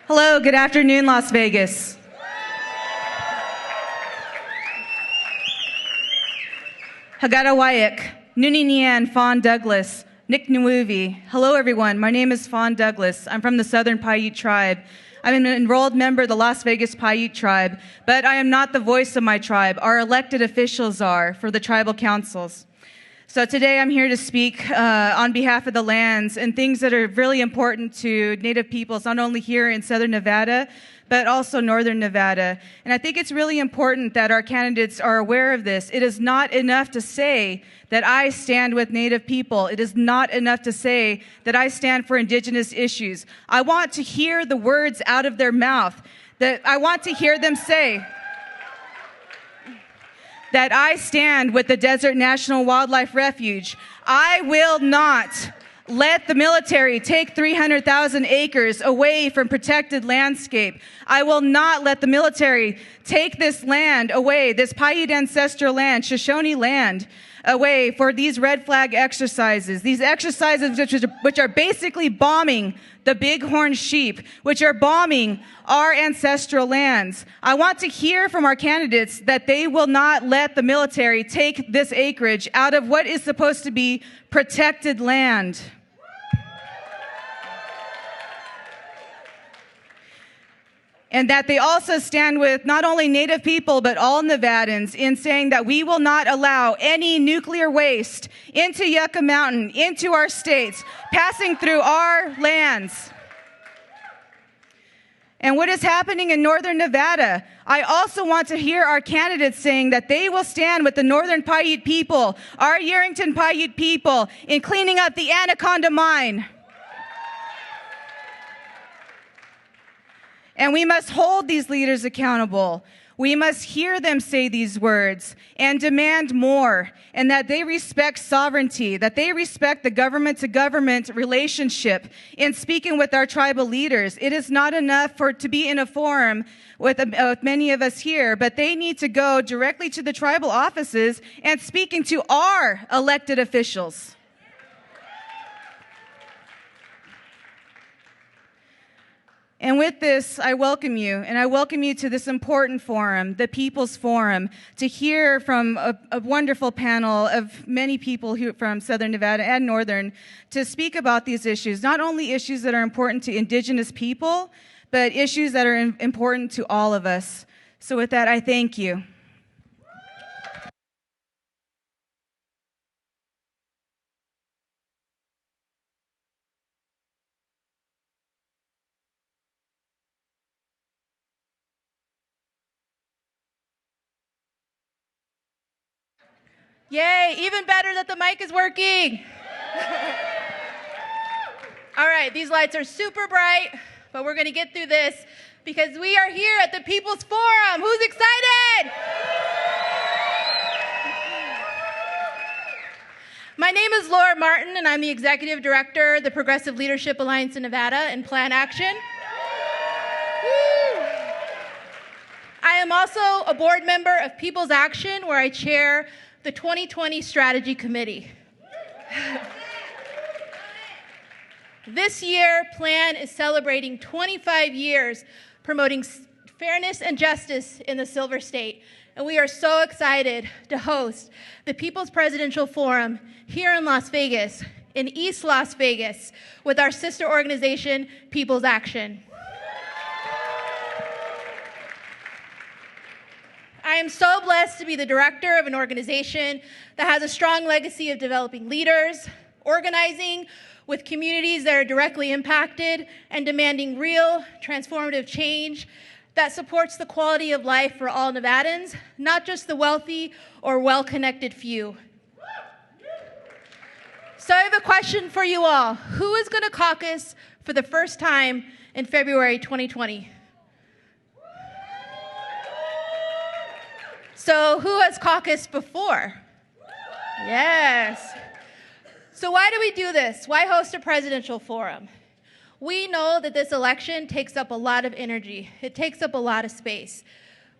Hello, good afternoon, Las Vegas. Hagadawayak, Nuni Nian, Fawn Douglas, Nick Nwuvi. Hello, everyone. My name is Fawn Douglas. I'm from the Southern Paiute tribe. I'm an enrolled member of the Las Vegas Paiute tribe, but I am not the voice of my tribe. Our elected officials are for the tribal councils. So today I'm here to speak on behalf of the lands and things that are really important to Native peoples, not only here in Southern Nevada, but also Northern Nevada. And I think it's really important that our candidates are aware of this. It is not enough to say that I stand with Native people. It is not enough to say that I stand for Indigenous issues. I want to hear the words out of their mouth. That I want to hear them say that I stand with the Desert National Wildlife Refuge. I will not let the military take 300,000 acres away from protected landscape. I will not let the military take this land away, this Paiute ancestral land, Shoshone land, away for these red flag exercises. These exercises which are basically bombing the bighorn sheep, which are bombing our ancestral lands. I want to hear from our candidates that they will not let the military take this acreage out of what is supposed to be protected land. And that they also stand with not only Native people, but all Nevadans in saying that we will not allow any nuclear waste into Yucca Mountain, into our states, passing through our lands. And what is happening in Northern Nevada? I also want to hear our candidates saying that they will stand with the Northern Paiute people, our Yerington Paiute people, in cleaning up the Anaconda mine. And we must hold these leaders accountable. We must hear them say these words and demand more, and that they respect sovereignty, that they respect the government-to-government relationship in speaking with our tribal leaders. It is not enough to be in a forum with many of us here, but they need to go directly to the tribal offices and speaking to our elected officials. And with this, I welcome you, and I welcome you to this important forum, the People's Forum, to hear from a wonderful panel of many people from Southern Nevada and Northern to speak about these issues, not only issues that are important to Indigenous people, but issues that are important to all of us. So with that, I thank you. Yay, even better that the mic is working. All right, these lights are super bright, but we're going to get through this because we are here at the People's Forum. Who's excited? My name is Laura Martin, and I'm the Executive Director of the Progressive Leadership Alliance in Nevada and Plan Action. I am also a board member of People's Action, where I chair the 2020 Strategy Committee. This year, Plan is celebrating 25 years promoting fairness and justice in the Silver State, and we are so excited to host the People's Presidential Forum here in Las Vegas, in East Las Vegas, with our sister organization, People's Action. I am so blessed to be the director of an organization that has a strong legacy of developing leaders, organizing with communities that are directly impacted, and demanding real, transformative change that supports the quality of life for all Nevadans, not just the wealthy or well-connected few. So I have a question for you all. Who is going to caucus for the first time in February 2020? So who has caucused before? Yes. So why do we do this? Why host a presidential forum? We know that this election takes up a lot of energy. It takes up a lot of space.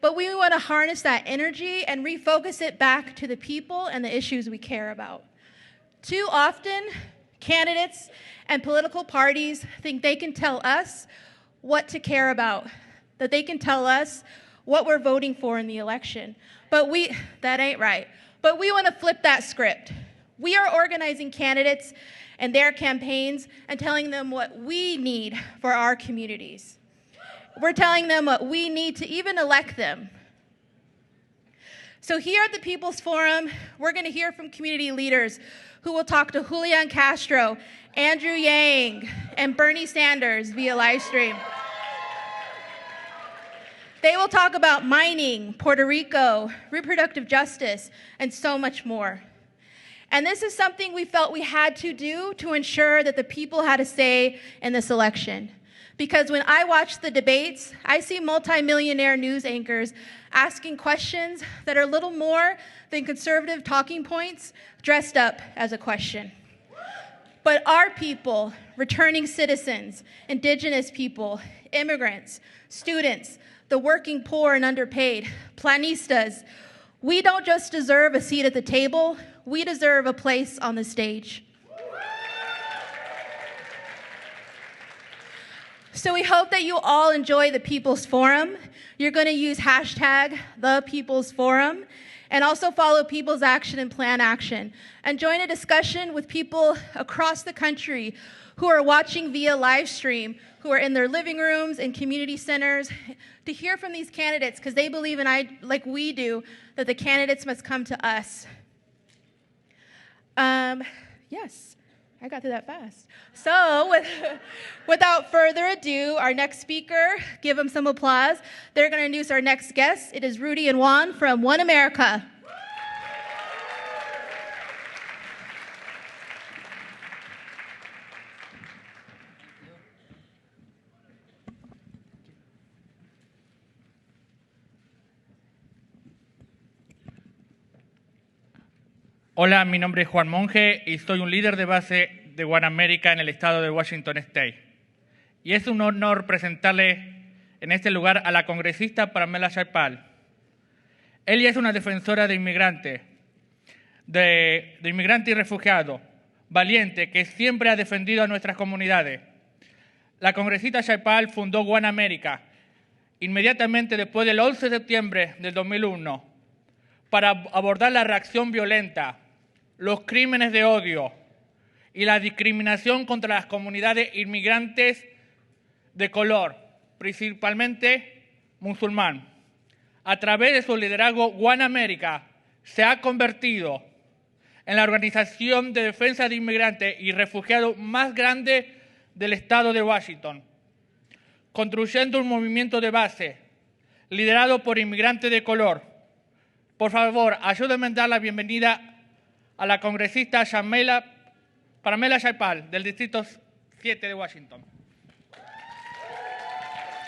But we want to harness that energy and refocus it back to the people and the issues we care about. Too often, Candidates and political parties think they can tell us what to care about, that they can tell us what we're voting for in the election. But that ain't right. But we want to flip that script. We are organizing candidates and their campaigns and telling them what we need for our communities. We're telling them what we need to even elect them. So here at the People's Forum, we're going to hear from community leaders who will talk to Julian Castro, Andrew Yang, and Bernie Sanders via live stream. They will talk about mining, Puerto Rico, reproductive justice, and so much more. And this is something we felt we had to do to ensure that the people had a say in this election. Because when I watch the debates, I see multimillionaire news anchors asking questions that are little more than conservative talking points dressed up as a question. But our people, returning citizens, indigenous people, immigrants, students, the working poor and underpaid, planistas, we don't just deserve a seat at the table, we deserve a place on the stage. So we hope that you all enjoy the People's Forum. You're going to use hashtag #ThePeoplesForum and also follow People's Action and Plan Action and join a discussion with people across the country who are watching via live stream, who are in their living rooms and community centers to hear from these candidates because they believe like we do, that the candidates must come to us. Yes, I got through that fast. So without further ado, our next speaker, give them some applause. They're going to introduce our next guest. It is Rudy and Juan from One America. Hola, mi nombre es Juan Monge y soy un líder de base de One America en el estado de Washington State. Y es un honor presentarle en este lugar a la congresista Pramila Jayapal. Ella es una defensora de inmigrante y refugiado, valiente, que siempre ha defendido a nuestras comunidades. La congresista Jayapal fundó One America inmediatamente después del 11 de septiembre del 2001 para abordar la reacción violenta, los crímenes de odio y la discriminación contra las comunidades inmigrantes de color, principalmente musulmán. A través de su liderazgo, One America se ha convertido en la organización de defensa de inmigrantes y refugiados más grande del estado de Washington, construyendo un movimiento de base liderado por inmigrantes de color. Por favor, ayúdenme a dar la bienvenida a la congresista Pramila Jayapal, del Distrito 7 de Washington.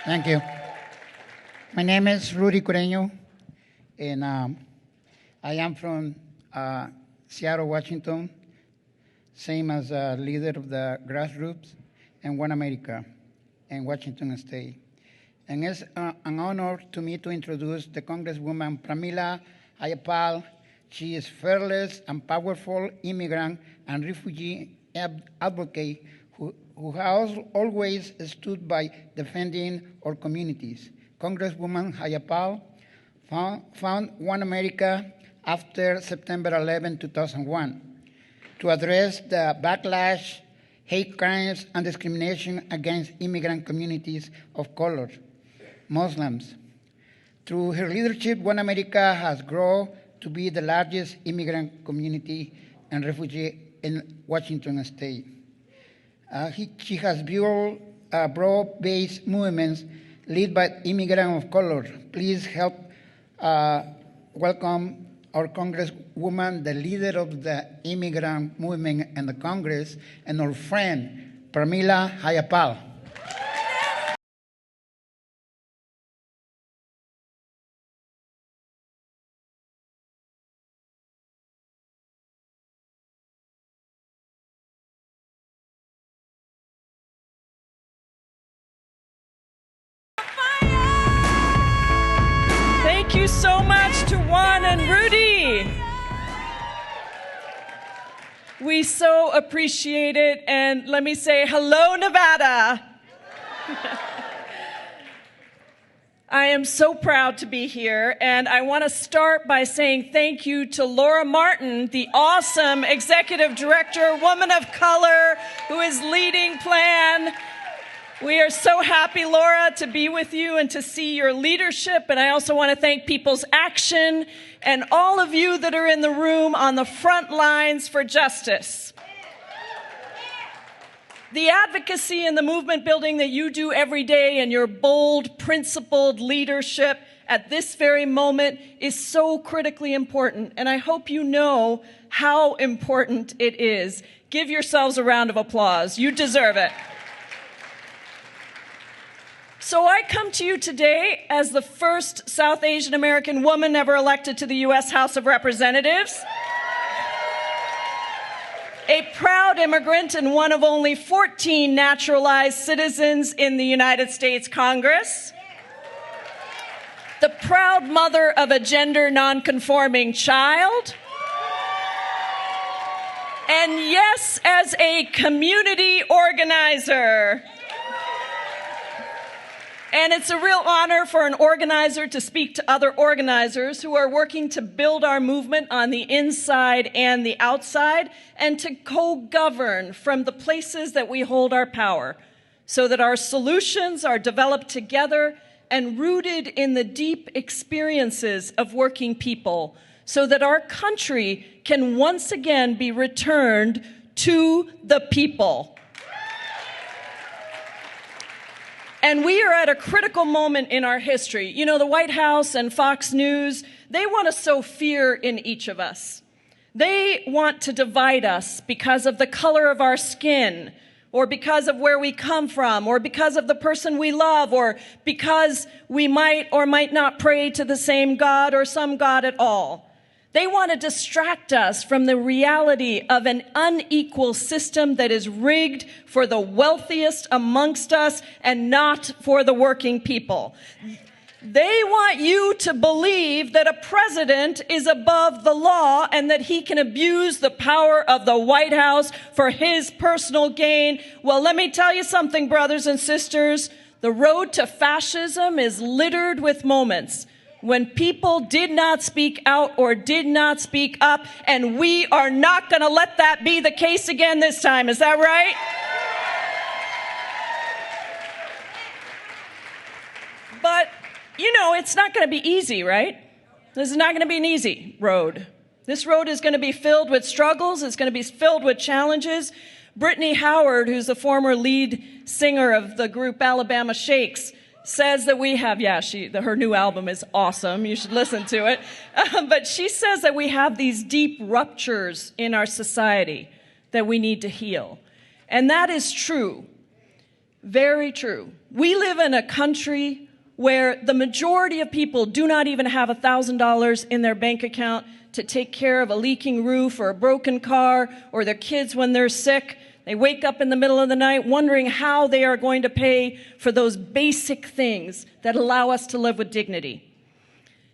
Thank you. My name is Rudy Cureño, and I am from Seattle, Washington, same as a leader of the grassroots and One America in Washington State. And it's an honor to me to introduce the Congresswoman Pramila Jayapal. She is fearless and powerful immigrant and refugee advocate who has always stood by defending our communities. Congresswoman Jayapal found One America after September 11, 2001 to address the backlash, hate crimes, and discrimination against immigrant communities of color, Muslims. Through her leadership, One America has grown to be the largest immigrant community and refugee in Washington State. She has built broad-based movements led by immigrants of color. Please help welcome our Congresswoman, the leader of the immigrant movement in the Congress, and our friend, Pramila Jayapal. Thank you so much to Juan and Rudy. We so appreciate it, and let me say hello, Nevada. I am so proud to be here, and I want to start by saying thank you to Laura Martin, the awesome executive director, woman of color, who is leading Plan. We are so happy, Laura, to be with you and to see your leadership, and I also want to thank People's Action and all of you that are in the room on the front lines for justice. The advocacy and the movement building that you do every day and your bold, principled leadership at this very moment is so critically important, and I hope you know how important it is. Give yourselves a round of applause. You deserve it. So I come to you today as the first South Asian American woman ever elected to the U.S. House of Representatives, a proud immigrant and one of only 14 naturalized citizens in the United States Congress, the proud mother of a gender nonconforming child, and yes, as a community organizer. And it's a real honor for an organizer to speak to other organizers who are working to build our movement on the inside and the outside, and to co-govern from the places that we hold our power, so that our solutions are developed together and rooted in the deep experiences of working people, so that our country can once again be returned to the people. And we are at a critical moment in our history. You know, the White House and Fox News, they want to sow fear in each of us. They want to divide us because of the color of our skin, or because of where we come from, or because of the person we love, or because we might or might not pray to the same God or some God at all. They want to distract us from the reality of an unequal system that is rigged for the wealthiest amongst us and not for the working people. They want you to believe that a president is above the law and that he can abuse the power of the White House for his personal gain. Well, let me tell you something, brothers and sisters. The road to fascism is littered with moments when people did not speak out or did not speak up, and we are not going to let that be the case again this time. Is that right? But, you know, it's not going to be easy, right? This is not going to be an easy road. This road is going to be filled with struggles. It's going to be filled with challenges. Brittany Howard, who's the former lead singer of the group Alabama Shakes, says that we have, her new album is awesome. You should listen to it. But she says that we have these deep ruptures in our society that we need to heal. And that is true. Very true. We live in a country where the majority of people do not even have $1,000 in their bank account to take care of a leaking roof or a broken car or their kids when they're sick. They wake up in the middle of the night wondering how they are going to pay for those basic things that allow us to live with dignity.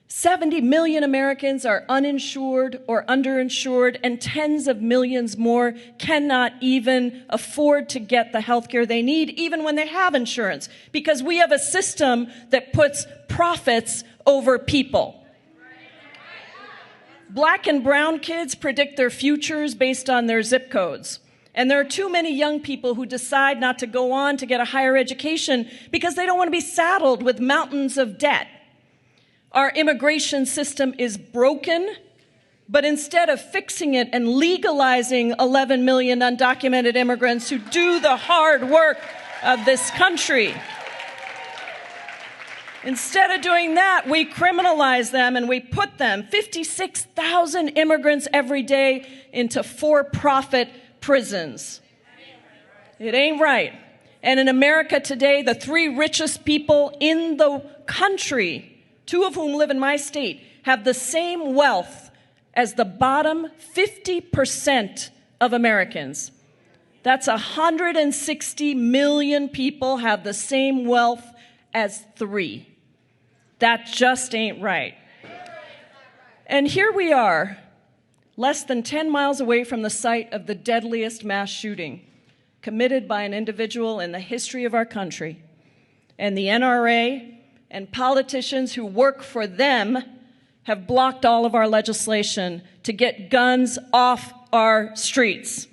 70 million Americans are uninsured or underinsured, and tens of millions more cannot even afford to get the health care they need, even when they have insurance, because we have a system that puts profits over people. Black and brown kids predict their futures based on their zip codes. And there are too many young people who decide not to go on to get a higher education because they don't want to be saddled with mountains of debt. Our immigration system is broken, but instead of fixing it and legalizing 11 million undocumented immigrants who do the hard work of this country, instead of doing that, we criminalize them and we put them, 56,000 immigrants every day, into for-profit prisons. It ain't right. And in America today, the 3 richest people in the country, 2 of whom live in my state, have the same wealth as the bottom 50% of Americans. That's 160 million people have the same wealth as 3. That just ain't right. And here we are, less than 10 miles away from the site of the deadliest mass shooting committed by an individual in the history of our country. And the NRA and politicians who work for them have blocked all of our legislation to get guns off our streets.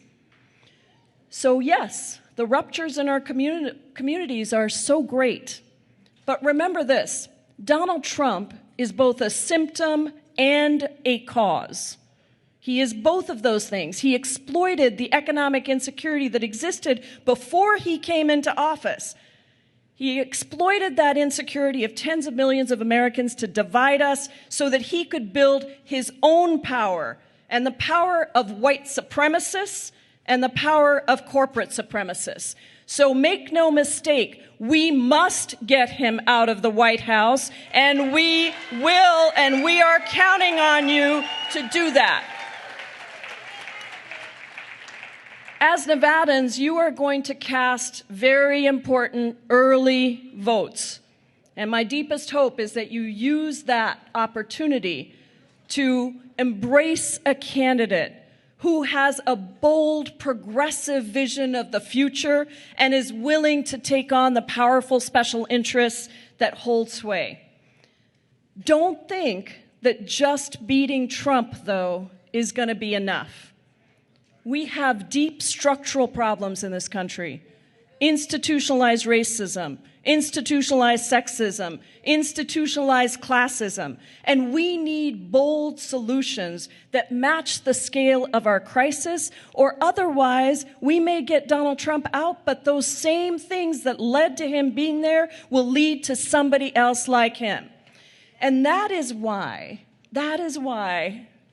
So yes, the ruptures in our communities are so great. But remember this, Donald Trump is both a symptom and a cause. He is both of those things. He exploited the economic insecurity that existed before he came into office. He exploited that insecurity of tens of millions of Americans to divide us so that he could build his own power and the power of white supremacists and the power of corporate supremacists. So make no mistake, we must get him out of the White House, and we will, and we are counting on you to do that. As Nevadans, you are going to cast very important early votes. And my deepest hope is that you use that opportunity to embrace a candidate who has a bold, progressive vision of the future and is willing to take on the powerful special interests that hold sway. Don't think that just beating Trump, though, is going to be enough. We have deep structural problems in this country. Institutionalized racism, institutionalized sexism, institutionalized classism. And we need bold solutions that match the scale of our crisis, or otherwise we may get Donald Trump out, but those same things that led to him being there will lead to somebody else like him. And that is why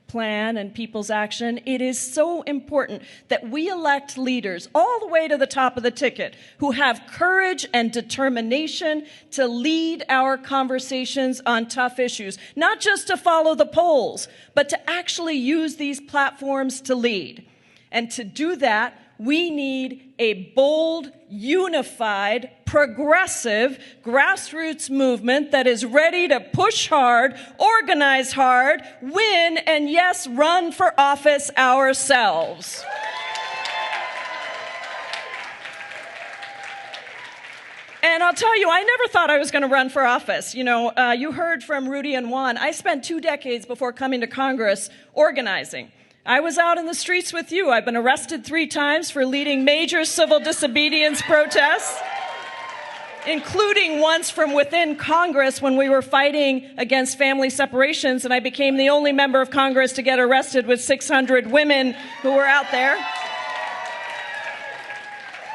Plan and People's Action, it is so important that we elect leaders all the way to the top of the ticket who have courage and determination to lead our conversations on tough issues, not just to follow the polls, but to actually use these platforms to lead. And to do that, we need a bold, unified, progressive, grassroots movement that is ready to push hard, organize hard, win, and yes, run for office ourselves. And I'll tell you, I never thought I was going to run for office. You know, you heard from Rudy and Juan. I spent 2 decades before coming to Congress organizing. I was out in the streets with you. I've been arrested 3 times for leading major civil disobedience protests, including once from within Congress when we were fighting against family separations, and I became the only member of Congress to get arrested with 600 women who were out there.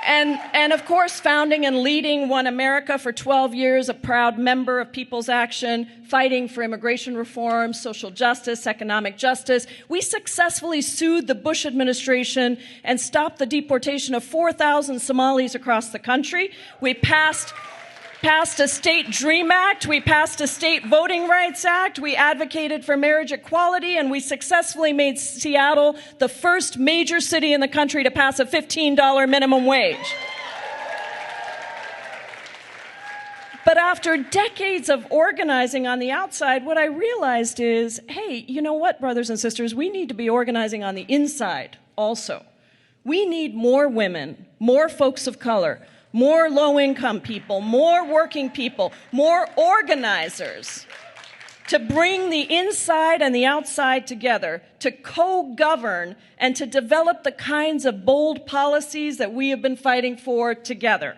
And of course, founding and leading One America for 12 years, a proud member of People's Action, fighting for immigration reform, social justice, economic justice. We successfully sued the Bush administration and stopped the deportation of 4,000 Somalis across the country. We passed a state DREAM Act, we passed a state Voting Rights Act, we advocated for marriage equality, and we successfully made Seattle the first major city in the country to pass a $15 minimum wage. But after decades of organizing on the outside, what I realized is, hey, you know what, brothers and sisters, we need to be organizing on the inside also. We need more women, more folks of color, more low-income people, more working people, more organizers to bring the inside and the outside together, to co-govern and to develop the kinds of bold policies that we have been fighting for together.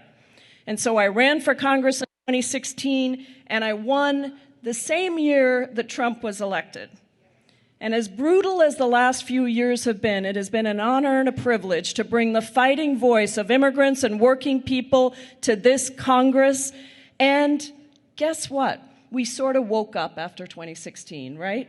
And so I ran for Congress in 2016, and I won the same year that Trump was elected. And as brutal as the last few years have been, it has been an honor and a privilege to bring the fighting voice of immigrants and working people to this Congress. And guess what? We sort of woke up after 2016, right?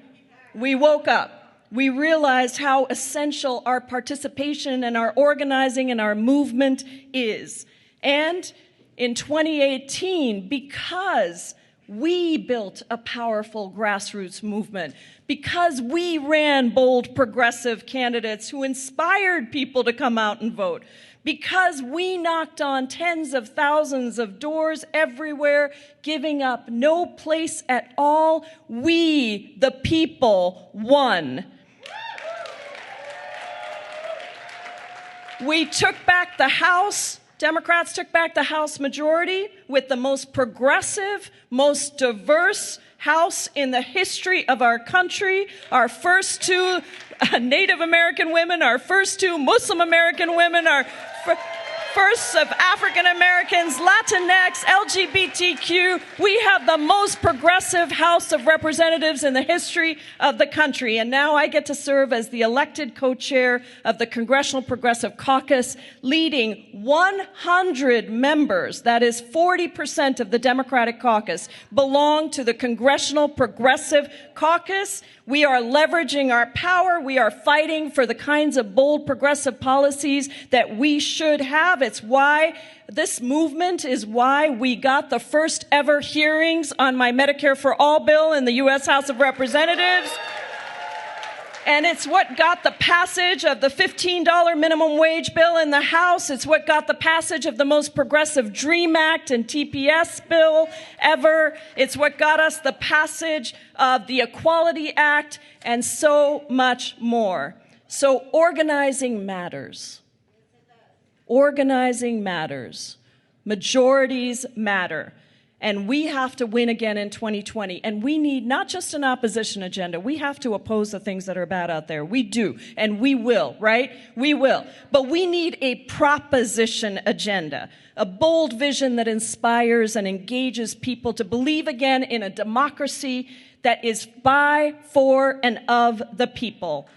We woke up. We realized how essential our participation and our organizing and our movement is. And in 2018, because we built a powerful grassroots movement, because we ran bold progressive candidates who inspired people to come out and vote, because we knocked on tens of thousands of doors everywhere, giving up no place at all, we, the people, won. We took back the House. Democrats took back the House majority with the most progressive, most diverse House in the history of our country. Our first two Native American women, our first two Muslim American women, our first of African Americans, Latinx, LGBTQ. We have the most progressive House of Representatives in the history of the country. And now I get to serve as the elected co-chair of the Congressional Progressive Caucus, leading 100 members, that is 40% of the Democratic caucus, belong to the Congressional Progressive Caucus. We are leveraging our power. We are fighting for the kinds of bold progressive policies that we should have. It's why this movement is why we got the first ever hearings on my Medicare for All bill in the U.S. House of Representatives. And it's what got the passage of the $15 minimum wage bill in the House. It's what got the passage of the most progressive DREAM Act and TPS bill ever. It's what got us the passage of the Equality Act and so much more. So organizing matters. Organizing matters. Majorities matter. And we have to win again in 2020. And we need not just an opposition agenda. We have to oppose the things that are bad out there. We do. And we will, right? We will. But we need a proposition agenda, a bold vision that inspires and engages people to believe again in a democracy that is by, for, and of the people.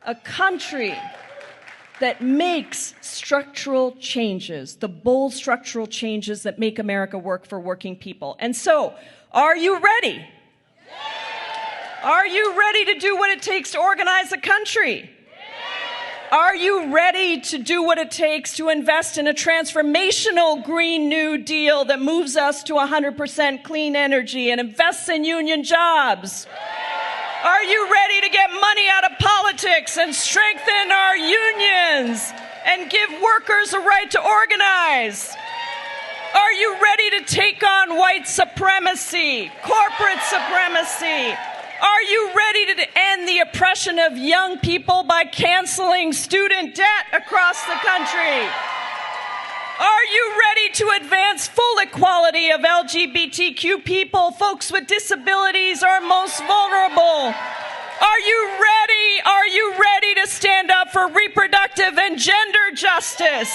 A country that makes structural changes, the bold structural changes that make America work for working people. And so, are you ready? Are you ready to do what it takes to organize the country? Are you ready to do what it takes to invest in a transformational Green New Deal that moves us to 100% clean energy and invests in union jobs? Are you ready to get money out of politics and strengthen our unions and give workers a right to organize? Are you ready to take on white supremacy, corporate supremacy? Are you ready to end the oppression of young people by canceling student debt across the country? Are you ready to advance full equality of LGBTQ people? Folks with disabilities are most vulnerable. Are you ready? Are you ready to stand up for reproductive and gender justice?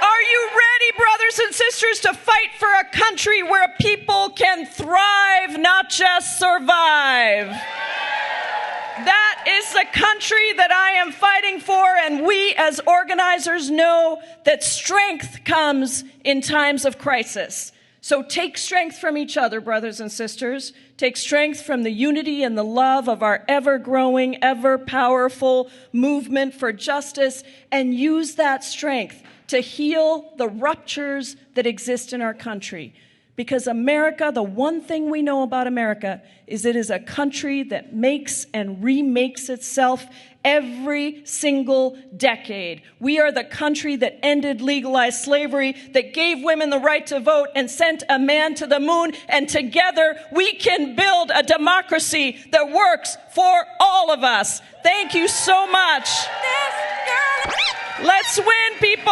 Are you ready, brothers and sisters, to fight for a country where people can thrive, not just survive? That is the country that I am fighting for, and we as organizers know that strength comes in times of crisis. So take strength from each other, brothers and sisters. Take strength from the unity and the love of our ever-growing, ever-powerful movement for justice, and use that strength to heal the ruptures that exist in our country. Because America, the one thing we know about America is it is a country that makes and remakes itself every single decade. We are the country that ended legalized slavery, that gave women the right to vote and sent a man to the moon. And together we can build a democracy that works for all of us. Thank you so much. Let's win, people.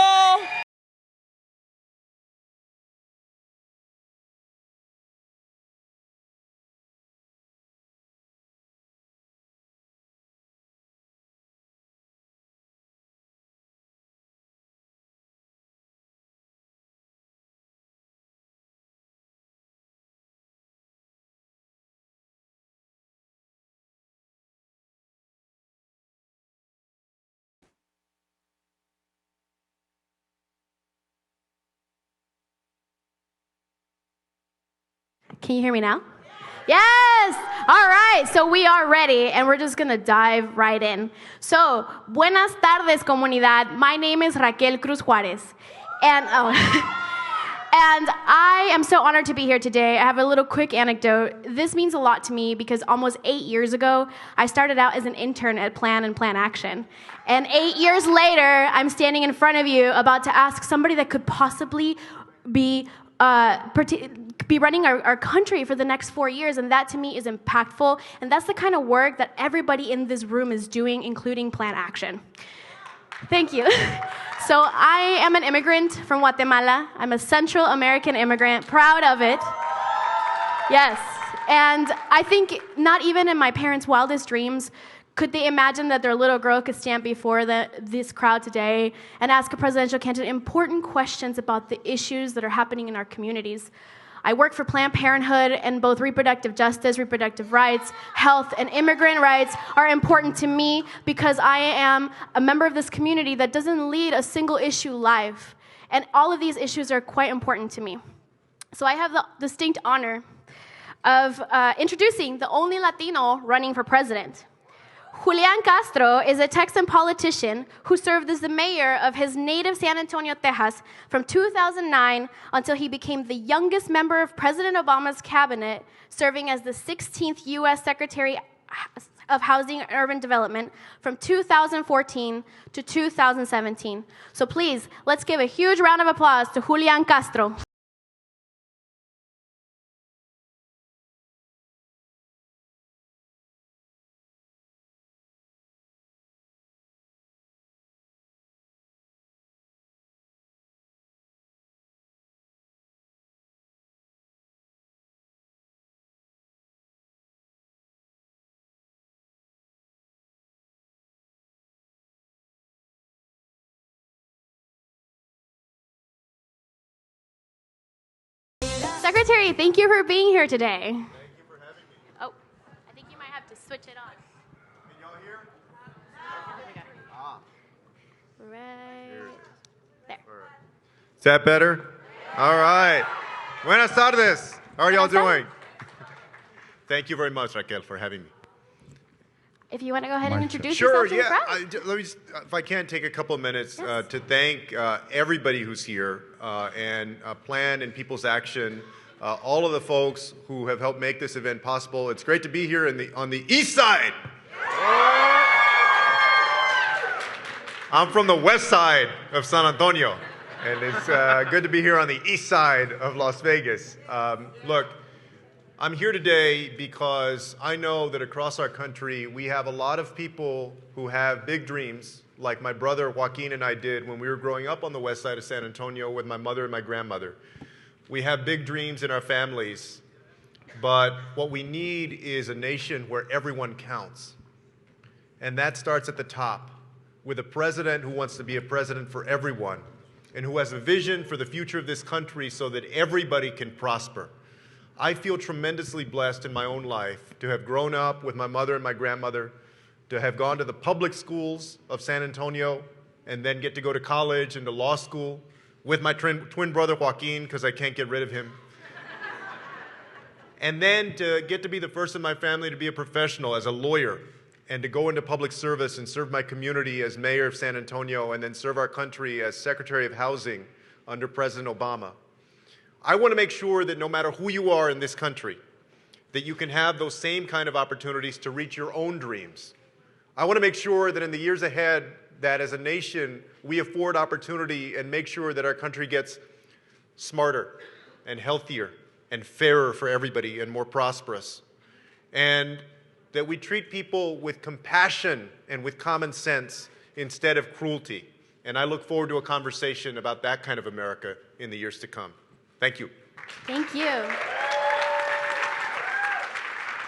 Can you hear me now? Yes! All right, so we are ready, and we're just going to dive right in. So, buenas tardes, comunidad. My name is Raquel Cruz Juarez, and and I am so honored to be here today. I have a little quick anecdote. This means a lot to me because almost 8 years ago, I started out as an intern at Plan and Plan Action. And 8 years later, I'm standing in front of you about to ask somebody that could possibly be running our country for the next 4 years, and that to me is impactful, and that's the kind of work that everybody in this room is doing, including Plan Action. Thank you. So I am an immigrant from Guatemala. I'm a Central American immigrant, proud of it. Yes. And I think not even in my parents' wildest dreams could they imagine that their little girl could stand before this crowd today and ask a presidential candidate important questions about the issues that are happening in our communities. I work for Planned Parenthood, and both reproductive justice, reproductive rights, health, and immigrant rights are important to me because I am a member of this community that doesn't lead a single issue live. And all of these issues are quite important to me. So I have the distinct honor of introducing the only Latino running for president. Julian Castro is a Texan politician who served as the mayor of his native San Antonio, Texas, from 2009 until he became the youngest member of President Obama's cabinet, serving as the 16th U.S. Secretary of Housing and Urban Development from 2014 to 2017. So please, let's give a huge round of applause to Julian Castro. Secretary, thank you for being here today. Thank you for having me. Oh, I think you might have to switch it on. Can y'all hear? There we go. Ah. Right there. All right. Is that better? All right. Buenas tardes. How are y'all doing? Thank you very much, Raquel, for having me. If you want to go ahead and introduce Sure, yourself to the crowd. let me just, if I can, take a couple of minutes to thank everybody who's here and Plan and People's Action, all of the folks who have helped make this event possible. It's great to be here on the east side. I'm from the west side of San Antonio, and it's good to be here on the east side of Las Vegas. Look, I'm here today because I know that across our country we have a lot of people who have big dreams, like my brother Joaquin and I did when we were growing up on the west side of San Antonio with my mother and my grandmother. We have big dreams in our families, but what we need is a nation where everyone counts. And that starts at the top, with a president who wants to be a president for everyone and who has a vision for the future of this country so that everybody can prosper. I feel tremendously blessed in my own life to have grown up with my mother and my grandmother, to have gone to the public schools of San Antonio, and then get to go to college and to law school with my twin brother Joaquin, because I can't get rid of him. And then to get to be the first in my family to be a professional as a lawyer, and to go into public service and serve my community as mayor of San Antonio, and then serve our country as Secretary of Housing under President Obama. I want to make sure that no matter who you are in this country, that you can have those same kind of opportunities to reach your own dreams. I want to make sure that in the years ahead, that as a nation, we afford opportunity and make sure that our country gets smarter and healthier and fairer for everybody and more prosperous. And that we treat people with compassion and with common sense instead of cruelty. And I look forward to a conversation about that kind of America in the years to come. Thank you. Thank you.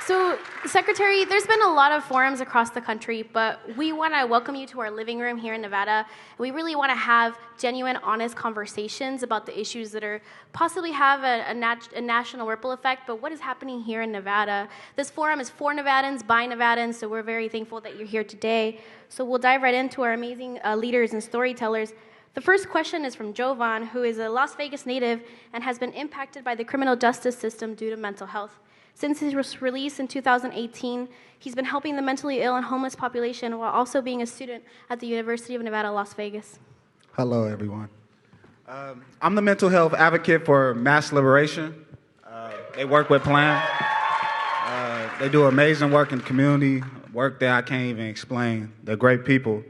So, Secretary, there's been a lot of forums across the country, but we want to welcome you to our living room here in Nevada. We really want to have genuine, honest conversations about the issues that are possibly have a national ripple effect, but what is happening here in Nevada? This forum is for Nevadans, by Nevadans, so we're very thankful that you're here today. So we'll dive right into our amazing leaders and storytellers. The first question is from Jovan, who is a Las Vegas native and has been impacted by the criminal justice system due to mental health. Since his release in 2018, he's been helping the mentally ill and homeless population while also being a student at the University of Nevada, Las Vegas. Hello, everyone. I'm the mental health advocate for Mass Liberation. They work with Plan. They do amazing work in the community, work that I can't even explain. They're great people.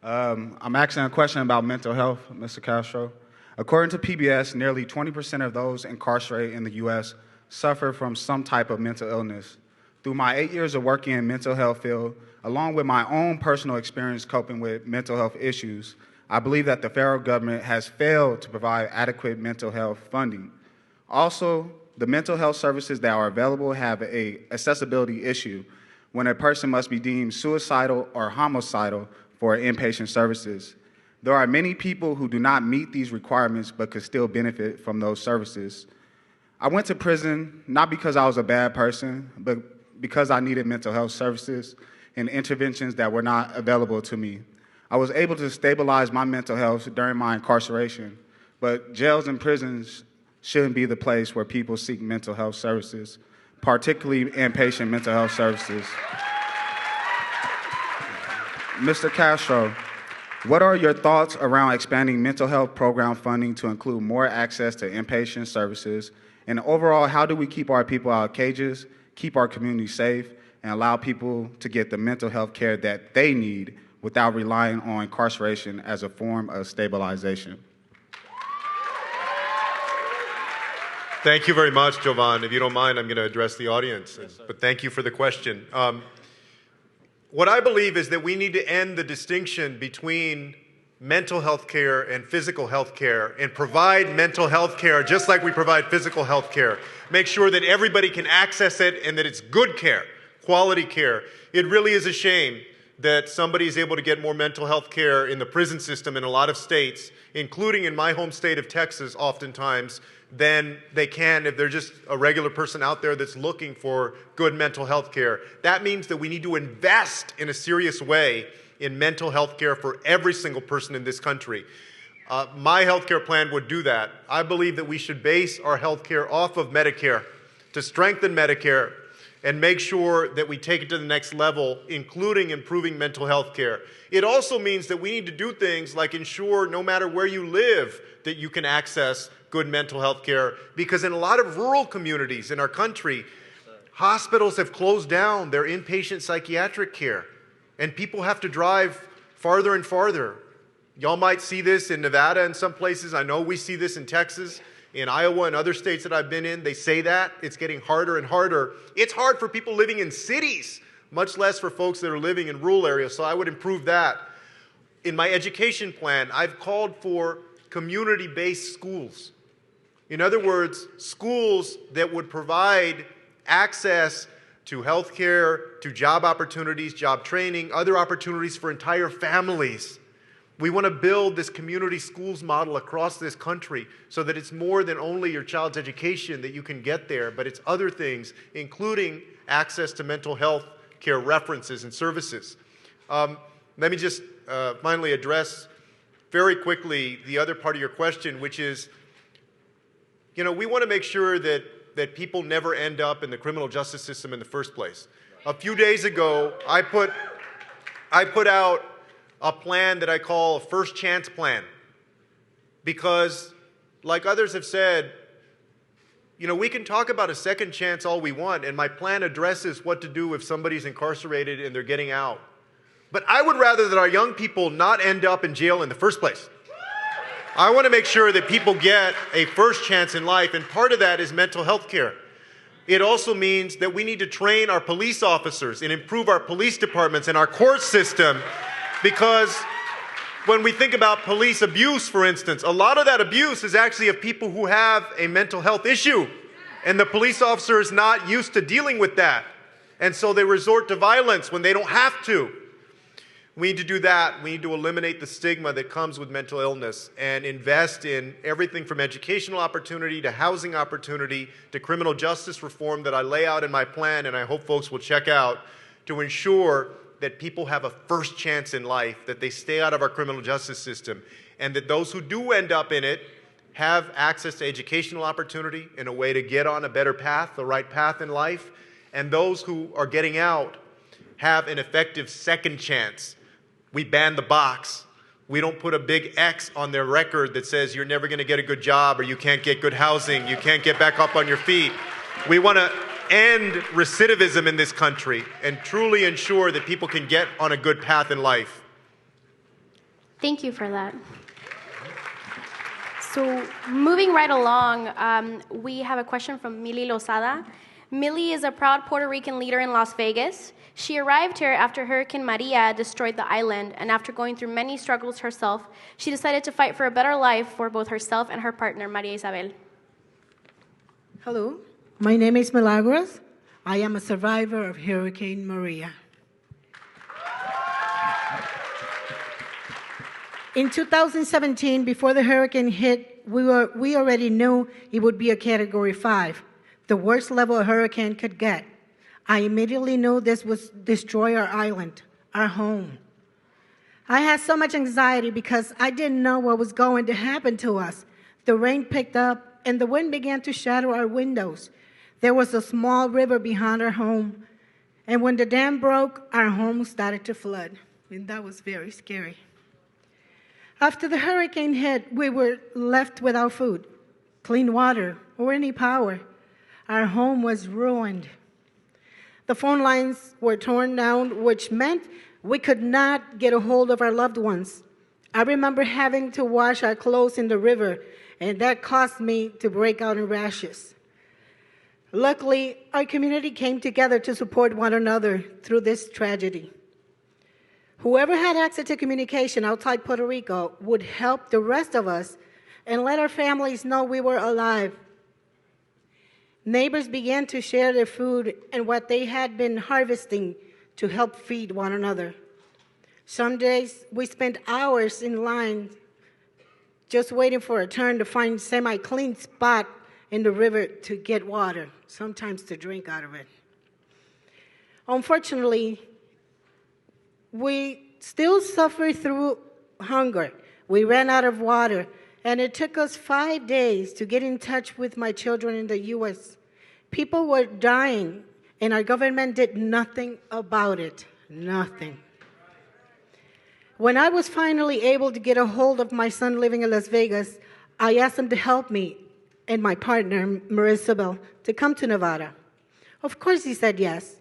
I'm asking a question about mental health, Mr. Castro. According to PBS, nearly 20% of those incarcerated in the U.S. suffer from some type of mental illness. Through my 8 years of working in mental health field, along with my own personal experience coping with mental health issues, I believe that the federal government has failed to provide adequate mental health funding. Also, the mental health services that are available have an accessibility issue when a person must be deemed suicidal or homicidal for inpatient services. There are many people who do not meet these requirements but could still benefit from those services. I went to prison not because I was a bad person, but because I needed mental health services and interventions that were not available to me. I was able to stabilize my mental health during my incarceration, but jails and prisons shouldn't be the place where people seek mental health services, particularly inpatient mental health services. Mr. Castro, what are your thoughts around expanding mental health program funding to include more access to inpatient services? And overall, how do we keep our people out of cages, keep our community safe, and allow people to get the mental health care that they need without relying on incarceration as a form of stabilization? Thank you very much, Jovan. If you don't mind, I'm going to address the audience. But thank you for the question. What I believe is that we need to end the distinction between mental health care and physical health care and provide mental health care just like we provide physical health care. Make sure that everybody can access it and that it's good care, quality care. It really is a shame that somebody is able to get more mental health care in the prison system in a lot of states, including in my home state of Texas oftentimes, than they can if they're just a regular person out there that's looking for good mental health care. That means that we need to invest in a serious way in mental health care for every single person in this country. My health care plan would do that. I believe that we should base our health care off of Medicare to strengthen Medicare and make sure that we take it to the next level, including improving mental health care. It also means that we need to do things like ensure no matter where you live that you can access good mental health care, because in a lot of rural communities in our country, hospitals have closed down their inpatient psychiatric care, and people have to drive farther and farther. Y'all might see this in Nevada and some places. I know we see this in Texas, in Iowa and other states that I've been in. They say that. It's getting harder and harder. It's hard for people living in cities, much less for folks that are living in rural areas, so I would improve that. In my education plan, I've called for community-based schools. In other words, schools that would provide access to health care, to job opportunities, job training, other opportunities for entire families. We want to build this community schools model across this country so that it's more than only your child's education that you can get there, but it's other things, including access to mental health care references and services. Let me just finally address very quickly the other part of your question, which is, you know, we want to make sure that people never end up in the criminal justice system in the first place. A few days ago, I put out a plan that I call a first chance plan, because like others have said, you know, we can talk about a second chance all we want, and my plan addresses what to do if somebody's incarcerated and they're getting out. But I would rather that our young people not end up in jail in the first place. I want to make sure that people get a first chance in life, and part of that is mental health care. It also means that we need to train our police officers and improve our police departments and our court system, because when we think about police abuse, for instance, a lot of that abuse is actually of people who have a mental health issue, and the police officer is not used to dealing with that, and so they resort to violence when they don't have to. We need to do that. We need to eliminate the stigma that comes with mental illness and invest in everything from educational opportunity to housing opportunity to criminal justice reform that I lay out in my plan, and I hope folks will check out, to ensure that people have a first chance in life, that they stay out of our criminal justice system, and that those who do end up in it have access to educational opportunity in a way to get on a better path, the right path in life, and those who are getting out have an effective second chance. We ban the box. We don't put a big X on their record that says you're never going to get a good job, or you can't get good housing, you can't get back up on your feet. We want to end recidivism in this country and truly ensure that people can get on a good path in life. Thank you for that. So moving right along, we have a question from Mili Lozada. Millie is a proud Puerto Rican leader in Las Vegas. She arrived here after Hurricane Maria destroyed the island, and after going through many struggles herself, she decided to fight for a better life for both herself and her partner, Maria Isabel. Hello, my name is Milagros. I am a survivor of Hurricane Maria. In 2017, before the hurricane hit, we already knew it would be a Category 5, the worst level a hurricane could get. I immediately knew this would destroy our island, our home. I had so much anxiety because I didn't know what was going to happen to us. The rain picked up and the wind began to shatter our windows. There was a small river behind our home, and when the dam broke, our home started to flood, and that was very scary. After the hurricane hit, we were left without food, clean water, or any power. Our home was ruined. The phone lines were torn down, which meant we could not get a hold of our loved ones. I remember having to wash our clothes in the river, and that caused me to break out in rashes. Luckily, our community came together to support one another through this tragedy. Whoever had access to communication outside Puerto Rico would help the rest of us and let our families know we were alive. Neighbors began to share their food and what they had been harvesting to help feed one another. Some days we spent hours in line just waiting for a turn to find a semi-clean spot in the river to get water, sometimes to drink out of it. Unfortunately, we still suffer through hunger. We ran out of water, and it took us 5 days to get in touch with my children in the U.S. People were dying, and our government did nothing about it, nothing. When I was finally able to get a hold of my son living in Las Vegas, I asked him to help me and my partner, Marisabel, to come to Nevada. Of course he said yes,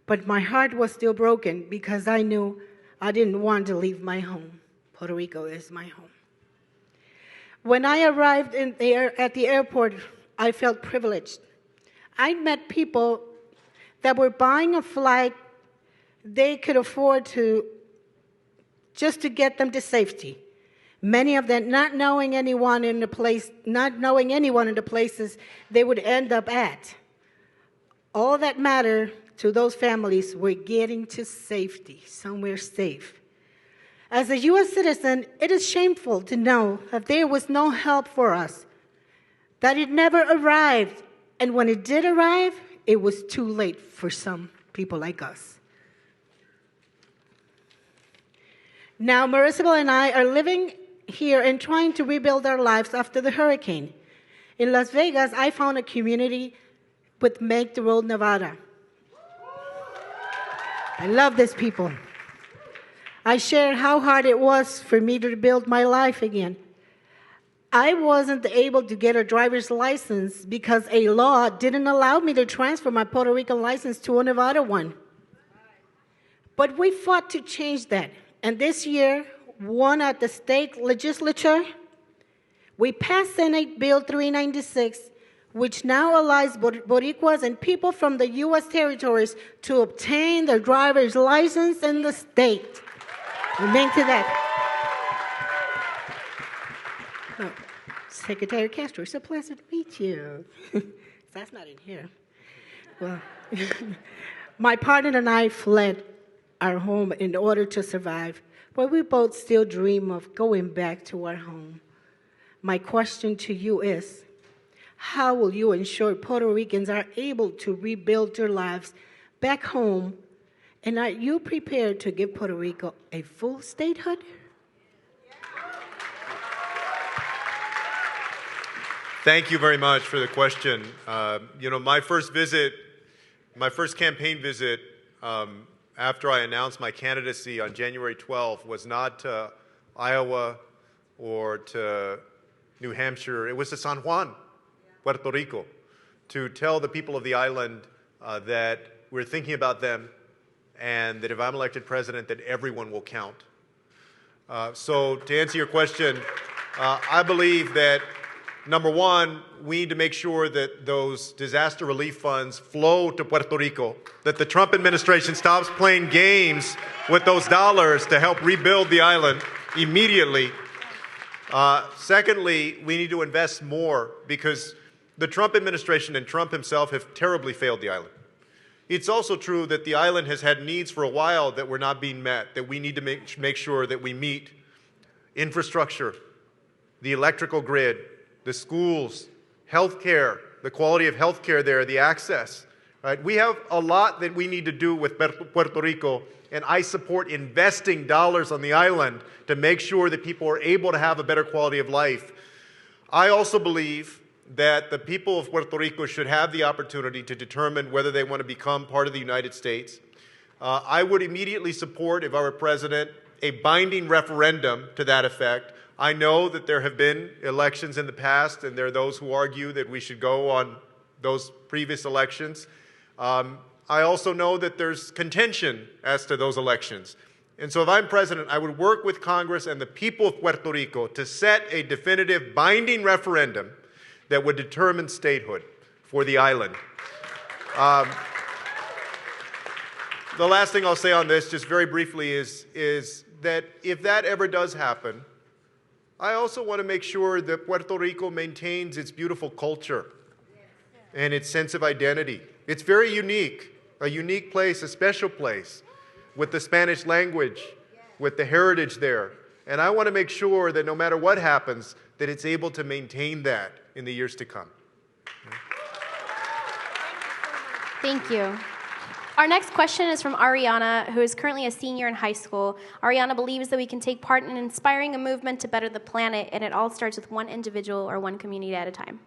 but my heart was still broken because I knew I didn't want to leave my home. Puerto Rico is my home. When I arrived at the airport, I felt privileged. I met people that were buying a flight they could afford to just to get them to safety. Many of them not knowing anyone in the places they would end up at. All that mattered to those families were getting to safety, somewhere safe. As a U.S. citizen, it is shameful to know that there was no help for us, that it never arrived, and when it did arrive, it was too late for some people like us. Now, Marisabel and I are living here and trying to rebuild our lives after the hurricane. In Las Vegas, I found a community with Make the Road Nevada. I love these people. I shared how hard it was for me to rebuild my life again. I wasn't able to get a driver's license because a law didn't allow me to transfer my Puerto Rican license to a Nevada one. But we fought to change that. And this year, won at the state legislature, we passed Senate Bill 396, which now allows Boricuas and people from the U.S. territories to obtain their driver's license in the state. Amen to that. Oh, Secretary Castro, it's a pleasure to meet you. That's not in here. Well, my partner and I fled our home in order to survive, but we both still dream of going back to our home. My question to you is, how will you ensure Puerto Ricans are able to rebuild their lives back home, and are you prepared to give Puerto Rico a full statehood? Thank you very much for the question. My first campaign visit after I announced my candidacy on January 12th was not to Iowa or to New Hampshire. It was to San Juan, Puerto Rico, to tell the people of the island that we're thinking about them and that if I'm elected president, that everyone will count. So to answer your question, I believe that Number one, we need to make sure that those disaster relief funds flow to Puerto Rico, that the Trump administration stops playing games with those dollars to help rebuild the island immediately. Secondly, we need to invest more because the Trump administration and Trump himself have terribly failed the island. It's also true that the island has had needs for a while that were not being met, that we need to make sure that we meet. Infrastructure, the electrical grid, the schools, healthcare, the quality of healthcare there, the access. Right? We have a lot that we need to do with Puerto Rico, and I support investing dollars on the island to make sure that people are able to have a better quality of life. I also believe that the people of Puerto Rico should have the opportunity to determine whether they want to become part of the United States. I would immediately support, if I were president, a binding referendum to that effect. I know that there have been elections in the past, and there are those who argue that we should go on those previous elections. I also know that there's contention as to those elections. And so if I'm president, I would work with Congress and the people of Puerto Rico to set a definitive binding referendum that would determine statehood for the island. The last thing I'll say on this, just very briefly, is that if that ever does happen, I also want to make sure that Puerto Rico maintains its beautiful culture and its sense of identity. It's very unique, a unique place, a special place, with the Spanish language, with the heritage there. And I want to make sure that no matter what happens, that it's able to maintain that in the years to come. Thank you. Our next question is from Ariana, who is currently a senior in high school. Ariana believes that we can take part in inspiring a movement to better the planet, and it all starts with one individual or one community at a time.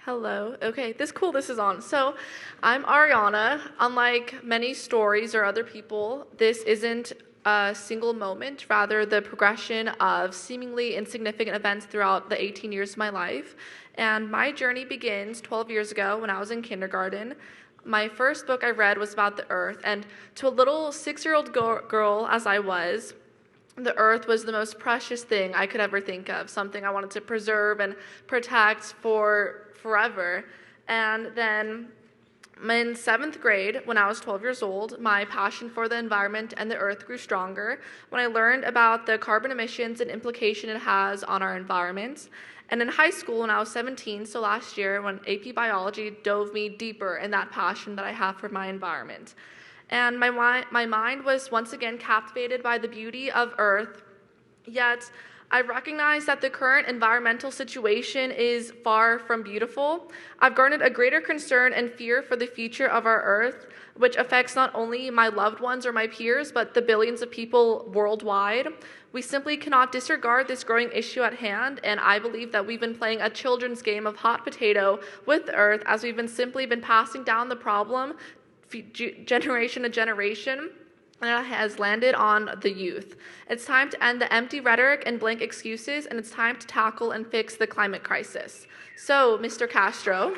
Hello. Okay, this is on. So, I'm Ariana. Unlike many stories or other people, this isn't a single moment, rather the progression of seemingly insignificant events throughout the 18 years of my life. And my journey begins 12 years ago when I was in kindergarten. My first book I read was about the earth, and to a little 6-year-old girl as I was, the earth was the most precious thing I could ever think of, something I wanted to preserve and protect for forever. And then in 7th grade, when I was 12 years old, my passion for the environment and the earth grew stronger when I learned about the carbon emissions and implication it has on our environment. And in high school, when I was 17, so last year, when AP Biology dove me deeper in that passion that I have for my environment. And my mind was once again captivated by the beauty of Earth, yet I recognize that the current environmental situation is far from beautiful. I've garnered a greater concern and fear for the future of our Earth, which affects not only my loved ones or my peers, but the billions of people worldwide. We simply cannot disregard this growing issue at hand, and I believe that we've been playing a children's game of hot potato with the Earth as we've simply been passing down the problem generation to generation, and it has landed on the youth. It's time to end the empty rhetoric and blank excuses, and it's time to tackle and fix the climate crisis. So, Mr. Castro.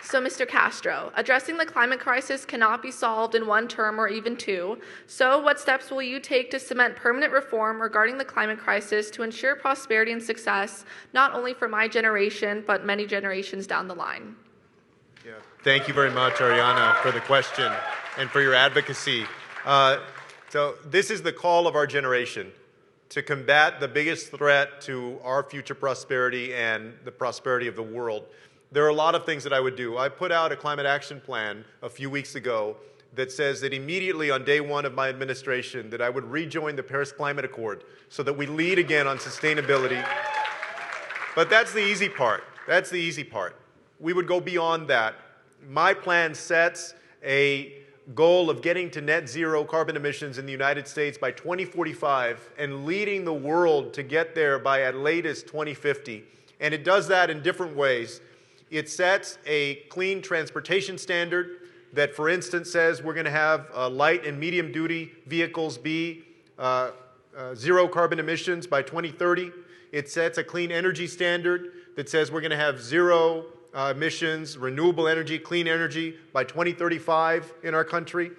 So, Mr. Castro, addressing the climate crisis cannot be solved in one term or even two. So, what steps will you take to cement permanent reform regarding the climate crisis to ensure prosperity and success, not only for my generation, but many generations down the line? Yeah. Thank you very much, Ariana, for the question and for your advocacy. So this is the call of our generation to combat the biggest threat to our future prosperity and the prosperity of the world. There are a lot of things that I would do. I put out a climate action plan a few weeks ago that says that immediately on day one of my administration that I would rejoin the Paris Climate Accord so that we lead again on sustainability. But that's the easy part. That's the easy part. We would go beyond that. My plan sets a goal of getting to net zero carbon emissions in the United States by 2045 and leading the world to get there by at latest 2050. And it does that in different ways. It sets a clean transportation standard that, for instance, says we're going to have light and medium duty vehicles be zero carbon emissions by 2030. It sets a clean energy standard that says we're going to have zero emissions, renewable energy, clean energy by 2035 in our country.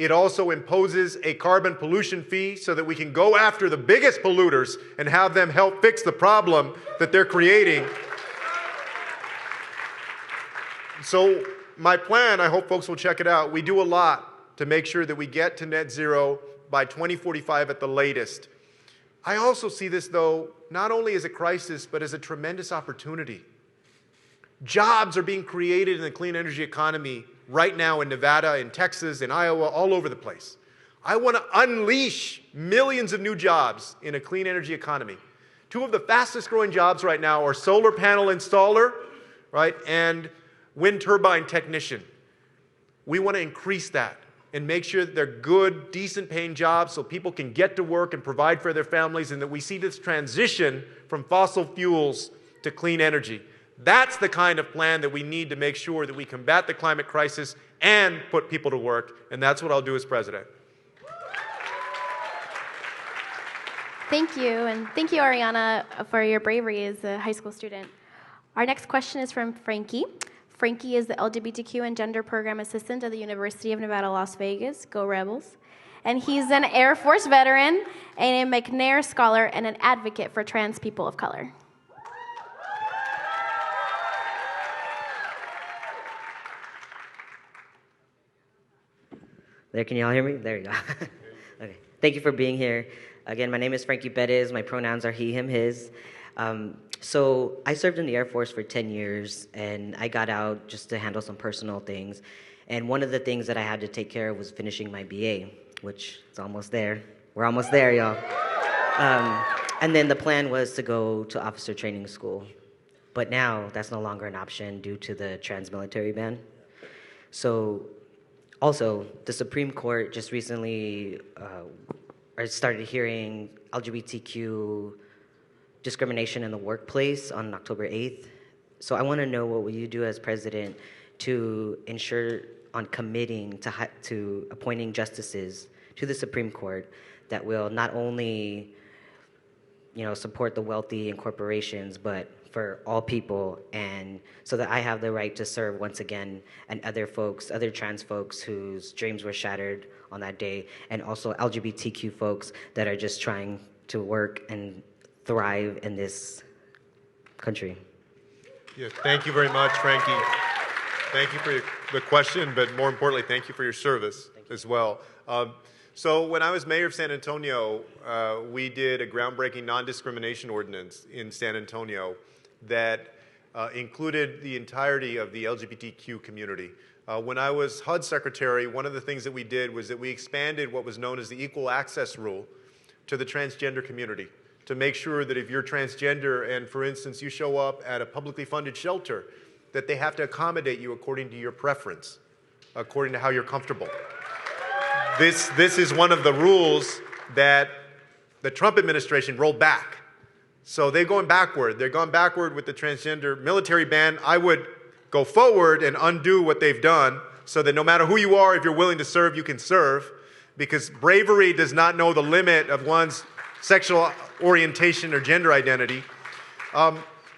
It also imposes a carbon pollution fee so that we can go after the biggest polluters and have them help fix the problem that they're creating. So my plan, I hope folks will check it out, we do a lot to make sure that we get to net zero by 2045 at the latest. I also see this, though, not only as a crisis, but as a tremendous opportunity. Jobs are being created in the clean energy economy right now in Nevada, in Texas, in Iowa, all over the place. I want to unleash millions of new jobs in a clean energy economy. Two of the fastest growing jobs right now are solar panel installer, right, and wind turbine technician. We want to increase that and make sure that they're good, decent paying jobs so people can get to work and provide for their families, and that we see this transition from fossil fuels to clean energy. That's the kind of plan that we need to make sure that we combat the climate crisis and put people to work, and that's what I'll do as president. Thank you, and thank you, Ariana, for your bravery as a high school student. Our next question is from Frankie. Frankie is the LGBTQ and Gender Program Assistant at the University of Nevada, Las Vegas. Go Rebels. And he's an Air Force veteran, a McNair Scholar, and an advocate for trans people of color. There, can you all hear me? There you go. Okay. Thank you for being here. Again, my name is Frankie Perez. My pronouns are he, him, his. So I served in the Air Force for 10 years, and I got out just to handle some personal things. And one of the things that I had to take care of was finishing my BA, which is almost there. We're almost there, y'all. And then the plan was to go to officer training school. But now that's no longer an option due to the trans-military ban. So also, the Supreme Court just recently started hearing LGBTQ discrimination in the workplace on October 8th. So I want to know, what will you do as president to ensure on committing to appointing justices to the Supreme Court that will not only, support the wealthy and corporations, but for all people, and so that I have the right to serve once again, and other trans folks whose dreams were shattered on that day, and also LGBTQ folks that are just trying to work and thrive in this country. Yes, thank you very much, Frankie. Thank you for the question, but more importantly, thank you for your service as well. So when I was mayor of San Antonio, we did a groundbreaking non-discrimination ordinance in San Antonio that included the entirety of the LGBTQ community. When I was HUD secretary, one of the things that we did was that we expanded what was known as the equal access rule to the transgender community, to make sure that if you're transgender and, for instance, you show up at a publicly funded shelter, that they have to accommodate you according to your preference, according to how you're comfortable. This is one of the rules that the Trump administration rolled back. So they're going backward. They're going backward with the transgender military ban. I would go forward and undo what they've done so that no matter who you are, if you're willing to serve, you can serve, because bravery does not know the limit of one's sexual orientation or gender identity.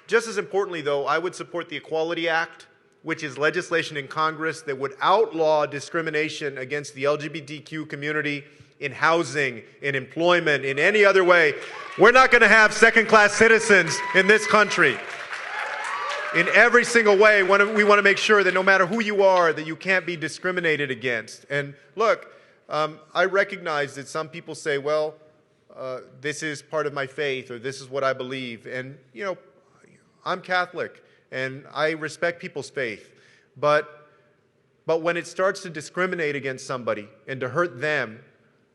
Just as importantly, though, I would support the Equality Act, which is legislation in Congress that would outlaw discrimination against the LGBTQ community in housing, in employment, in any other way. We're not going to have second-class citizens in this country. In every single way, we want to make sure that no matter who you are, that you can't be discriminated against. And look, I recognize that some people say, well, this is part of my faith, or this is what I believe. And, I'm Catholic, and I respect people's faith. But when it starts to discriminate against somebody and to hurt them,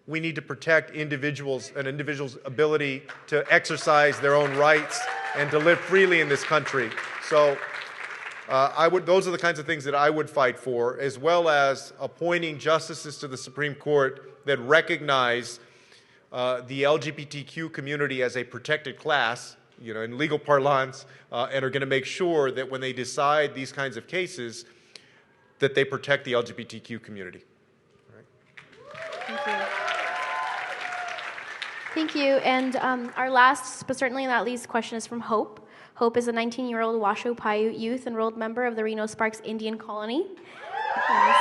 we need to protect individuals and individuals' ability to exercise their own rights and to live freely in this country. So those are the kinds of things that I would fight for, as well as appointing justices to the Supreme Court that recognize the LGBTQ community as a protected class, in legal parlance, and are going to make sure that when they decide these kinds of cases, that they protect the LGBTQ community. All right. Thank you. Thank you. And our last, but certainly not least, question is from Hope. Hope is a 19-year-old Washoe Paiute youth enrolled member of the Reno Sparks Indian Colony. Yes.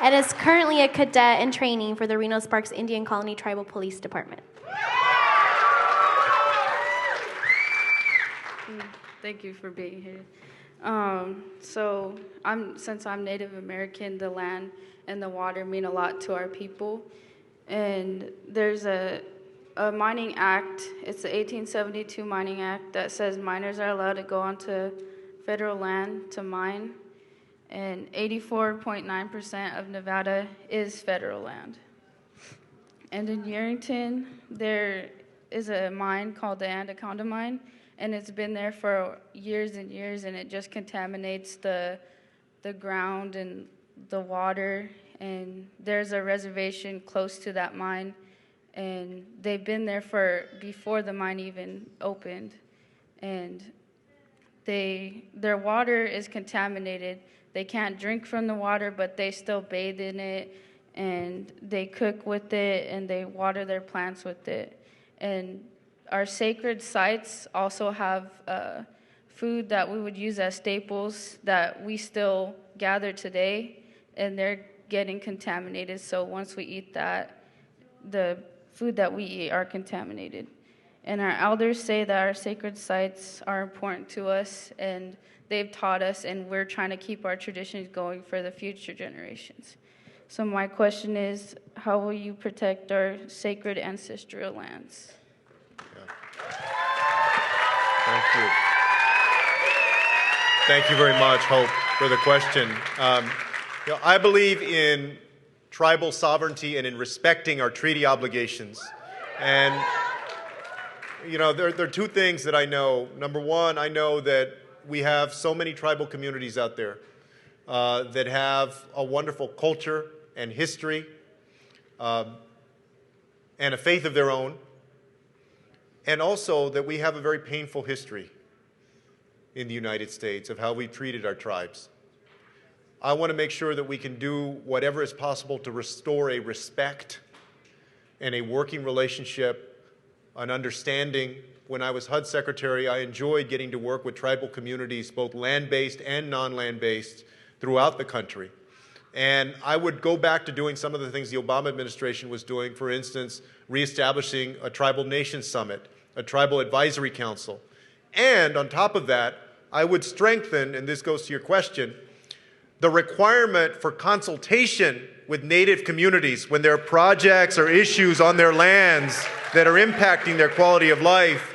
and is currently a cadet in training for the Reno Sparks Indian Colony Tribal Police Department. Thank you for being here. Since I'm Native American, the land and the water mean a lot to our people. And there's a mining act, it's the 1872 Mining Act, that says miners are allowed to go onto federal land to mine. And 84.9% of Nevada is federal land. And in Yerington, there is a mine called the Anaconda Mine, and it's been there for years and years, and it just contaminates the ground and the water. And there's a reservation close to that mine, and they've been there for before the mine even opened. And their water is contaminated. They can't drink from the water, but they still bathe in it, and they cook with it, and they water their plants with it. And our sacred sites also have food that we would use as staples that we still gather today, and they're getting contaminated. So once we eat that, the food that we eat are contaminated. And our elders say that our sacred sites are important to us, and they've taught us, and we're trying to keep our traditions going for the future generations. So my question is, how will you protect our sacred ancestral lands? Thank you. Thank you very much, Hope, for the question. I believe in tribal sovereignty and in respecting our treaty obligations. And, there are two things that I know. Number one, I know that we have so many tribal communities out there that have a wonderful culture and history and a faith of their own. And also that we have a very painful history in the United States of how we treated our tribes. I want to make sure that we can do whatever is possible to restore a respect and a working relationship, an understanding. When I was HUD Secretary, I enjoyed getting to work with tribal communities, both land-based and non-land-based, throughout the country. And I would go back to doing some of the things the Obama administration was doing, for instance, reestablishing a tribal nation summit, a tribal advisory council. And on top of that, I would strengthen, and this goes to your question, the requirement for consultation with Native communities when there are projects or issues on their lands that are impacting their quality of life.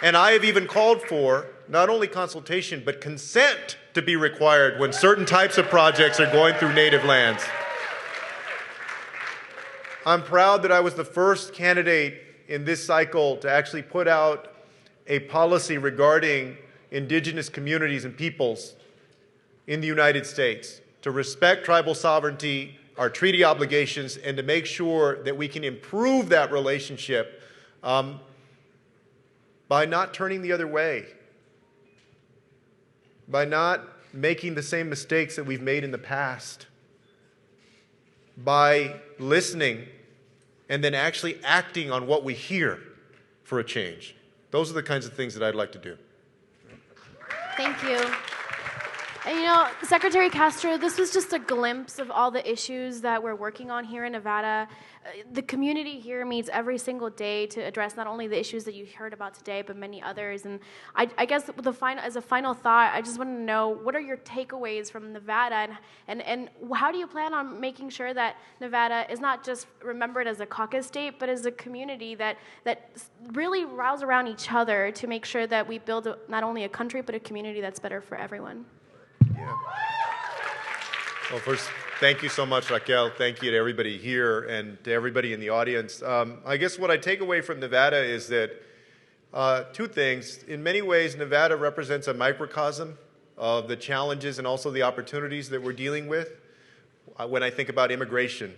And I have even called for not only consultation, but consent to be required when certain types of projects are going through Native lands. I'm proud that I was the first candidate in this cycle to actually put out a policy regarding indigenous communities and peoples in the United States, to respect tribal sovereignty, our treaty obligations, and to make sure that we can improve that relationship by not turning the other way, by not making the same mistakes that we've made in the past, by listening and then actually acting on what we hear for a change. Those are the kinds of things that I'd like to do. Thank you. And Secretary Castro, this was just a glimpse of all the issues that we're working on here in Nevada. The community here meets every single day to address not only the issues that you heard about today, but many others. And I guess as a final thought, I just want to know, what are your takeaways from Nevada, and how do you plan on making sure that Nevada is not just remembered as a caucus state, but as a community that really rallies around each other to make sure that we build not only a country, but a community that's better for everyone? Yeah. Well, first, thank you so much, Raquel. Thank you to everybody here and to everybody in the audience. I guess what I take away from Nevada is that two things. In many ways, Nevada represents a microcosm of the challenges and also the opportunities that we're dealing with. When I think about immigration,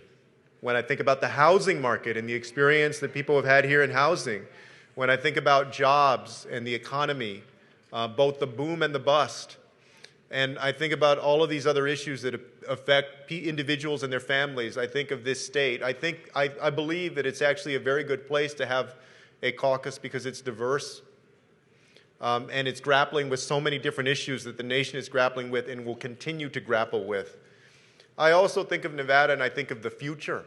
when I think about the housing market and the experience that people have had here in housing, when I think about jobs and the economy, both the boom and the bust, and I think about all of these other issues that affect individuals and their families. I think of this state. I believe that it's actually a very good place to have a caucus because it's diverse and it's grappling with so many different issues that the nation is grappling with and will continue to grapple with. I also think of Nevada and I think of the future.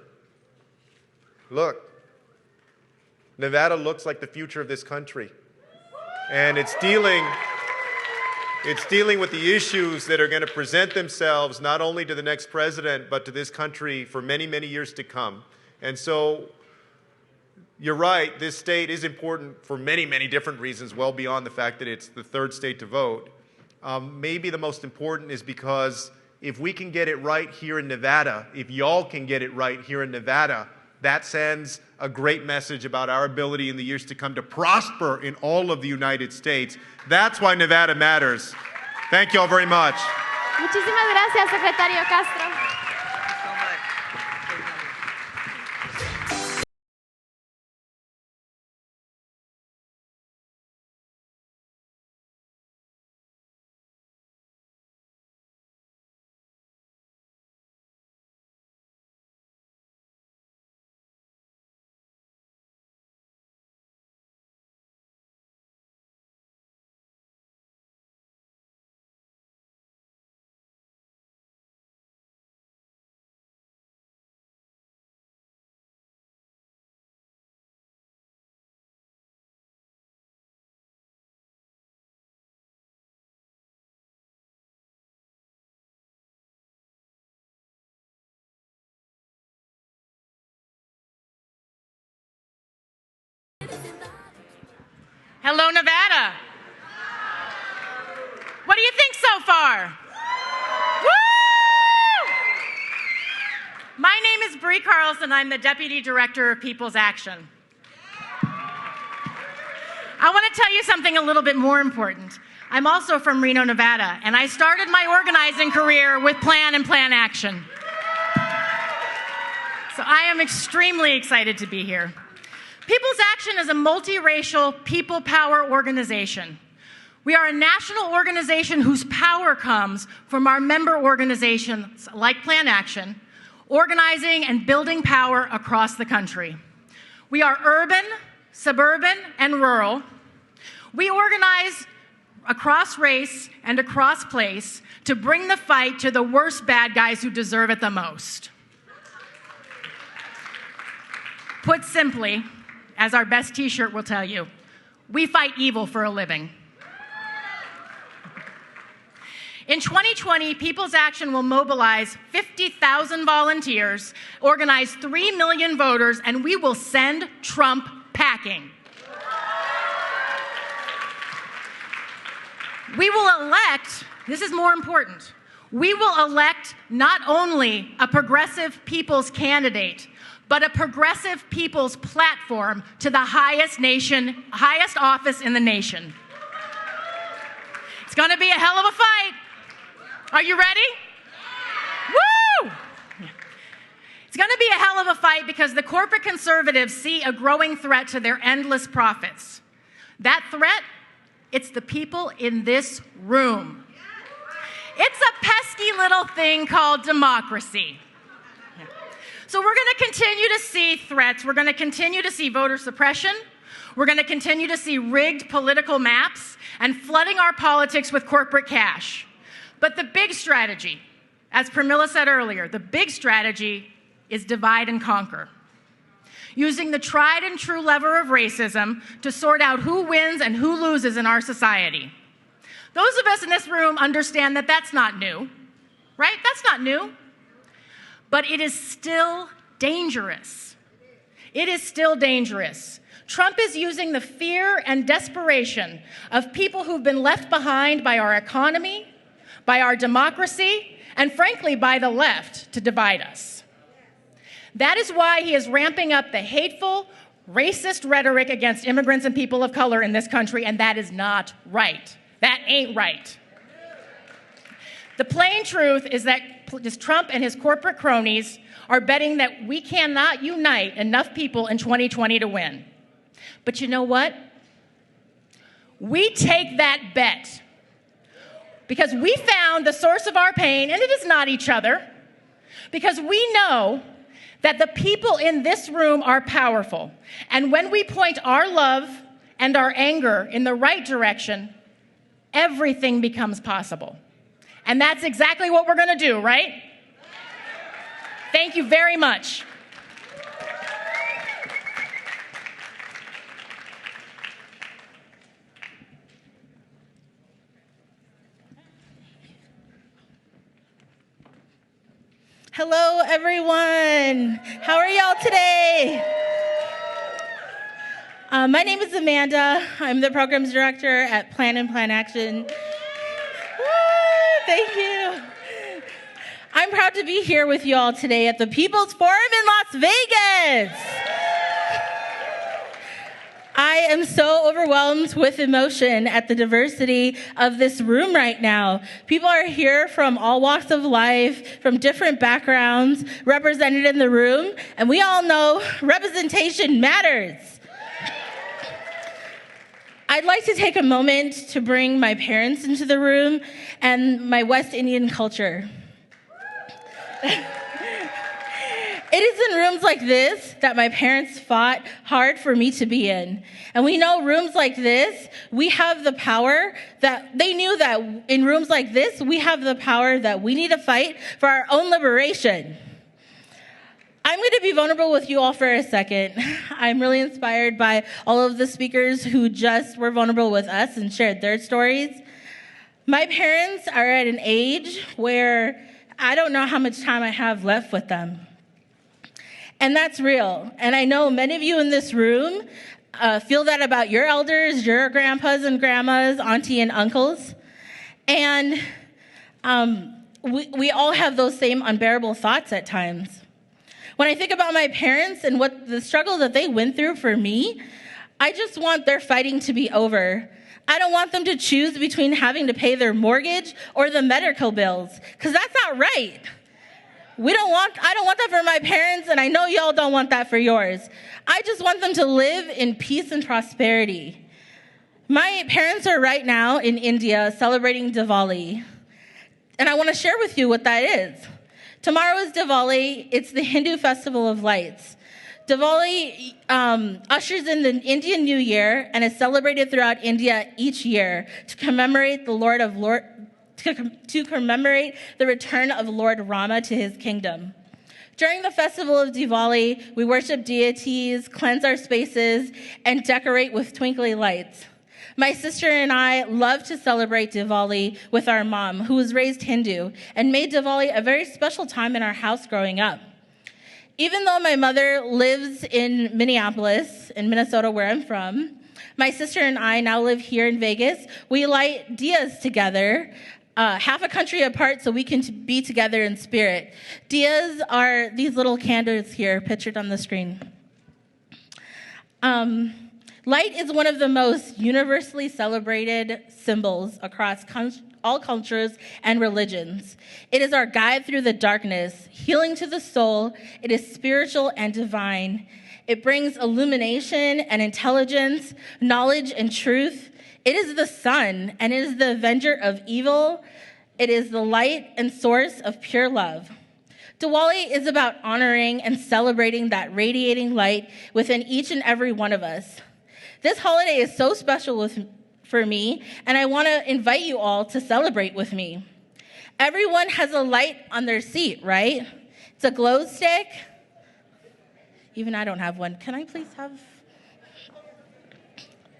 Look, Nevada looks like the future of this country. And it's dealing with the issues that are going to present themselves not only to the next president, but to this country for many, many years to come. And so you're right, this state is important for many, many different reasons, well beyond the fact that it's the third state to vote. Maybe the most important is because if we can get it right here in Nevada, if y'all can get it right here in Nevada, that sends a great message about our ability in the years to come to prosper in all of the United States. That's why Nevada matters. Thank you all very much. Muchísimas gracias, Secretario Castro. Hello, Nevada. What do you think so far? Woo! My name is Bree Carlson. I'm the Deputy Director of People's Action. I want to tell you something a little bit more important. I'm also from Reno, Nevada, and I started my organizing career with Plan and Plan Action. So I am extremely excited to be here. People's Action is a multiracial people power organization. We are a national organization whose power comes from our member organizations like Plan Action, organizing and building power across the country. We are urban, suburban, and rural. We organize across race and across place to bring the fight to the worst bad guys who deserve it the most. Put simply, as our best t-shirt will tell you, we fight evil for a living. In 2020, People's Action will mobilize 50,000 volunteers, organize 3 million voters, and we will send Trump packing. We will elect, this is more important, we will elect not only a progressive people's candidate, but a progressive people's platform to the highest office in the nation. It's going to be a hell of a fight. Are you ready? Woo! It's going to be a hell of a fight because the corporate conservatives see a growing threat to their endless profits. That threat, it's the people in this room. It's a pesky little thing called democracy. So we're going to continue to see threats. We're going to continue to see voter suppression. We're going to continue to see rigged political maps and flooding our politics with corporate cash. But the big strategy, as Pramila said earlier, the big strategy is divide and conquer. Using the tried and true lever of racism to sort out who wins and who loses in our society. Those of us in this room understand that that's not new, right? That's not new. But it is still dangerous. It is still dangerous. Trump is using the fear and desperation of people who've been left behind by our economy, by our democracy, and frankly, by the left to divide us. That is why he is ramping up the hateful, racist rhetoric against immigrants and people of color in this country, and that is not right. That ain't right. The plain truth is that Trump and his corporate cronies are betting that we cannot unite enough people in 2020 to win. But you know what? We take that bet because we found the source of our pain, and it is not each other, because we know that the people in this room are powerful. And when we point our love and our anger in the right direction, everything becomes possible. And that's exactly what we're going to do, right? Thank you very much. Hello, everyone. How are y'all today? My name is Amanda. I'm the programs director at Plan and Plan Action. Woo, thank you. I'm proud to be here with you all today at the People's Forum in Las Vegas. I am so overwhelmed with emotion at the diversity of this room right now. People are here from all walks of life, from different backgrounds, represented in the room, and we all know representation matters. I'd like to take a moment to bring my parents into the room and my West Indian culture. It is in rooms like this that my parents fought hard for me to be in. And we know rooms like this, we have the power that they knew that in rooms like this, we have the power that we need to fight for our own liberation. I'm going to be vulnerable with you all for a second. I'm really inspired by all of the speakers who just were vulnerable with us and shared their stories. My parents are at an age where I don't know how much time I have left with them. And that's real. And I know many of you in this room feel that about your elders, your grandpas and grandmas, auntie and uncles. And we all have those same unbearable thoughts at times. When I think about my parents and what the struggle that they went through for me, I just want their fighting to be over. I don't want them to choose between having to pay their mortgage or the medical bills, because that's not right. I don't want that for my parents, and I know y'all don't want that for yours. I just want them to live in peace and prosperity. My parents are right now in India celebrating Diwali, and I want to share with you what that is. Tomorrow is Diwali. It's the Hindu festival of lights. Diwali ushers in the Indian New Year and is celebrated throughout India each year to commemorate to commemorate the return of Lord Rama to his kingdom. During the festival of Diwali, we worship deities, cleanse our spaces, and decorate with twinkly lights. My sister and I love to celebrate Diwali with our mom, who was raised Hindu, and made Diwali a very special time in our house growing up. Even though my mother lives in Minneapolis, in Minnesota, where I'm from, my sister and I now live here in Vegas. We light diyas together, half a country apart, so we can be together in spirit. Diyas are these little candles here, pictured on the screen. Light is one of the most universally celebrated symbols across all cultures and religions. It is our guide through the darkness, healing to the soul. It is spiritual and divine. It brings illumination and intelligence, knowledge and truth. It is the sun, and it is the avenger of evil. It is the light and source of pure love. Diwali is about honoring and celebrating that radiating light within each and every one of us. This holiday is so special for me, and I want to invite you all to celebrate with me. Everyone has a light on their seat, right? It's a glow stick. Even I don't have one. Can I please have?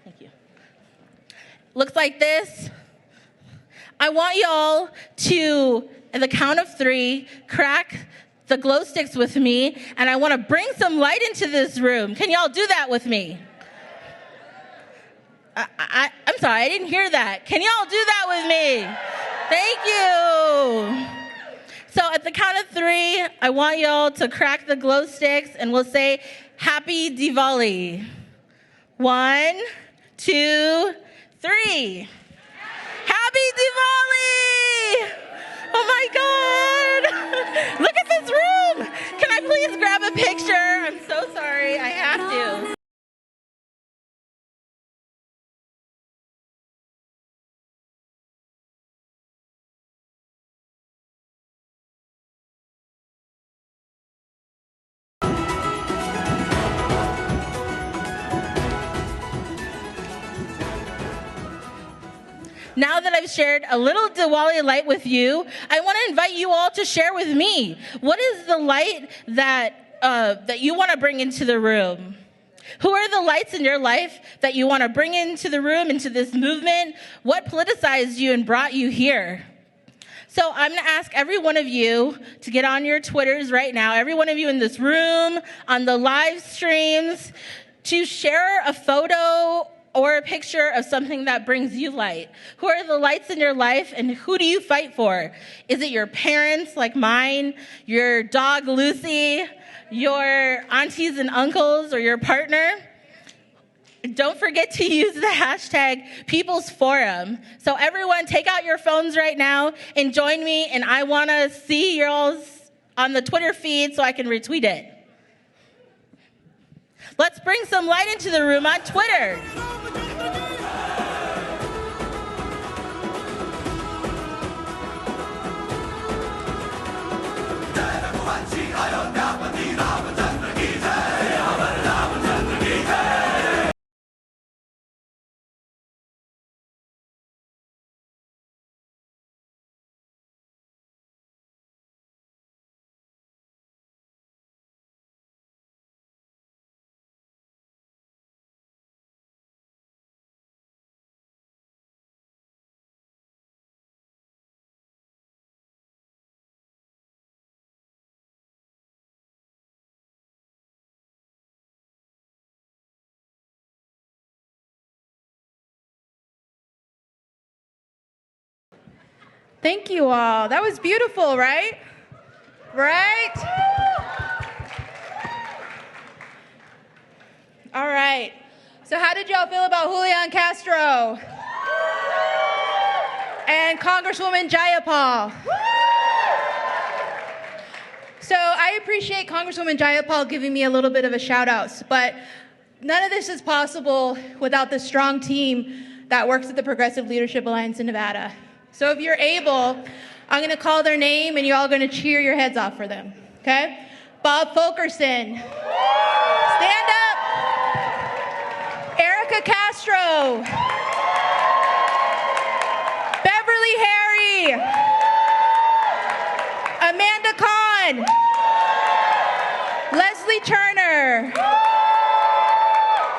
Thank you. Looks like this. I want y'all to, at the count of 3, crack the glow sticks with me, and I want to bring some light into this room. Can y'all do that with me? I'm sorry, I didn't hear that. Can y'all do that with me? Thank you. So at the count of 3, I want y'all to crack the glow sticks, and we'll say, Happy Diwali. 1, 2, 3. Happy Diwali! Oh my God! Look at this room! Can I please grab a picture? I'm so sorry, I have to. now that I've shared a little Diwali light with you, I want to invite you all to share with me. What is the light that you want to bring into the room? Who are the lights in your life that you want to bring into the room, into this movement? What politicized you and brought you here? So I'm going to ask every one of you to get on your Twitters right now, every one of you in this room, on the live streams, to share a photo or a picture of something that brings you light. Who are the lights in your life, and who do you fight for? Is it your parents, like mine, your dog Lucy, your aunties and uncles, or your partner? Don't forget to use the hashtag People's Forum. So everyone, take out your phones right now and join me, and I want to see y'all's on the Twitter feed so I can retweet it. Let's bring some light into the room on Twitter. Thank you all. That was beautiful, right? Right? All right. So how did y'all feel about Julian Castro? And Congresswoman Jayapal? So I appreciate Congresswoman Jayapal giving me a little bit of a shout out, but none of this is possible without the strong team that works at the Progressive Leadership Alliance in Nevada. So if you're able, I'm going to call their name and you're all going to cheer your heads off for them, okay? Bob Fulkerson. Stand up. Erica Castro. Beverly Harry. Amanda Kahn. Leslie Turner.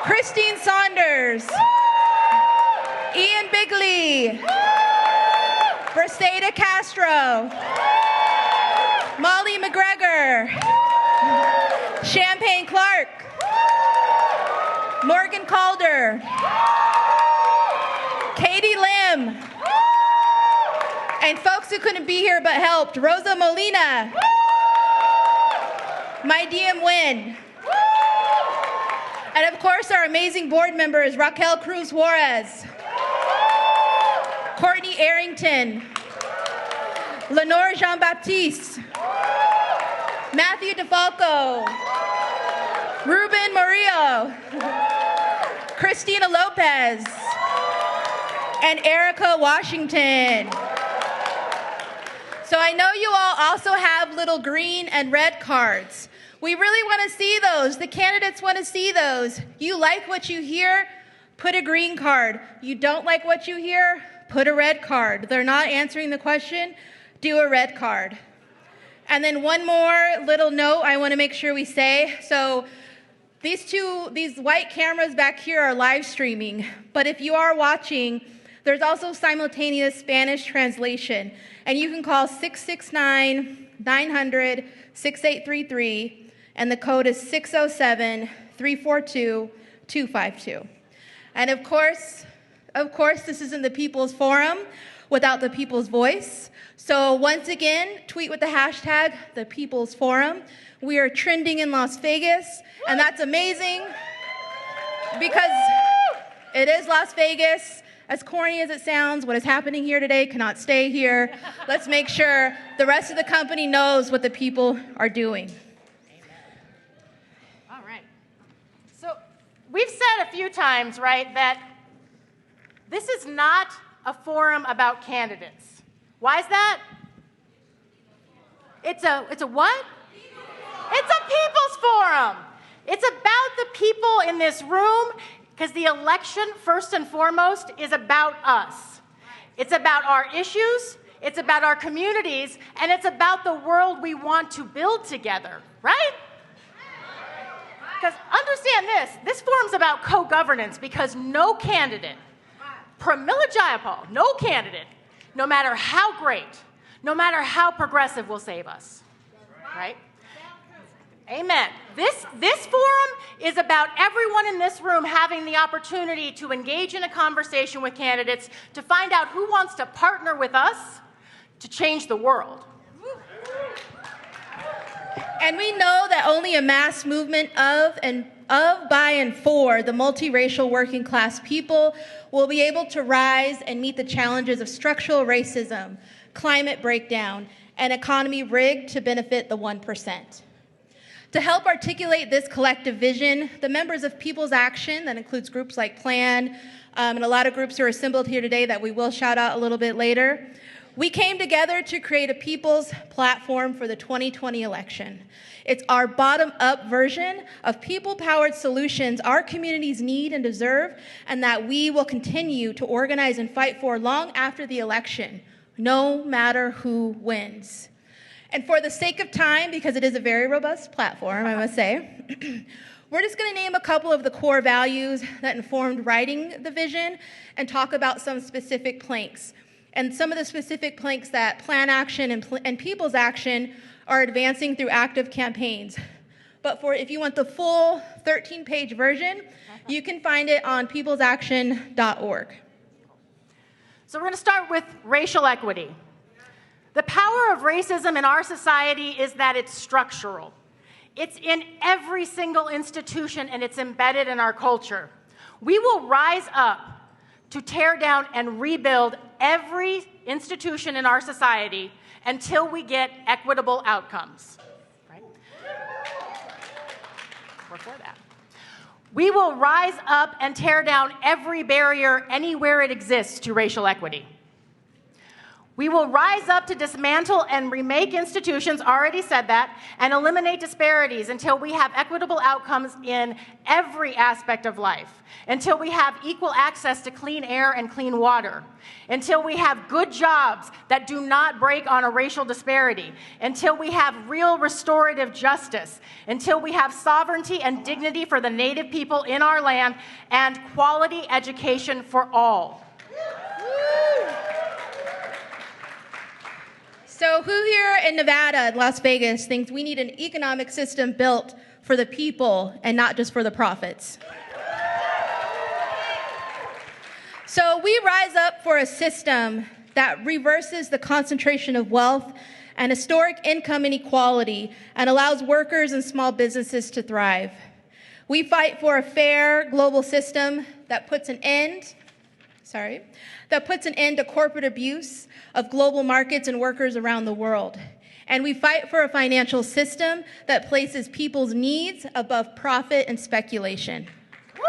Christine Saunders. Ian Bigley. Braseda Castro, Molly McGregor, Champagne Clark, Morgan Calder, Katie Lim, and folks who couldn't be here but helped, Rosa Molina, my DM Win, and of course our amazing board members, Raquel Cruz Juarez, Courtney Arrington, Lenore Jean-Baptiste, Matthew DeFalco, Ruben Murillo, Christina Lopez, and Erica Washington. So I know you all also have little green and red cards. We really want to see those. The candidates want to see those. You like what you hear? Put a green card. You don't like what you hear? Put a red card. They're not answering the question? Do a red card. And then one more little note I want to make sure we say. So these white cameras back here are live streaming, but if you are watching, there's also simultaneous Spanish translation, and you can call 669-900-6833, and the code is 607-342-252. And of course, this isn't the People's Forum without the people's voice. So once again, tweet with the hashtag, the People's Forum. We are trending in Las Vegas, and that's amazing because it is Las Vegas. As corny as it sounds, what is happening here today cannot stay here. Let's make sure the rest of the company knows what the people are doing. All right. So we've said a few times, right, that this is not a forum about candidates. Why is that? It's a what? It's a people's forum. It's about the people in this room, because the election, first and foremost, is about us. It's about our issues, it's about our communities, and it's about the world we want to build together, right? Because understand this forum's about co-governance because no candidate, Pramila Jayapal, no candidate, no matter how great, no matter how progressive will save us, right? Amen. This forum is about everyone in this room having the opportunity to engage in a conversation with candidates to find out who wants to partner with us to change the world. And we know that only a mass movement of, by, and for the multiracial working class people will be able to rise and meet the challenges of structural racism, climate breakdown, and economy rigged to benefit the 1%. To help articulate this collective vision, the members of People's Action, that includes groups like PLAN, and a lot of groups who are assembled here today that we will shout out a little bit later, we came together to create a people's platform for the 2020 election. It's our bottom-up version of people-powered solutions our communities need and deserve, and that we will continue to organize and fight for long after the election, no matter who wins. And for the sake of time, because it is a very robust platform, I must say, we're just going to name a couple of the core values that informed writing the vision and talk about some specific planks. And some of the specific planks that Plan Action and People's Action are advancing through active campaigns. But if you want the full 13-page version, you can find it on peoplesaction.org. So we're going to start with racial equity. The power of racism in our society is that it's structural. It's in every single institution and it's embedded in our culture. We will rise up to tear down and rebuild every institution in our society until we get equitable outcomes. Right? We're for that. We will rise up and tear down every barrier anywhere it exists to racial equity. We will rise up to dismantle and remake institutions, already said that, and eliminate disparities until we have equitable outcomes in every aspect of life, until we have equal access to clean air and clean water, until we have good jobs that do not break on a racial disparity, until we have real restorative justice, until we have sovereignty and dignity for the Native people in our land, and quality education for all. So who here in Nevada, Las Vegas, thinks we need an economic system built for the people and not just for the profits? So we rise up for a system that reverses the concentration of wealth and historic income inequality and allows workers and small businesses to thrive. We fight for a fair global system that puts an end to corporate abuse of global markets and workers around the world. And we fight for a financial system that places people's needs above profit and speculation. Boo!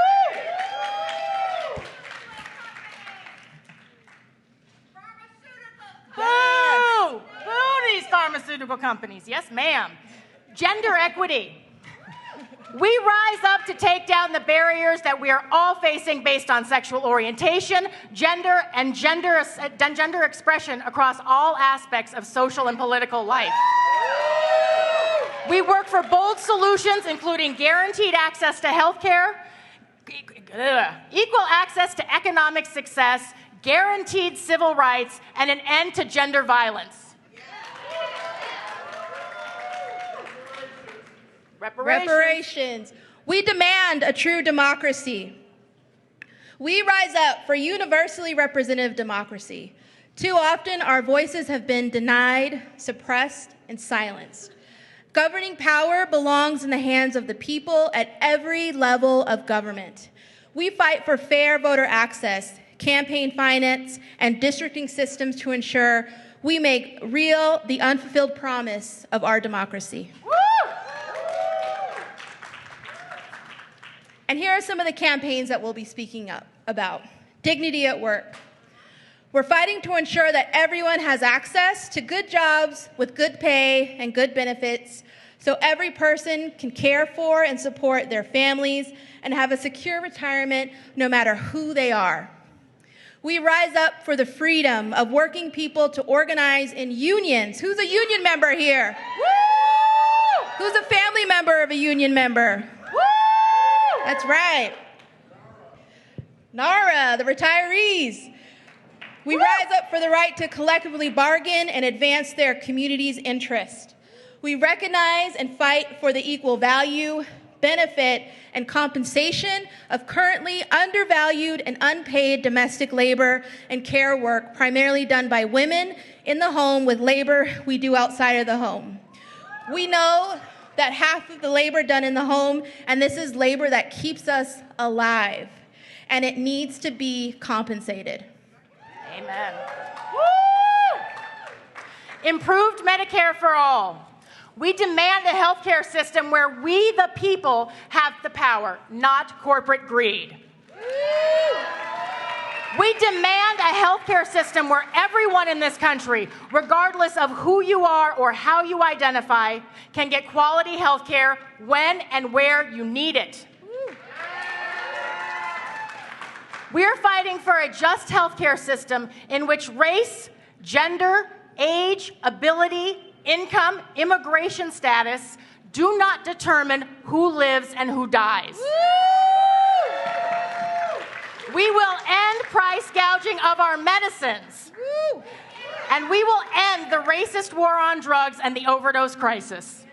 Boo these pharmaceutical companies. Yes, ma'am. Gender equity. We rise up to take down the barriers that we are all facing based on sexual orientation, gender, and gender expression across all aspects of social and political life. We work for bold solutions, including guaranteed access to health care, equal access to economic success, guaranteed civil rights, and an end to gender violence. Reparations. We demand a true democracy. We rise up for universally representative democracy. Too often, our voices have been denied, suppressed, and silenced. Governing power belongs in the hands of the people at every level of government. We fight for fair voter access, campaign finance, and districting systems to ensure we make real the unfulfilled promise of our democracy. And here are some of the campaigns that we'll be speaking about. Dignity at work. We're fighting to ensure that everyone has access to good jobs with good pay and good benefits, so every person can care for and support their families and have a secure retirement no matter who they are. We rise up for the freedom of working people to organize in unions. Who's a union member here? Woo! Who's a family member of a union member? Woo! That's right. NARA, the retirees. We rise up for the right to collectively bargain and advance their community's interest. We recognize and fight for the equal value, benefit, and compensation of currently undervalued and unpaid domestic labor and care work primarily done by women in the home with labor we do outside of the home. We know that half of the labor done in the home, and this is labor that keeps us alive, and it needs to be compensated. Amen. Woo! Improved Medicare for all. We demand a healthcare system where we, the people, have the power, not corporate greed. We demand a healthcare system where everyone in this country, regardless of who you are or how you identify, can get quality healthcare when and where you need it. We're fighting for a just healthcare system in which race, gender, age, ability, income, immigration status do not determine who lives and who dies. We will end price gouging of our medicines. And we will end the racist war on drugs and the overdose crisis.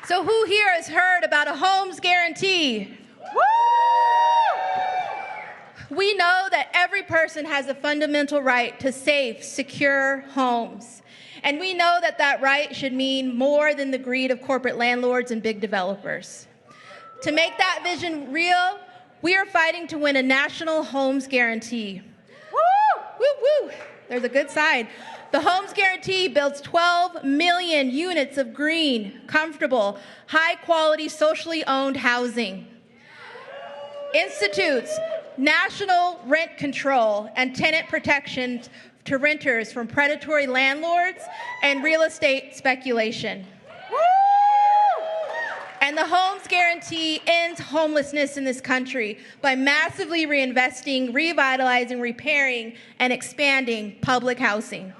So who here has heard about a homes guarantee? We know that every person has a fundamental right to safe, secure homes. And we know that that right should mean more than the greed of corporate landlords and big developers. To make that vision real, we are fighting to win a national homes guarantee. Woo! Woo, woo! There's a good side. The Homes Guarantee builds 12 million units of green, comfortable, high-quality, socially owned housing. Institutes national rent control and tenant protections to renters from predatory landlords and real estate speculation. And the Homes Guarantee ends homelessness in this country by massively reinvesting, revitalizing, repairing, and expanding public housing.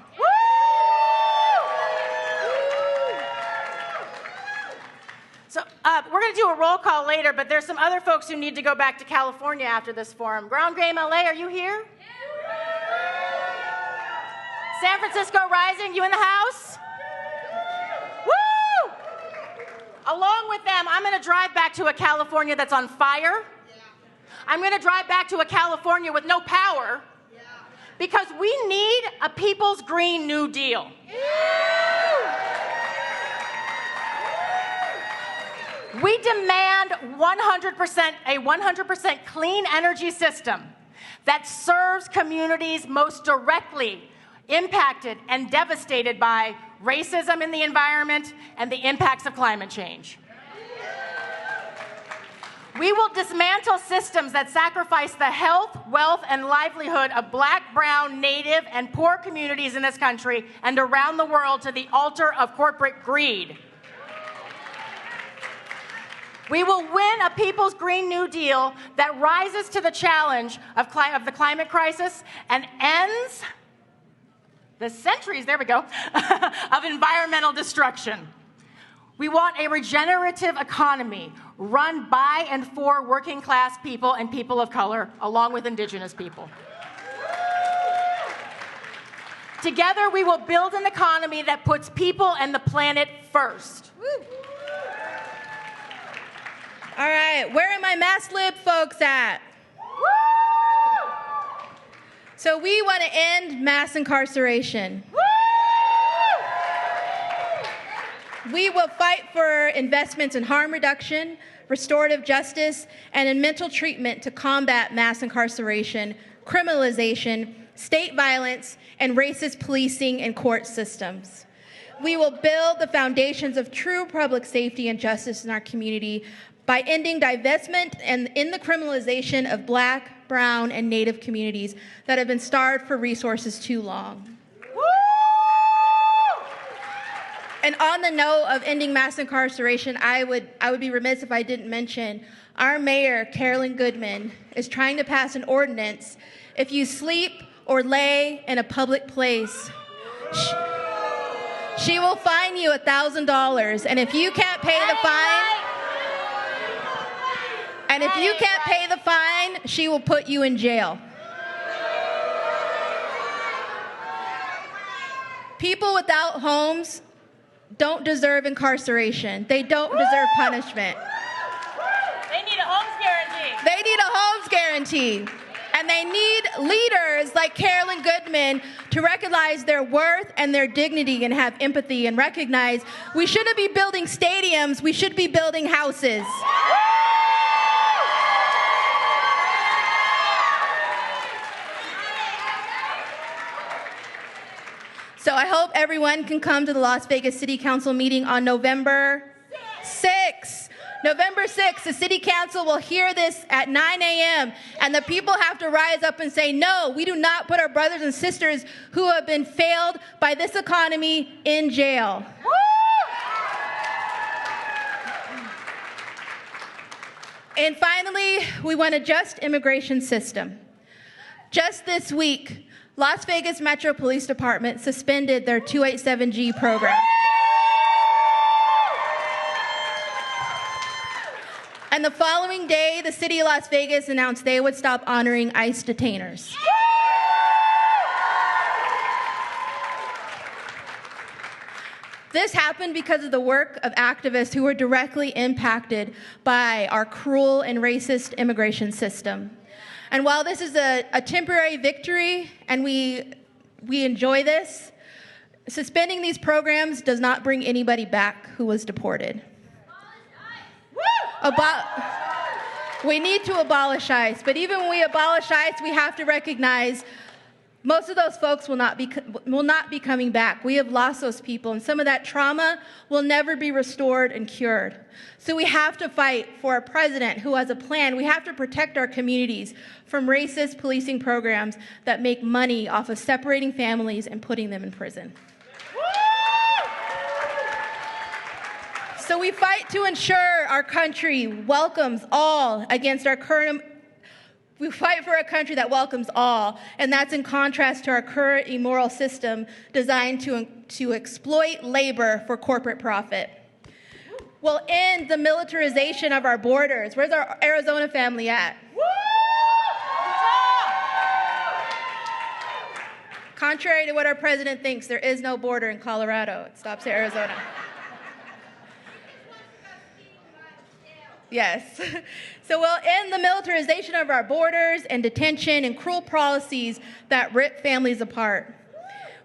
So we're going to do a roll call later, but there's some other folks who need to go back to California after this forum. Ground Game LA, are you here? San Francisco Rising, you in the house? Woo! Along with them, I'm going to drive back to a California that's on fire. I'm going to drive back to a California with no power because we need a People's Green New Deal. We demand 100%, a 100% clean energy system that serves communities most directly impacted and devastated by racism in the environment and the impacts of climate change. We will dismantle systems that sacrifice the health, wealth, and livelihood of Black, Brown, Native, and poor communities in this country and around the world to the altar of corporate greed. We will win a People's Green New Deal that rises to the challenge of the climate crisis and ends the centuries, there we go, of environmental destruction. We want a regenerative economy run by and for working class people and people of color, along with indigenous people. Together, we will build an economy that puts people and the planet first. All right, where are my mass lib folks at? So we want to end mass incarceration. We will fight for investments in harm reduction, restorative justice, and in mental treatment to combat mass incarceration, criminalization, state violence, and racist policing and court systems. We will build the foundations of true public safety and justice in our community by ending divestment and in the criminalization of Black, Brown, and Native communities that have been starved for resources too long. And on the note of ending mass incarceration, I would be remiss if I didn't mention our mayor, Carolyn Goodman, is trying to pass an ordinance. If you sleep or lay in a public place, she will fine you $1,000. And if you can't pay the fine, she will put you in jail. People without homes don't deserve incarceration. They don't deserve punishment. They need a homes guarantee. They need a homes guarantee. And they need leaders like Carolyn Goodman to recognize their worth and their dignity and have empathy and recognize we shouldn't be building stadiums, we should be building houses. So I hope everyone can come to the Las Vegas City Council meeting on November 6th. November 6th, the City Council will hear this at 9 a.m. and the people have to rise up and say, no, we do not put our brothers and sisters who have been failed by this economy in jail. And finally, we want a just immigration system. Just this week, Las Vegas Metro Police Department suspended their 287G program. And the following day, the city of Las Vegas announced they would stop honoring ICE detainers. This happened because of the work of activists who were directly impacted by our cruel and racist immigration system. And while this is a temporary victory and we enjoy this, suspending these programs does not bring anybody back who was deported. We need to abolish ICE, but even when we abolish ICE, we have to recognize most of those folks will not be coming back. We have lost those people, and some of that trauma will never be restored and cured. So we have to fight for a president who has a plan. We have to protect our communities from racist policing programs that make money off of separating families and putting them in prison. So we fight to ensure our country welcomes all against our current. We fight for a country that welcomes all, and that's in contrast to our current immoral system designed to exploit labor for corporate profit. We'll end the militarization of our borders. Where's our Arizona family at? Contrary to what our president thinks, there is no border in Colorado. It stops at Arizona. Yes. So we'll end the militarization of our borders and detention and cruel policies that rip families apart.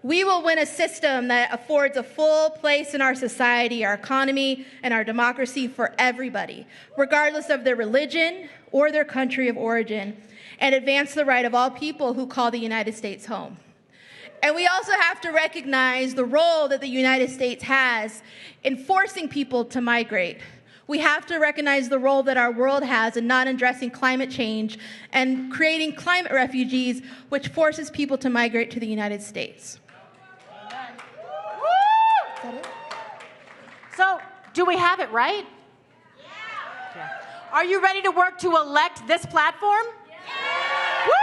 We will win a system that affords a full place in our society, our economy, and our democracy for everybody, regardless of their religion or their country of origin, and advance the right of all people who call the United States home. And we also have to recognize the role that the United States has in forcing people to migrate. We have to recognize the role that our world has in not addressing climate change and creating climate refugees, which forces people to migrate to the United States. So, do we have it right? Yeah. Are you ready to work to elect this platform? Yeah. Woo!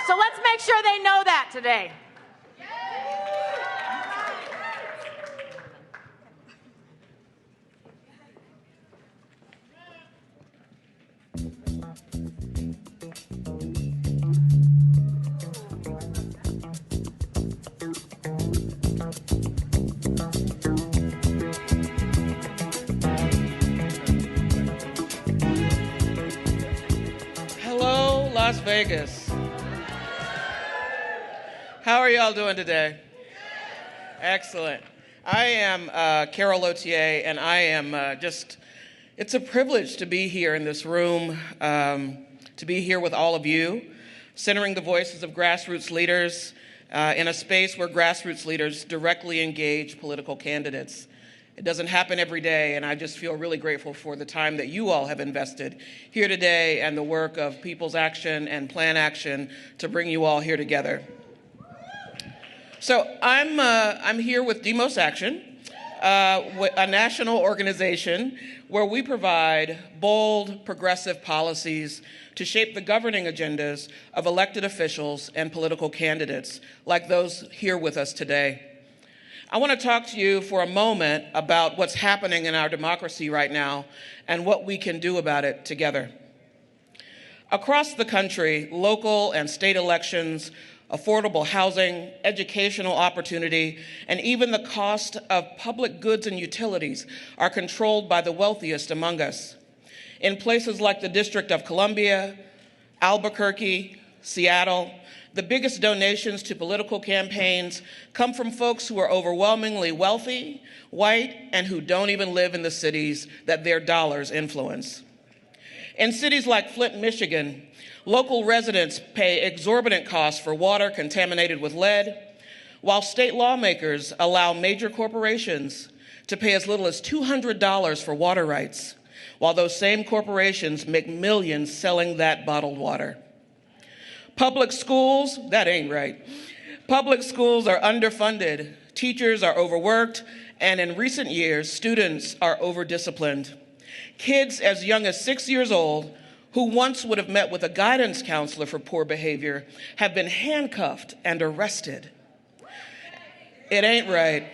So let's make sure they know that today. Hello, Las Vegas. How are y'all doing today? Excellent. I am Carol Lautier, and I am it's a privilege to be here in this room, to be here with all of you, centering the voices of grassroots leaders in a space where grassroots leaders directly engage political candidates. It doesn't happen every day, and I just feel really grateful for the time that you all have invested here today and the work of People's Action and Plan Action to bring you all here together. So I'm here with Demos Action, a national organization where we provide bold, progressive policies to shape the governing agendas of elected officials and political candidates like those here with us today. I want to talk to you for a moment about what's happening in our democracy right now and what we can do about it together. Across the country, local and state elections, affordable housing, educational opportunity, and even the cost of public goods and utilities are controlled by the wealthiest among us. In places like the District of Columbia, Albuquerque, Seattle, the biggest donations to political campaigns come from folks who are overwhelmingly wealthy, white, and who don't even live in the cities that their dollars influence. In cities like Flint, Michigan, local residents pay exorbitant costs for water contaminated with lead, while state lawmakers allow major corporations to pay as little as $200 for water rights, while those same corporations make millions selling that bottled water. Public schools, that ain't right. Public schools are underfunded, teachers are overworked, and in recent years, students are over-disciplined. Kids as young as 6 years old who once would have met with a guidance counselor for poor behavior have been handcuffed and arrested. It ain't right.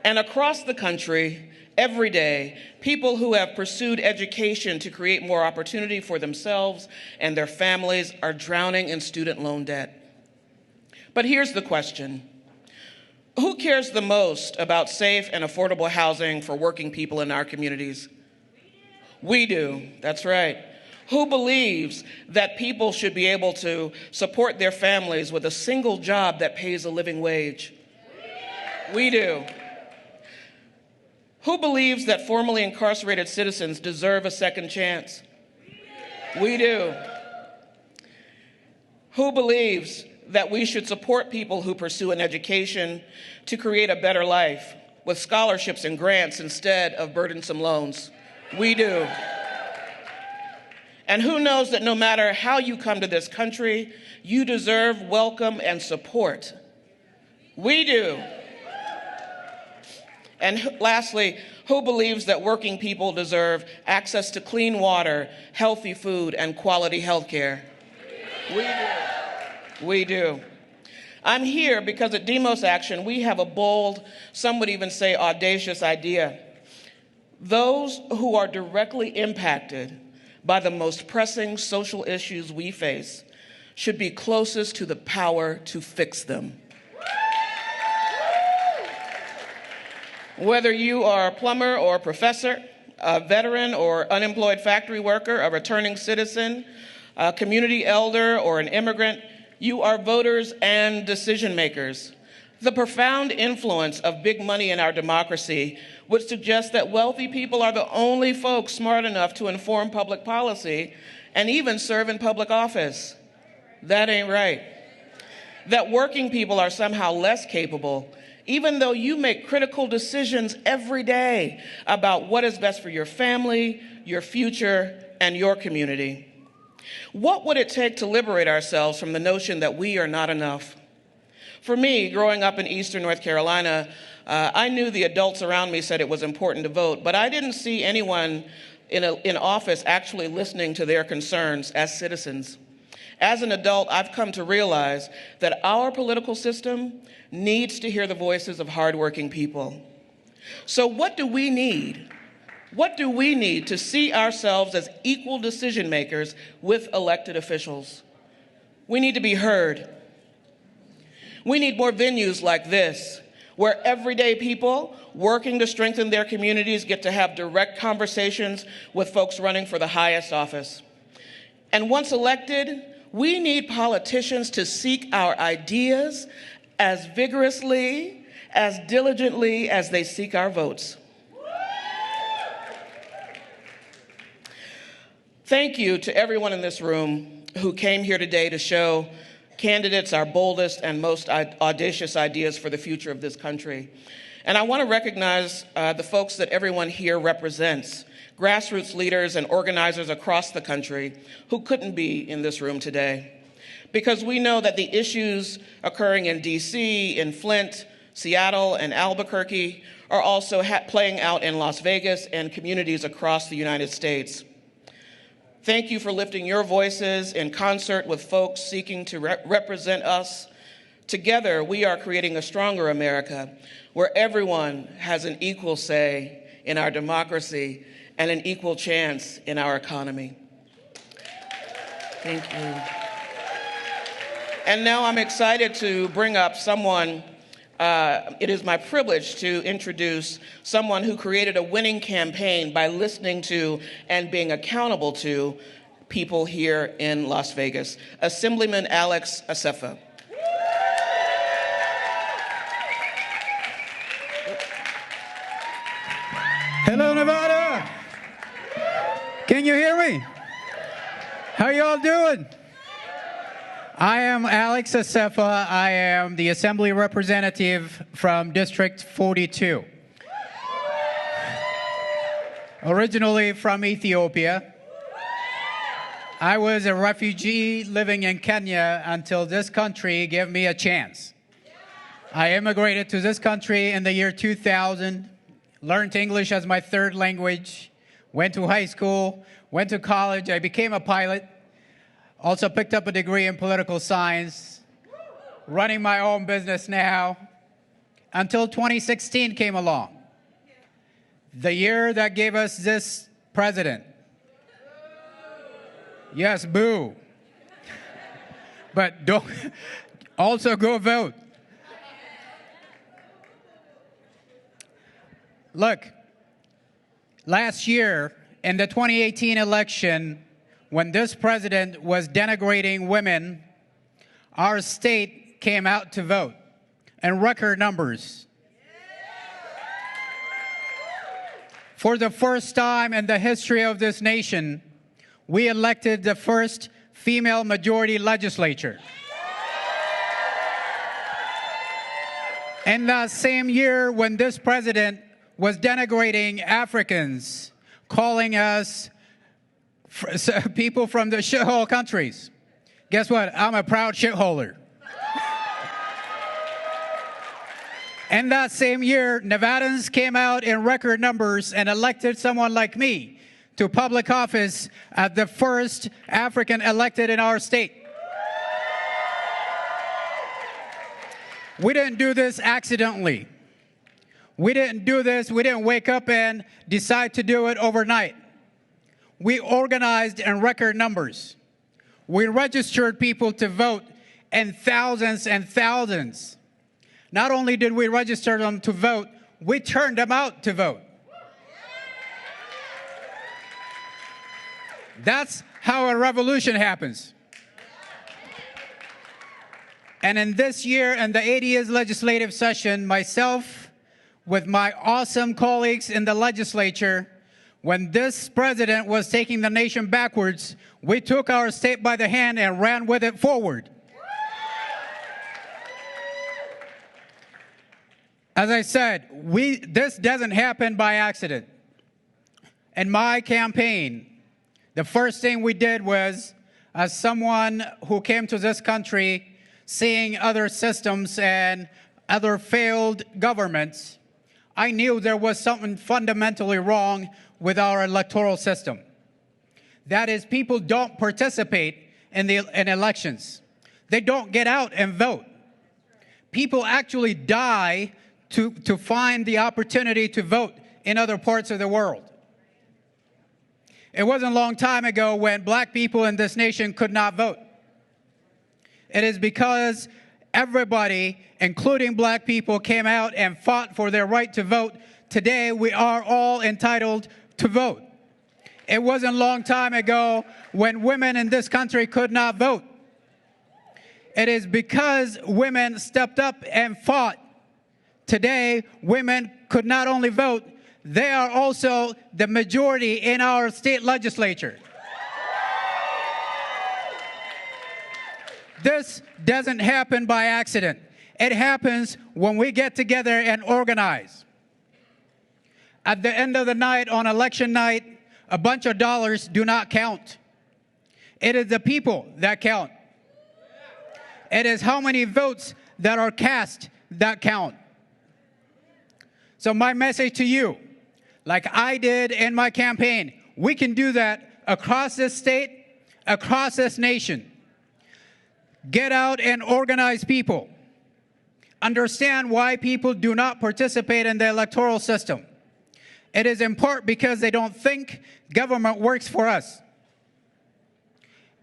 And across the country, every day, people who have pursued education to create more opportunity for themselves and their families are drowning in student loan debt. But here's the question. Who cares the most about safe and affordable housing for working people in our communities? We do, that's right. Who believes that people should be able to support their families with a single job that pays a living wage? We do. Who believes that formerly incarcerated citizens deserve a second chance? We do. Who believes that we should support people who pursue an education to create a better life with scholarships and grants instead of burdensome loans? We do. And who knows that no matter how you come to this country, you deserve welcome and support? We do. And lastly, who believes that working people deserve access to clean water, healthy food, and quality health care? We do. We do. I'm here because at Demos Action, we have a bold, some would even say audacious idea. Those who are directly impacted by the most pressing social issues we face should be closest to the power to fix them. Whether you are a plumber or a professor, a veteran or unemployed factory worker, a returning citizen, a community elder or an immigrant, you are voters and decision makers. The profound influence of big money in our democracy would suggest that wealthy people are the only folks smart enough to inform public policy and even serve in public office. That ain't right. That working people are somehow less capable, even though you make critical decisions every day about what is best for your family, your future, and your community. What would it take to liberate ourselves from the notion that we are not enough? For me, growing up in Eastern North Carolina, I knew the adults around me said it was important to vote, but I didn't see anyone in office actually listening to their concerns as citizens. As an adult, I've come to realize that our political system needs to hear the voices of hardworking people. So what do we need? What do we need to see ourselves as equal decision makers with elected officials? We need to be heard. We need more venues like this, where everyday people working to strengthen their communities get to have direct conversations with folks running for the highest office. And once elected, we need politicians to seek our ideas as vigorously, as diligently as they seek our votes. Thank you to everyone in this room who came here today to show candidates our boldest and most audacious ideas for the future of this country. And I want to recognize the folks that everyone here represents, grassroots leaders and organizers across the country who couldn't be in this room today. Because we know that the issues occurring in DC, in Flint, Seattle, and Albuquerque are also playing out in Las Vegas and communities across the United States. Thank you for lifting your voices in concert with folks seeking to represent us. Together, we are creating a stronger America where everyone has an equal say in our democracy and an equal chance in our economy. Thank you. And now I'm excited to bring up someone. It is my privilege to introduce someone who created a winning campaign by listening to and being accountable to people here in Las Vegas, Assemblyman Alex Assefa. Hello, Nevada. Can you hear me? How y'all doing? I am Alex Assefa. I am the Assembly representative from District 42. Originally from Ethiopia. I was a refugee living in Kenya until this country gave me a chance. I immigrated to this country in the year 2000, learned English as my third language, went to high school, went to college. I became a pilot. Also picked up a degree in political science, running my own business now, until 2016 came along. The year that gave us this president. Yes, boo. But don't also go vote. Look, last year in the 2018 election, when this president was denigrating women, our state came out to vote in record numbers. For the first time in the history of this nation, we elected the first female majority legislature. In that same year when this president was denigrating Africans, calling us people from the shithole countries. Guess what? I'm a proud shitholer. In that same year, Nevadans came out in record numbers and elected someone like me to public office as the first African elected in our state. We didn't do this accidentally. We didn't do this, we didn't wake up and decide to do it overnight. We organized in record numbers. We registered people to vote in thousands and thousands. Not only did we register them to vote, we turned them out to vote. That's how a revolution happens. And in this year, in the 80th legislative session, myself, with my awesome colleagues in the legislature, when this president was taking the nation backwards, we took our state by the hand and ran with it forward. As I said, this doesn't happen by accident. In my campaign, the first thing we did was, as someone who came to this country seeing other systems and other failed governments, I knew there was something fundamentally wrong with our electoral system. That is, people don't participate in elections. They don't get out and vote. People actually die to find the opportunity to vote in other parts of the world. It wasn't a long time ago when black people in this nation could not vote. It is because everybody, including black people, came out and fought for their right to vote. Today, we are all entitled to vote. It wasn't a long time ago when women in this country could not vote. It is because women stepped up and fought. Today, women could not only vote, they are also the majority in our state legislature. This doesn't happen by accident. It happens when we get together and organize. At the end of the night, on election night, a bunch of dollars do not count. It is the people that count. It is how many votes that are cast that count. So my message to you, like I did in my campaign, we can do that across this state, across this nation. Get out and organize people. Understand why people do not participate in the electoral system. It is in part because they don't think government works for us.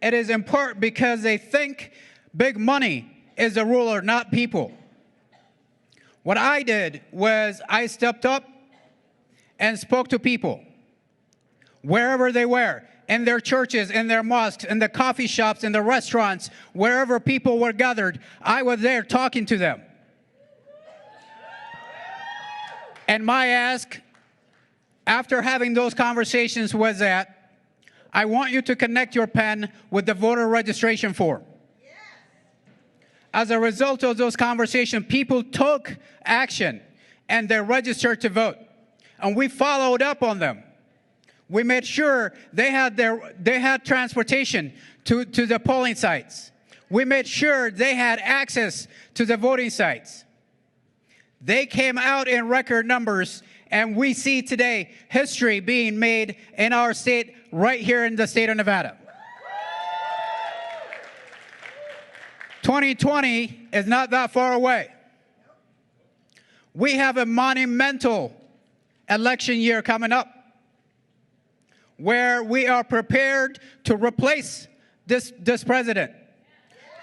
It is in part because they think big money is the ruler, not people. What I did was I stepped up and spoke to people wherever they were, in their churches, in their mosques, in the coffee shops, in the restaurants, wherever people were gathered. I was there talking to them. And my ask after having those conversations was that I want you to connect your pen with the voter registration form. As a result of those conversations, people took action and they registered to vote. And we followed up on them. We made sure they had transportation to the polling sites. We made sure they had access to the voting sites. They came out in record numbers, and we see today history being made in our state right here in the state of Nevada. 2020 is not that far away. We have a monumental election year coming up where we are prepared to replace this president,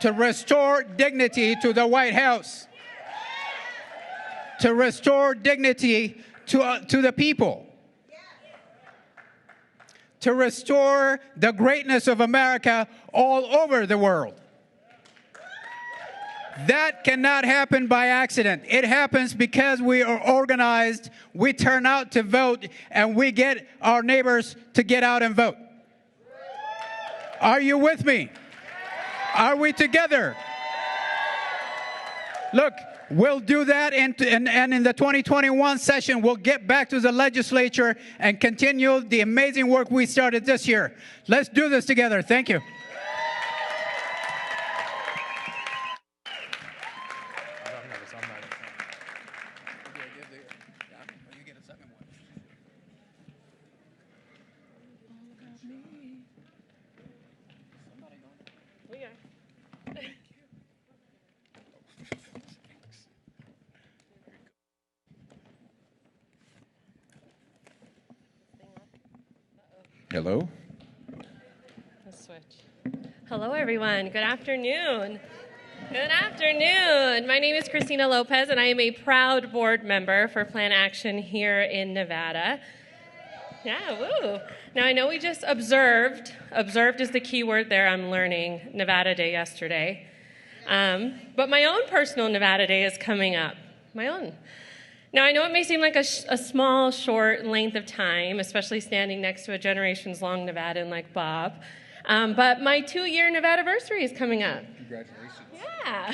to restore dignity to the White House, to restore dignity to the people, to restore the greatness of America all over the world. That cannot happen by accident. It happens because we are organized, we turn out to vote, and we get our neighbors to get out and vote. Are you with me? Are we together? Look, we'll do that, and in the 2021 session, we'll get back to the legislature and continue the amazing work we started this year. Let's do this together. Thank you. Hello. Let's switch. Hello, everyone. Good afternoon. Good afternoon. My name is Christina Lopez, and I am a proud board member for Plan Action here in Nevada. Yeah, woo. Now, I know we just observed is the key word there, I'm learning, Nevada Day yesterday. But my own personal Nevada Day is coming up. My own. Now, I know it may seem like a small, short length of time, especially standing next to a generations-long Nevadan like Bob, but my 2-year Nevada-versary is coming up. Congratulations. Yeah.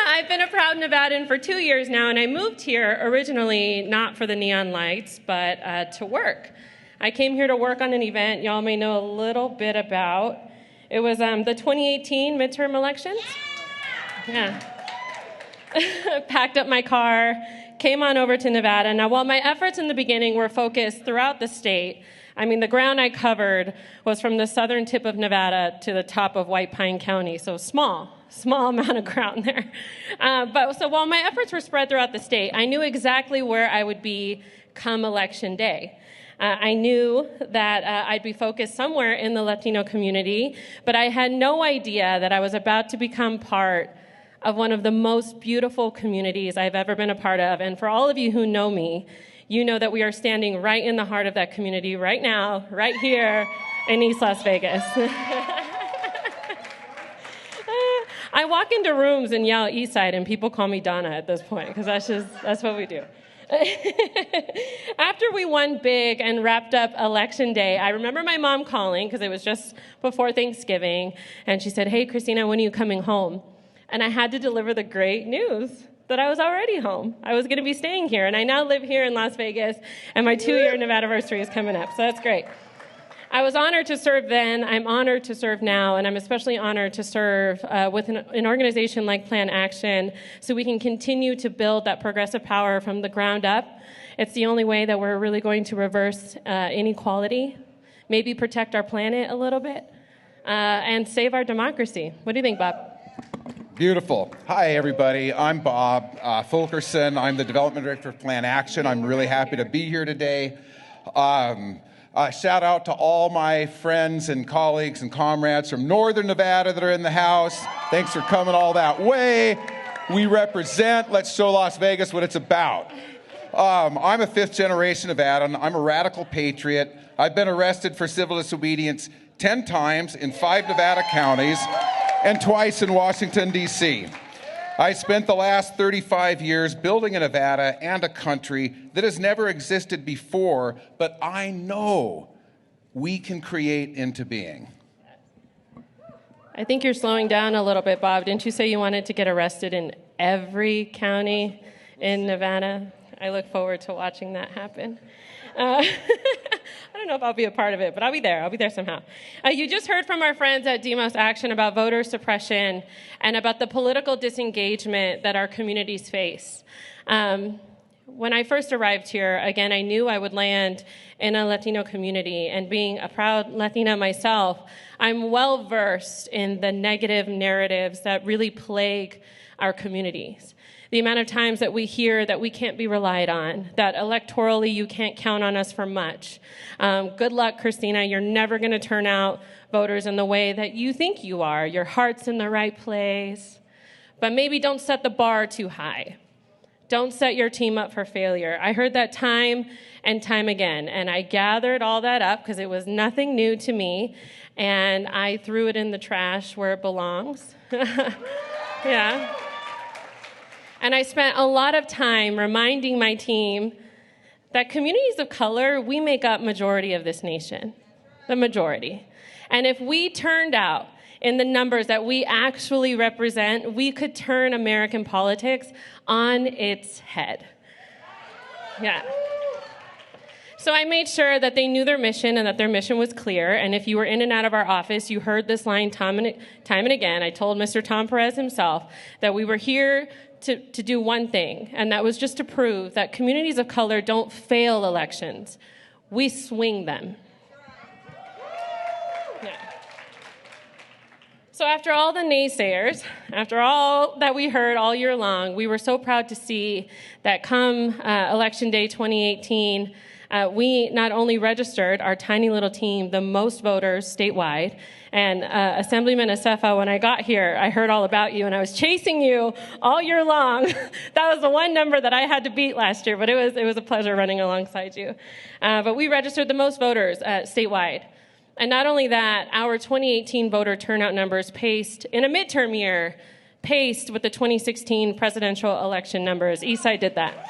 I've been a proud Nevadan for 2 years now, and I moved here originally not for the neon lights, but to work. I came here to work on an event y'all may know a little bit about. It was the 2018 midterm elections. Yeah. Packed up my car, came on over to Nevada. Now, while my efforts in the beginning were focused throughout the state, I mean, the ground I covered was from the southern tip of Nevada to the top of White Pine County, so small amount of ground there. So while my efforts were spread throughout the state, I knew exactly where I would be come Election Day. I knew that I'd be focused somewhere in the Latino community, but I had no idea that I was about to become part of one of the most beautiful communities I've ever been a part of. And for all of you who know me, you know that we are standing right in the heart of that community right now, right here in East Las Vegas. I walk into rooms and yell East Side, and people call me Donna at this point, because that's what we do. After we won big and wrapped up Election Day, I remember my mom calling, because it was just before Thanksgiving, and she said, "Hey, Christina, when are you coming home?" And I had to deliver the great news that I was already home. I was going to be staying here, and I now live here in Las Vegas, and my 2-year Nevada-versary is coming up, so that's great. I was honored to serve then, I'm honored to serve now, and I'm especially honored to serve with an organization like Plan Action so we can continue to build that progressive power from the ground up. It's the only way that we're really going to reverse inequality, maybe protect our planet a little bit, and save our democracy. What do you think, Bob? Beautiful. Hi, everybody. I'm Bob Fulkerson. I'm the Development Director of Plan Action. I'm really happy to be here today. Shout out to all my friends and colleagues and comrades from Northern Nevada that are in the house. Thanks for coming all that way. We represent. Let's show Las Vegas what it's about. I'm a fifth-generation Nevadan. I'm a radical patriot. I've been arrested for civil disobedience 10 times in 5 Nevada counties and twice in Washington, D.C. I spent the last 35 years building a Nevada and a country that has never existed before, but I know we can create into being. I think you're slowing down a little bit, Bob. Didn't you say you wanted to get arrested in every county in Nevada? I look forward to watching that happen. I don't know if I'll be a part of it, but I'll be there. I'll be there somehow. You just heard from our friends at Demos Action about voter suppression and about the political disengagement that our communities face. When I first arrived here, again, I knew I would land in a Latino community, and being a proud Latina myself, I'm well versed in the negative narratives that really plague our communities. The amount of times that we hear that we can't be relied on, that electorally you can't count on us for much. Good luck, Christina. You're never going to turn out voters in the way that you think you are. Your heart's in the right place. But maybe don't set the bar too high. Don't set your team up for failure. I heard that time and time again, and I gathered all that up because it was nothing new to me, and I threw it in the trash where it belongs. Yeah. And I spent a lot of time reminding my team that communities of color, we make up majority of this nation, the majority. And if we turned out in the numbers that we actually represent, we could turn American politics on its head. Yeah. So I made sure that they knew their mission and that their mission was clear. And if you were in and out of our office, you heard this line time and again. I told Mr. Tom Perez himself that we were here to do one thing, and that was just to prove that communities of color don't fail elections. We swing them. Yeah. So after all the naysayers, after all that we heard all year long, we were so proud to see that come Election Day 2018, we not only registered our tiny little team, the most voters statewide, and Assemblyman Assefa, when I got here, I heard all about you, and I was chasing you all year long. That was the one number that I had to beat last year, but it was a pleasure running alongside you. But we registered the most voters statewide. And not only that, our 2018 voter turnout numbers paced, in a midterm year, paced with the 2016 presidential election numbers. Eastside did that.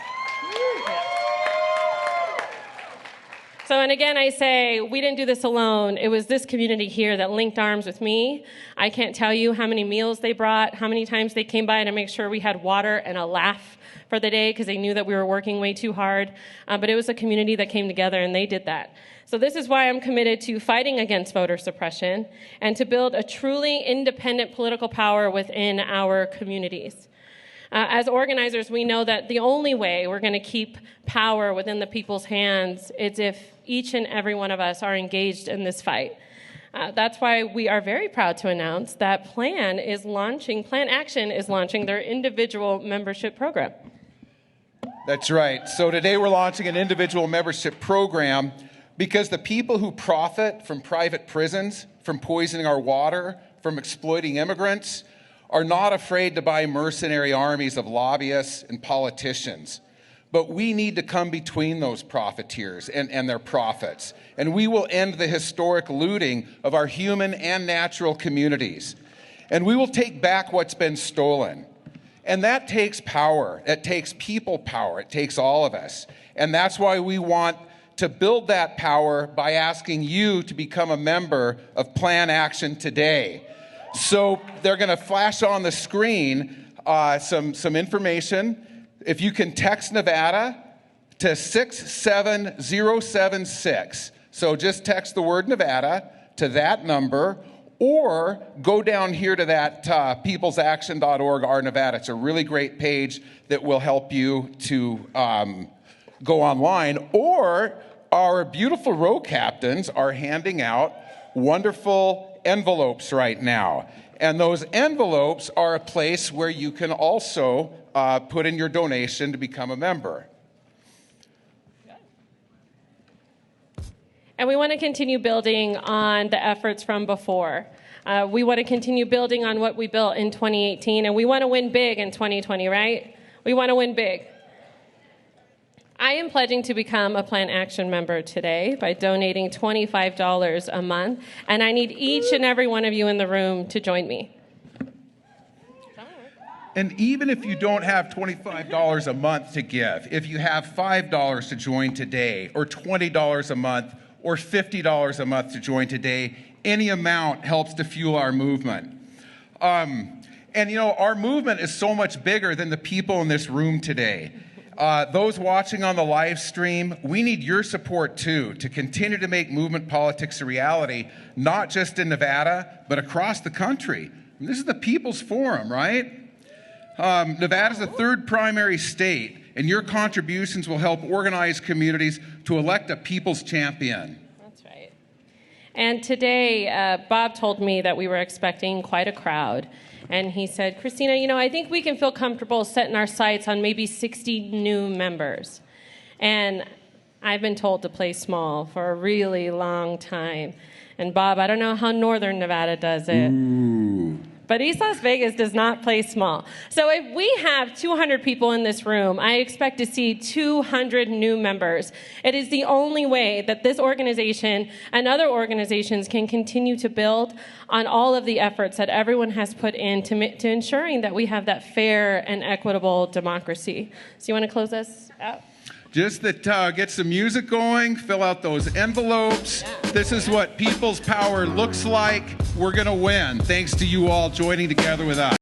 So, and again, I say, we didn't do this alone. It was this community here that linked arms with me. I can't tell you how many meals they brought, how many times they came by to make sure we had water and a laugh for the day because they knew that we were working way too hard. But it was a community that came together, and they did that. So this is why I'm committed to fighting against voter suppression and to build a truly independent political power within our communities. As organizers, we know that the only way we're going to keep power within the people's hands is if each and every one of us are engaged in this fight. That's why we are very proud to announce that Plan Action is launching their individual membership program. That's right. So today we're launching an individual membership program because the people who profit from private prisons, from poisoning our water, from exploiting immigrants, are not afraid to buy mercenary armies of lobbyists and politicians. But we need to come between those profiteers and their profits. And we will end the historic looting of our human and natural communities. And we will take back what's been stolen. And that takes power. It takes people power. It takes all of us. And that's why we want to build that power by asking you to become a member of Plan Action today. So they're going to flash on the screen some information. If you can text Nevada to 67076, So just text the word Nevada to that number, or go down here to that peoplesaction.org, Our Nevada. It's a really great page that will help you to go online. Or our beautiful row captains are handing out wonderful envelopes right now. And those envelopes are a place where you can also put in your donation to become a member. And we want to continue building on the efforts from before. We want to continue building on what we built in 2018, and we want to win big in 2020, right? We want to win big. I am pledging to become a Plant Action member today by donating $25 a month, and I need each and every one of you in the room to join me. And even if you don't have $25 a month to give, if you have $5 to join today, or $20 a month, or $50 a month to join today, any amount helps to fuel our movement. And you know, our movement is so much bigger than the people in this room today. Those watching on the live stream, we need your support too, to continue to make movement politics a reality, not just in Nevada, but across the country. And this is the People's Forum, right? Nevada's the third primary state, and your contributions will help organize communities to elect a people's champion. That's right. And today, Bob told me that we were expecting quite a crowd. And he said, Christina, you know, I think we can feel comfortable setting our sights on maybe 60 new members. And I've been told to play small for a really long time. And Bob, I don't know how Northern Nevada does it. Ooh. But East Las Vegas does not play small. So if we have 200 people in this room, I expect to see 200 new members. It is the only way that this organization and other organizations can continue to build on all of the efforts that everyone has put in to ensuring that we have that fair and equitable democracy. So you want to close us out? Just that get some music going, fill out those envelopes. Yeah. This is what people's power looks like. We're going to win, thanks to you all joining together with us.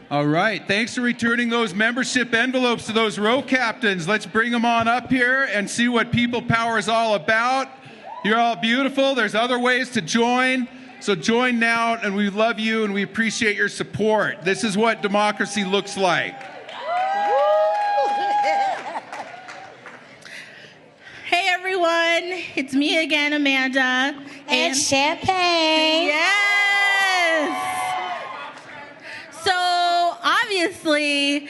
All right, thanks for returning those membership envelopes to those row captains. Let's bring them on up here and see what People Power is all about. You're all beautiful. There's other ways to join. So join now, and we love you and we appreciate your support. This is what democracy looks like. Hey everyone, it's me again, Amanda. And champagne. Yes! So obviously,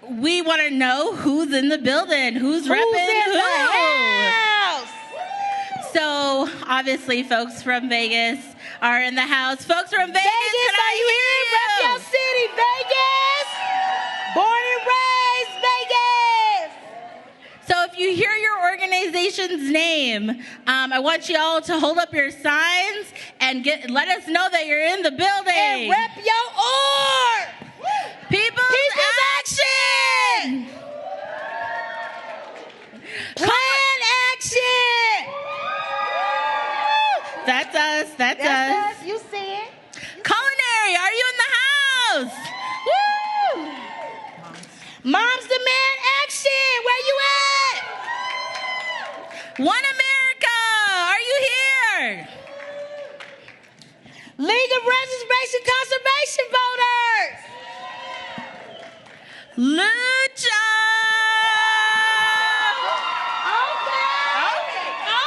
we want to know who's in the building, who's repping who. So obviously, folks from Vegas are in the house. Folks from Vegas, can I hear you? Rep your city, Vegas. Born and raised, Vegas. So if you hear your organization's name, I want you all to hold up your signs and let us know that you're in the building. And rep your org. People's Action. Plan Action. That's us. That's us. You see it. Culinary, are you in the house? Woo! Moms Demand Action. Where you at? One America, are you here? League of Reservation Conservation Voters. Lucha.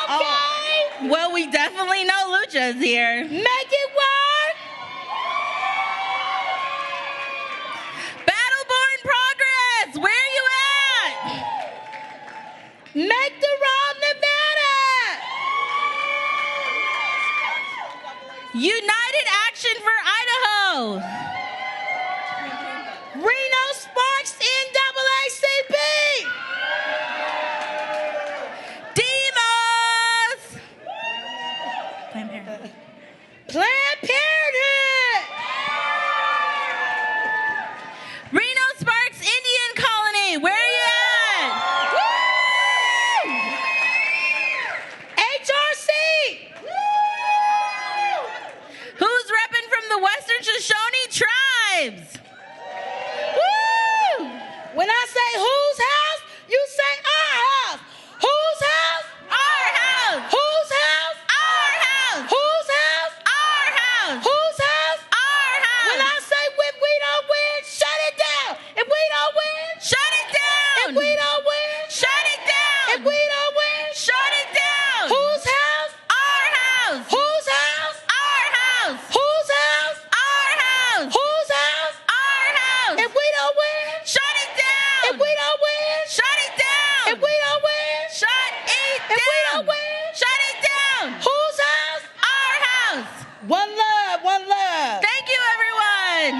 Okay. Well, we definitely know Lucha's here. Make it work. Battleborn Progress, where are you at? Make the road, Nevada. United Action for Idaho. Reno Sparks NAACP. Divas. Planned Parenthood. Reno Sparks Indian Colony, where are you at? HRC. Who's repping from the Western Shoshone tribes? Woo! When I say whose house, you say our house. Whose house? Our house. Whose house? Our house. Whose house? Our house. Whose house? Our house. When I say if we don't win, shut it down. If we don't win, Shut it down. if we don't win, Shut it down. if we don't win, Shut it down. whose house? Our house. Whose house? Our house. Whose house? Our house. Whose house? Our house. If we don't win, Shut it down. if we don't win, Shut it down. if we don't win, Shut it if we down. don't win, Shut it down. whose house? Our house. One love, one love. Thank you, everyone.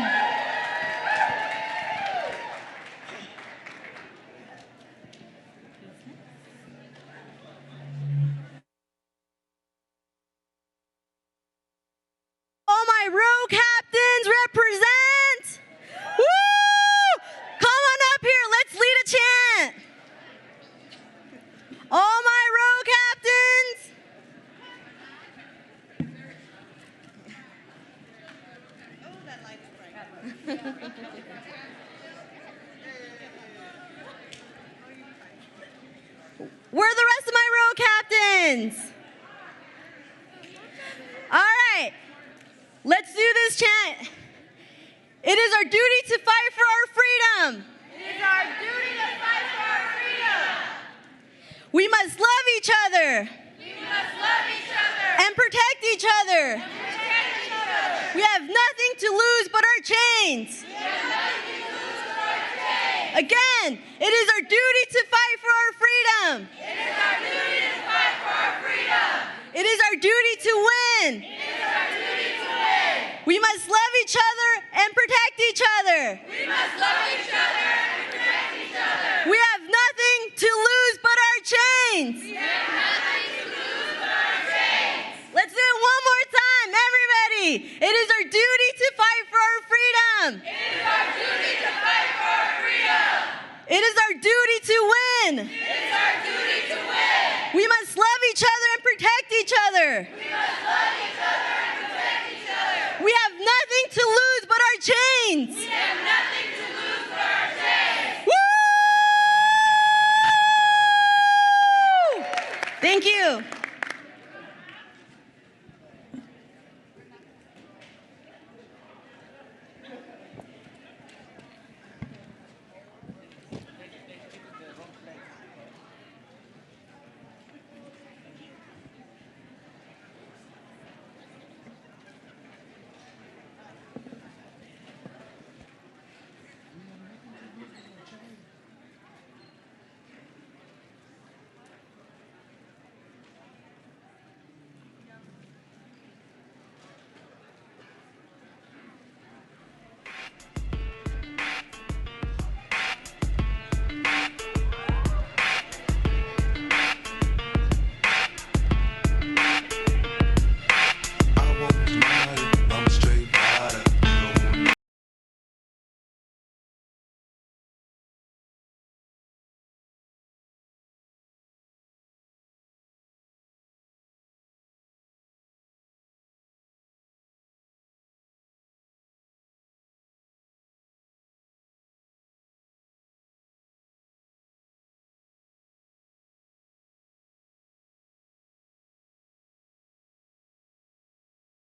All my row captains represent. Woo! Come on up here. Let's lead a chant. All my row captains. Where are the rest of my row captains? All right. Let's do this chant. It is our duty to fight for our freedom. It is our duty to fight for our freedom. We must love each other We must love each other and protect each other. and protect each other. We have nothing to lose but our chains. We have nothing to lose but our chains. Again, it is our duty to fight for our freedom. It is our duty to fight for our freedom. It is our duty to win. It is our duty to win. We must love each other and protect each other. We must love each other and protect each other. We have nothing to lose but our chains. We have nothing to lose but our chains. Let's do it one more time, everybody. It is our duty to fight for our freedom. It is our duty to fight for our freedom. It is our duty to win. It is our duty to win. We must love each other and protect each other. We must love each other and protect each other. We have nothing to lose but our chains. We have nothing to lose but our chains. Woo! Thank you.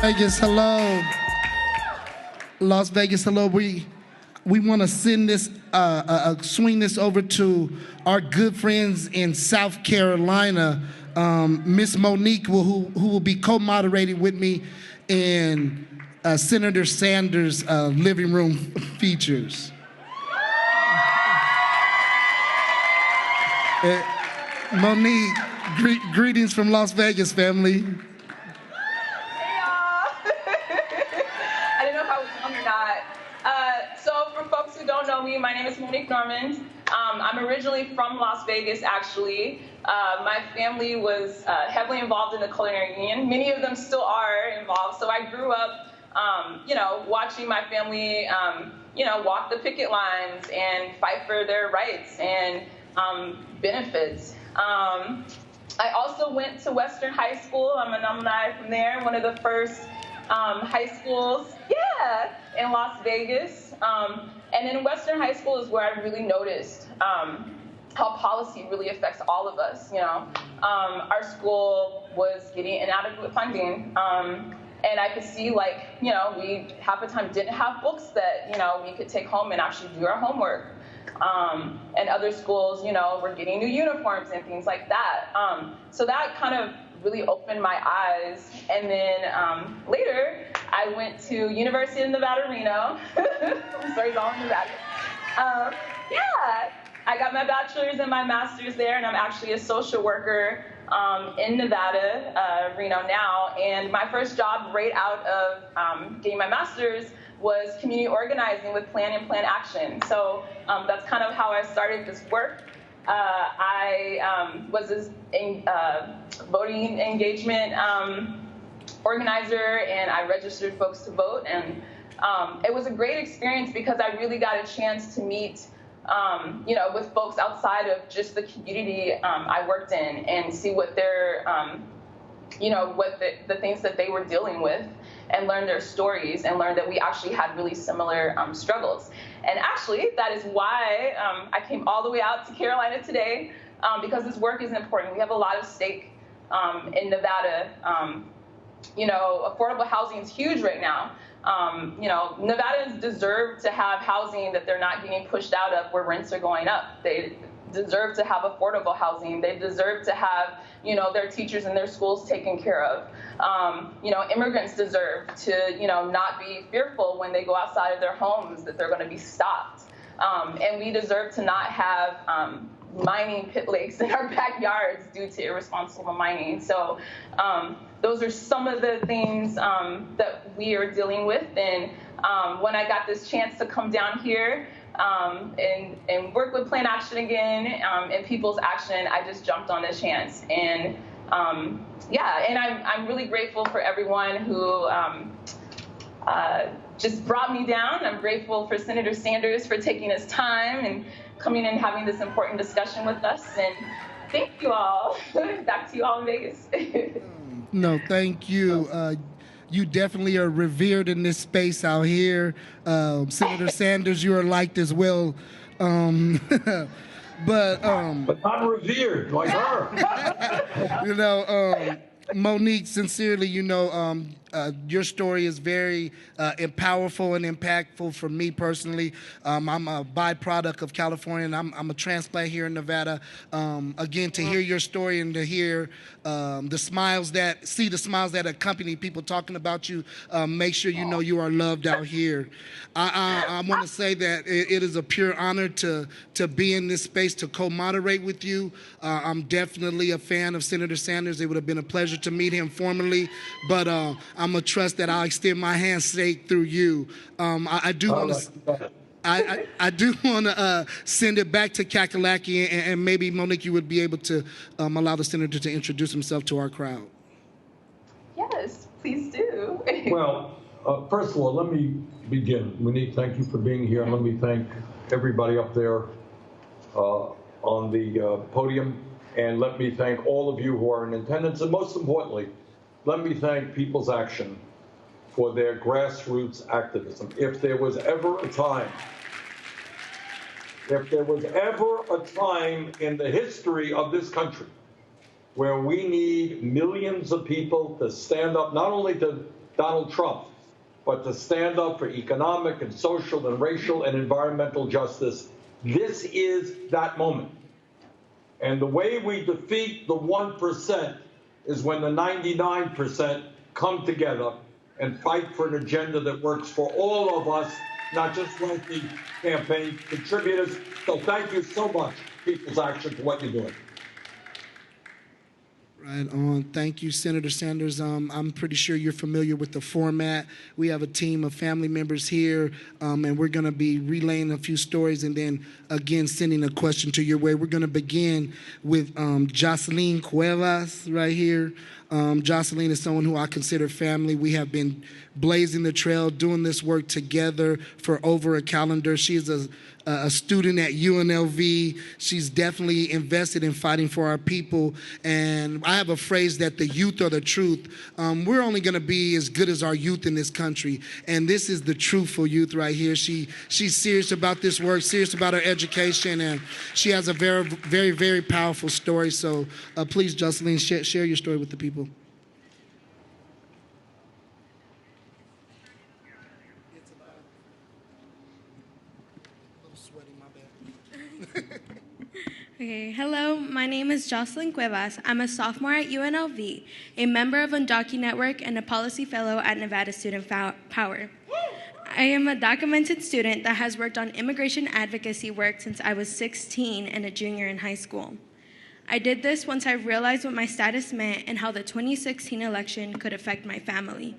Vegas, hello. Las Vegas, hello. We want to send this, swing this over to our good friends in South Carolina, Miss Monique, who will be co-moderating with me in Senator Sanders' living room features. Monique, greetings from Las Vegas, family. I didn't know if I was on or not. So for folks who don't know me, my name is Monique Normand. I'm originally from Las Vegas, actually. My family was heavily involved in the culinary union. Many of them still are involved. So I grew up, watching my family, walk the picket lines and fight for their rights and benefits. I also went to Western High School. I'm an alumni from there, one of the first high schools, in Las Vegas. And then Western High School is where I really noticed how policy really affects all of us, Our school was getting inadequate funding. And I could see, we half the time didn't have books that, we could take home and actually do our homework. And other schools, were getting new uniforms and things like that. So that kind of really opened my eyes. And then later, I went to University of Nevada, Reno. Sorry, it's all in Nevada. I got my bachelor's and my master's there, and I'm actually a social worker in Nevada, Reno now. And my first job right out of getting my master's was community organizing with Plan and Plan Action. So that's kind of how I started this work. I was a voting engagement organizer, and I registered folks to vote. And it was a great experience because I really got a chance to meet with folks outside of just the community I worked in and see what their, what the things that they were dealing with, and learn their stories and learn that we actually had really similar struggles. And actually, that is why I came all the way out to Carolina today, because this work is important. We have a lot of stake in Nevada. Affordable housing is huge right now. Nevadans deserve to have housing that they're not getting pushed out of where rents are going up. They deserve to have affordable housing. They deserve to have, their teachers in their schools taken care of. Immigrants deserve to, not be fearful when they go outside of their homes that they're going to be stopped. And we deserve to not have mining pit lakes in our backyards due to irresponsible mining. So those are some of the things that we are dealing with. And when I got this chance to come down here and work with Plan Action again and People's Action, I just jumped on the chance. And and I'm really grateful for everyone who just brought me down. I'm grateful for Senator Sanders for taking his time and coming and having this important discussion with us. And thank you all. Back to you all in Vegas. No, thank you. You definitely are revered in this space out here. Senator Sanders, you are liked as well. But not revered like her. You know, Monique, sincerely, you know, your story is very powerful and impactful for me personally. I'm a byproduct of California, and I'm a transplant here in Nevada. Again, to hear your story and to hear the smiles that accompany people talking about you, make sure you know you are loved out here. I want to say that it is a pure honor to be in this space, to co-moderate with you. I'm definitely a fan of Senator Sanders. It would have been a pleasure to meet him formally, but I'm going to trust that I'll extend my handshake through you. I do want to send it back to Kakalaki, and maybe, Monique, you would be able to allow the senator to introduce himself to our crowd. Yes, please do. Well, first of all, let me begin. Monique, thank you for being here, and let me thank everybody up there on the podium, and let me thank all of you who are in attendance, and most importantly, let me thank People's Action for their grassroots activism. If there was ever a time in the history of this country where we need millions of people to stand up, not only to Donald Trump, but to stand up for economic and social and racial and environmental justice, this is that moment. And the way we defeat the 1% is when the 99% come together and fight for an agenda that works for all of us, not just lengthy campaign contributors. So thank you so much, People's Action, for what you're doing. Right on. Thank you, Senator Sanders. I'm pretty sure you're familiar with the format. We have a team of family members here, and we're going to be relaying a few stories and then, again, sending a question to your way. We're going to begin with Joseline Cuevas right here. Jocelyn is someone who I consider family. We have been blazing the trail, doing this work together for over a calendar. She is a student at UNLV. She's definitely invested in fighting for our people. And I have a phrase that the youth are the truth. We're only going to be as good as our youth in this country. And this is the truthful youth right here. She's serious about this work, serious about her education, and she has a very, very, very powerful story. So please, Jocelyn, share your story with the people. Okay, hello, my name is Jocelyn Cuevas. I'm a sophomore at UNLV, a member of Undocu Network, and a policy fellow at Nevada Student Power. I am a documented student that has worked on immigration advocacy work since I was 16 and a junior in high school. I did this once I realized what my status meant and how the 2016 election could affect my family.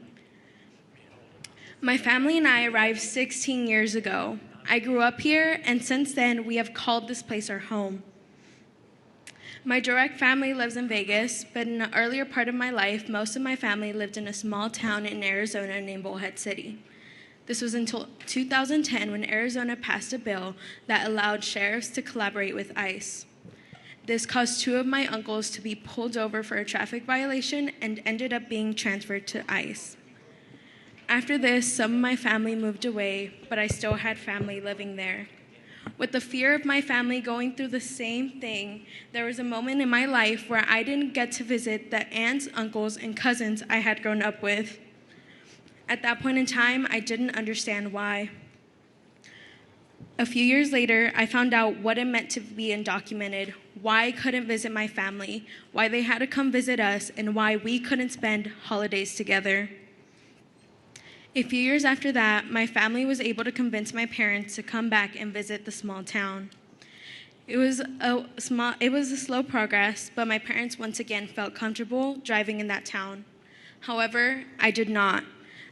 My family and I arrived 16 years ago. I grew up here, and since then, we have called this place our home. My direct family lives in Vegas, but in the earlier part of my life, most of my family lived in a small town in Arizona named Bullhead City. This was until 2010 when Arizona passed a bill that allowed sheriffs to collaborate with ICE. This caused two of my uncles to be pulled over for a traffic violation and ended up being transferred to ICE. After this, some of my family moved away, but I still had family living there. With the fear of my family going through the same thing, there was a moment in my life where I didn't get to visit the aunts, uncles, and cousins I had grown up with. At that point in time, I didn't understand why. A few years later, I found out what it meant to be undocumented, why I couldn't visit my family, why they had to come visit us, and why we couldn't spend holidays together. A few years after that, my family was able to convince my parents to come back and visit the small town. It was a slow progress, but my parents once again felt comfortable driving in that town. However, I did not.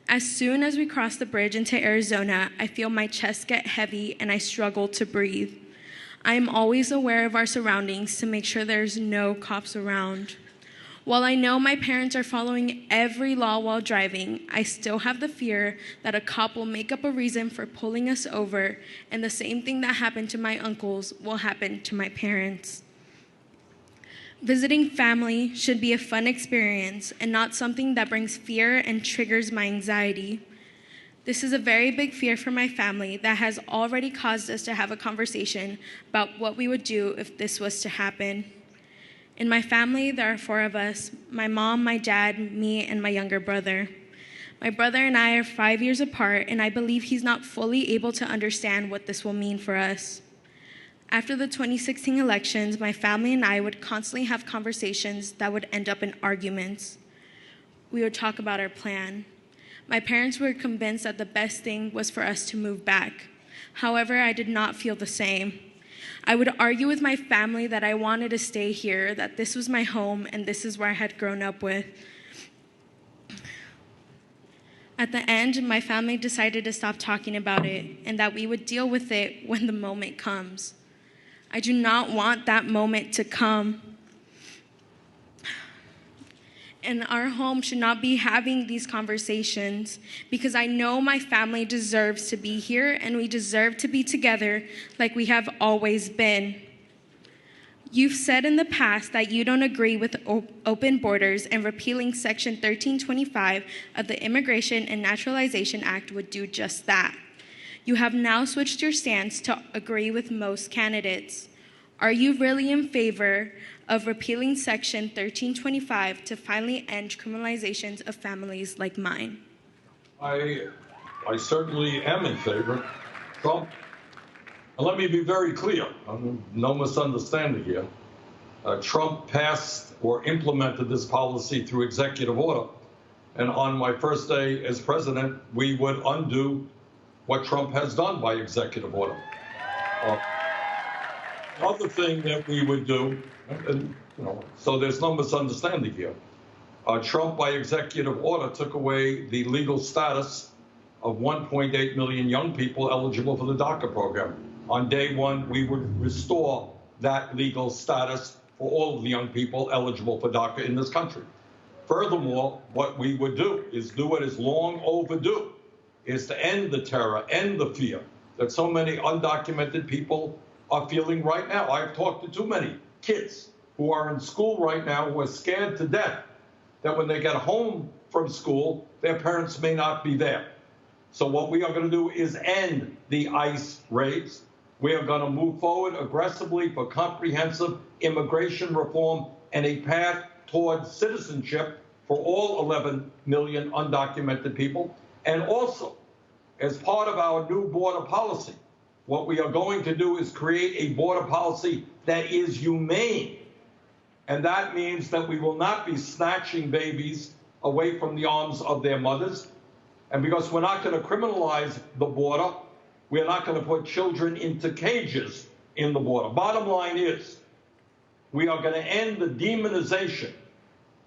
As soon as we crossed the bridge into Arizona, I feel my chest get heavy and I struggle to breathe. I am always aware of our surroundings to make sure there's no cops around. While I know my parents are following every law while driving, I still have the fear that a cop will make up a reason for pulling us over, and the same thing that happened to my uncles will happen to my parents. Visiting family should be a fun experience and not something that brings fear and triggers my anxiety. This is a very big fear for my family that has already caused us to have a conversation about what we would do if this was to happen. In my family, there are 4 of us: my mom, my dad, me, and my younger brother. My brother and I are 5 years apart, and I believe he's not fully able to understand what this will mean for us. After the 2016 elections, my family and I would constantly have conversations that would end up in arguments. We would talk about our plan. My parents were convinced that the best thing was for us to move back. However, I did not feel the same. I would argue with my family that I wanted to stay here, that this was my home, and this is where I had grown up with. At the end, my family decided to stop talking about it and that we would deal with it when the moment comes. I do not want that moment to come. And our home should not be having these conversations because I know my family deserves to be here and we deserve to be together like we have always been. You've said in the past that you don't agree with open borders, and repealing Section 1325 of the Immigration and Naturalization Act would do just that. You have now switched your stance to agree with most candidates. Are you really in favor of repealing Section 1325 to finally end criminalizations of families like mine? I certainly am in favor. Trump, and let me be very clear, no misunderstanding here. Trump passed or implemented this policy through executive order, and on my first day as president, we would undo what Trump has done by executive order. Other thing that we would do, and, so there's no misunderstanding here. Trump, by executive order, took away the legal status of 1.8 million young people eligible for the DACA program. On day one, we would restore that legal status for all of the young people eligible for DACA in this country. Furthermore, what we would do is do what is long overdue, is to end the terror, end the fear that so many undocumented people are feeling right now. I've talked to too many kids who are in school right now who are scared to death that when they get home from school, their parents may not be there. So what we are going to do is end the ICE raids. We are going to move forward aggressively for comprehensive immigration reform and a path towards citizenship for all 11 million undocumented people. And also, as part of our new border policy, what we are going to do is create a border policy that is humane. And that means that we will not be snatching babies away from the arms of their mothers. And because we're not going to criminalize the border, we're not going to put children into cages in the border. Bottom line is, we are going to end the demonization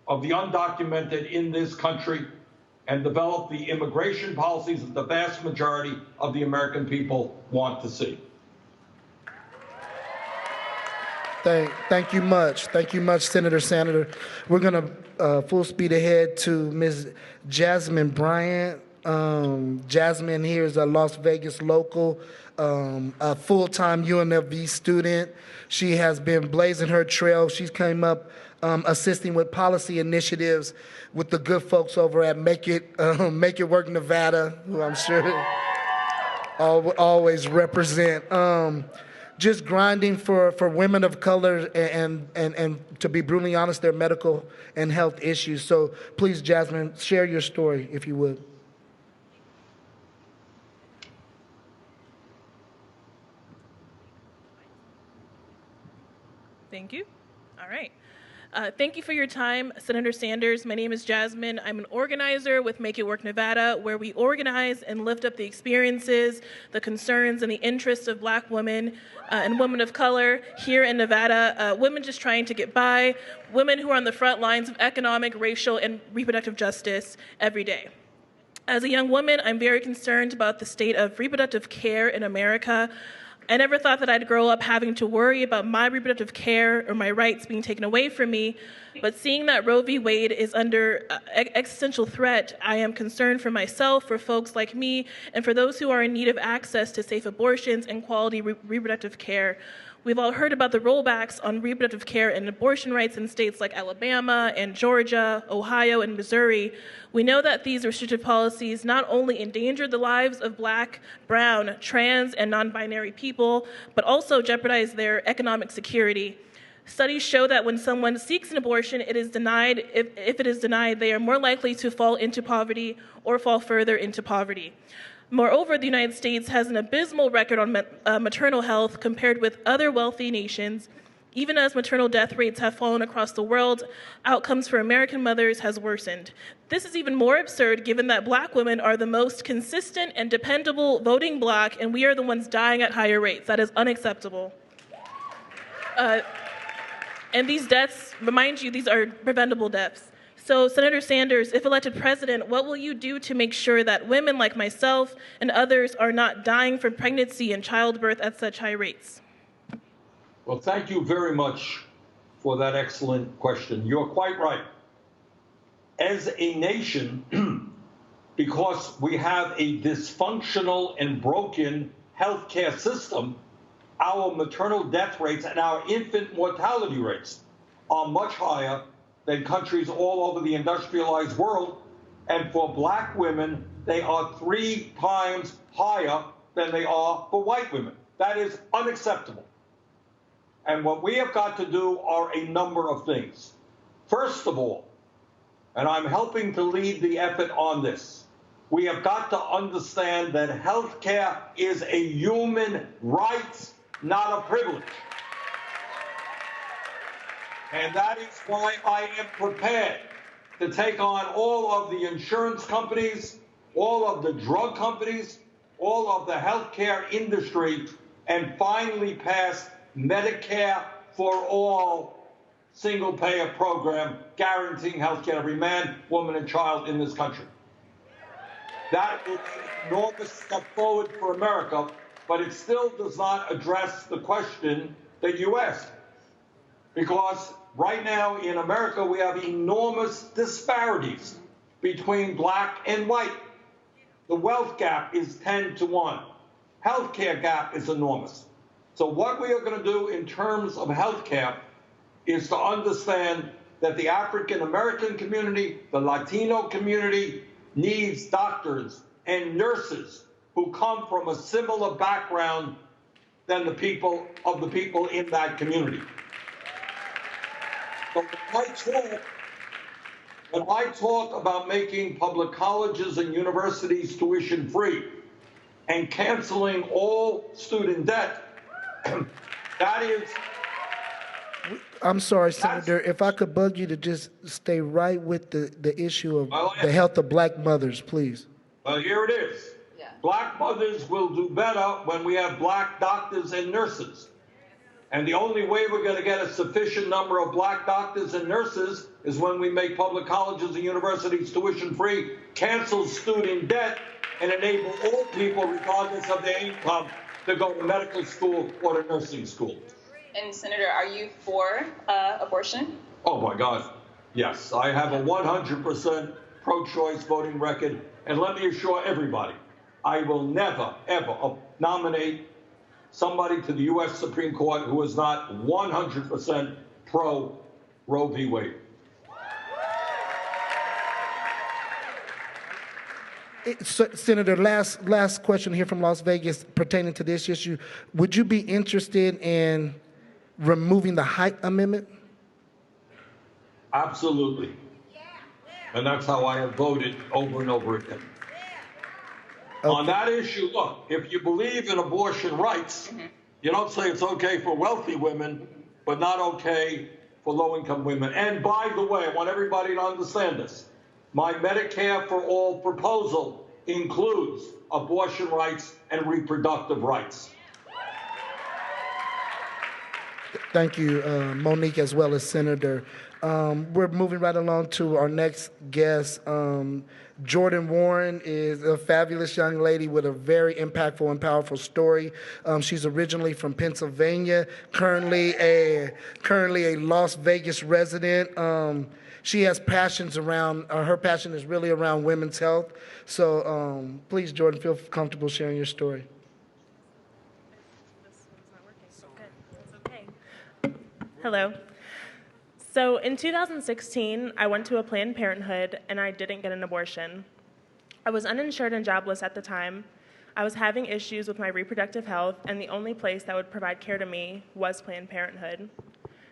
of the undocumented in this country and develop the immigration policies that the vast majority of the American people want to see. Thank you much. Thank you much, Senator. We're going to full speed ahead to Ms. Jasmine Bryant. Jasmine here is a Las Vegas local, a full-time UNLV student. She has been blazing her trail. She's came up assisting with policy initiatives with the good folks over at Make It Work Nevada, who I'm sure always represent. Just grinding for women of color and to be brutally honest, their medical and health issues. So please, Jasmine, share your story, if you would. Thank you. All right. Thank you for your time, Senator Sanders. My name is Jasmine. I'm an organizer with Make It Work Nevada, where we organize and lift up the experiences, the concerns, and the interests of Black women and women of color here in Nevada, women just trying to get by, women who are on the front lines of economic, racial, and reproductive justice every day. As a young woman, I'm very concerned about the state of reproductive care in America. I never thought that I'd grow up having to worry about my reproductive care or my rights being taken away from me, but seeing that Roe v. Wade is under existential threat, I am concerned for myself, for folks like me, and for those who are in need of access to safe abortions and quality reproductive care. We've all heard about the rollbacks on reproductive care and abortion rights in states like Alabama and Georgia, Ohio, and Missouri. We know that these restrictive policies not only endanger the lives of Black, brown, trans, and non-binary people, but also jeopardize their economic security. Studies show that when someone seeks an abortion, it is denied. If it is denied, they are more likely to fall into poverty or fall further into poverty. Moreover, the United States has an abysmal record on maternal health compared with other wealthy nations. Even as maternal death rates have fallen across the world, outcomes for American mothers has worsened. This is even more absurd given that Black women are the most consistent and dependable voting bloc, and we are the ones dying at higher rates. That is unacceptable. And these deaths, remind you, these are preventable deaths. So, Senator Sanders, if elected president, what will you do to make sure that women like myself and others are not dying from pregnancy and childbirth at such high rates? Well, thank you very much for that excellent question. You're quite right. As a nation, because we have a dysfunctional and broken healthcare system, our maternal death rates and our infant mortality rates are much higher than countries all over the industrialized world. And for Black women, they are 3 times higher than they are for white women. That is unacceptable. And what we have got to do are a number of things. First of all, and I'm helping to lead the effort on this, we have got to understand that health care is a human right, not a privilege. And that is why I am prepared to take on all of the insurance companies, all of the drug companies, all of the healthcare industry, and finally pass Medicare for all single-payer program guaranteeing health care to every man, woman, and child in this country. That is an enormous step forward for America, but it still does not address the question that you asked. Because right now in America, we have enormous disparities between Black and white. The wealth gap is 10 to 1. Healthcare gap is enormous. So what we are going to do in terms of healthcare is to understand that the African American community, the Latino community, needs doctors and nurses who come from a similar background than the people in that community. So when I talk about making public colleges and universities tuition free and canceling all student debt, that is... I'm sorry, Senator, if I could bug you to just stay right with the issue of the health of Black mothers, please. Well, here it is. Yeah. Black mothers will do better when we have Black doctors and nurses. And the only way we're going to get a sufficient number of Black doctors and nurses is when we make public colleges and universities tuition free, cancel student debt, and enable all people, regardless of their income, to go to medical school or to nursing school. And Senator, are you for abortion? Oh my God, yes. I have a 100% pro-choice voting record. And let me assure everybody, I will never, ever nominate somebody to the U.S. Supreme Court who is not 100% pro Roe v. Wade. Senator, last question here from Las Vegas pertaining to this issue. Would you be interested in removing the height amendment? Absolutely. And that's how I have voted over and over again. Okay. On that issue, look, if you believe in abortion rights, you don't say it's okay for wealthy women, but not okay for low-income women. And by the way, I want everybody to understand this. My Medicare for All proposal includes abortion rights and reproductive rights. Thank you, Monique, as well as Senator. We're moving right along to our next guest. Jordan Warren is a fabulous young lady with a very impactful and powerful story. She's originally from Pennsylvania, currently a Las Vegas resident. She has passions around, her passion is really around women's health. So please, Jordan, feel comfortable sharing your story. Hello. So in 2016, I went to a Planned Parenthood and I didn't get an abortion. I was uninsured and jobless at the time. I was having issues with my reproductive health, and the only place that would provide care to me was Planned Parenthood.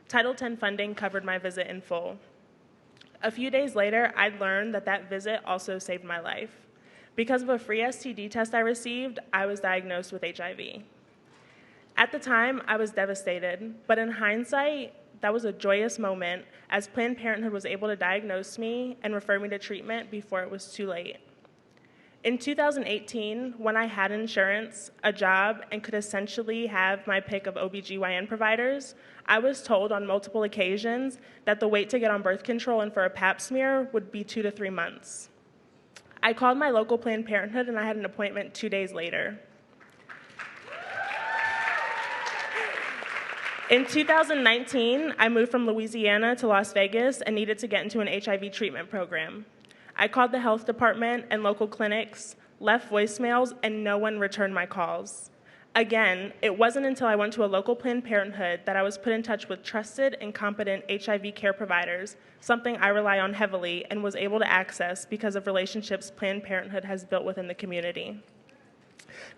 Title X funding covered my visit in full. A few days later, I learned that that visit also saved my life. Because of a free STD test I received, I was diagnosed with HIV. At the time, I was devastated, but in hindsight, that was a joyous moment as Planned Parenthood was able to diagnose me and refer me to treatment before it was too late. In 2018, when I had insurance, a job, and could essentially have my pick of OBGYN providers, I was told on multiple occasions that the wait to get on birth control and for a pap smear would be 2 to 3 months. I called my local Planned Parenthood and I had an appointment 2 days later. In 2019, I moved from Louisiana to Las Vegas and needed to get into an HIV treatment program. I called the health department and local clinics, left voicemails, and no one returned my calls. Again, it wasn't until I went to a local Planned Parenthood that I was put in touch with trusted and competent HIV care providers, something I rely on heavily and was able to access because of relationships Planned Parenthood has built within the community.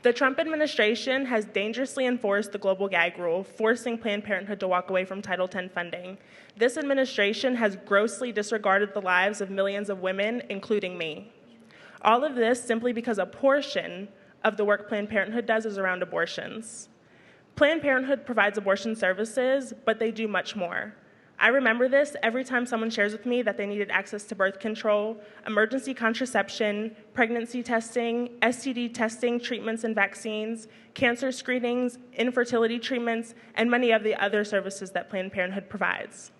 The Trump administration has dangerously enforced the global gag rule, forcing Planned Parenthood to walk away from Title X funding. This administration has grossly disregarded the lives of millions of women, including me. All of this simply because a portion of the work Planned Parenthood does is around abortions. Planned Parenthood provides abortion services, but they do much more. I remember this every time someone shares with me that they needed access to birth control, emergency contraception, pregnancy testing, STD testing, treatments and vaccines, cancer screenings, infertility treatments, and many of the other services that Planned Parenthood provides.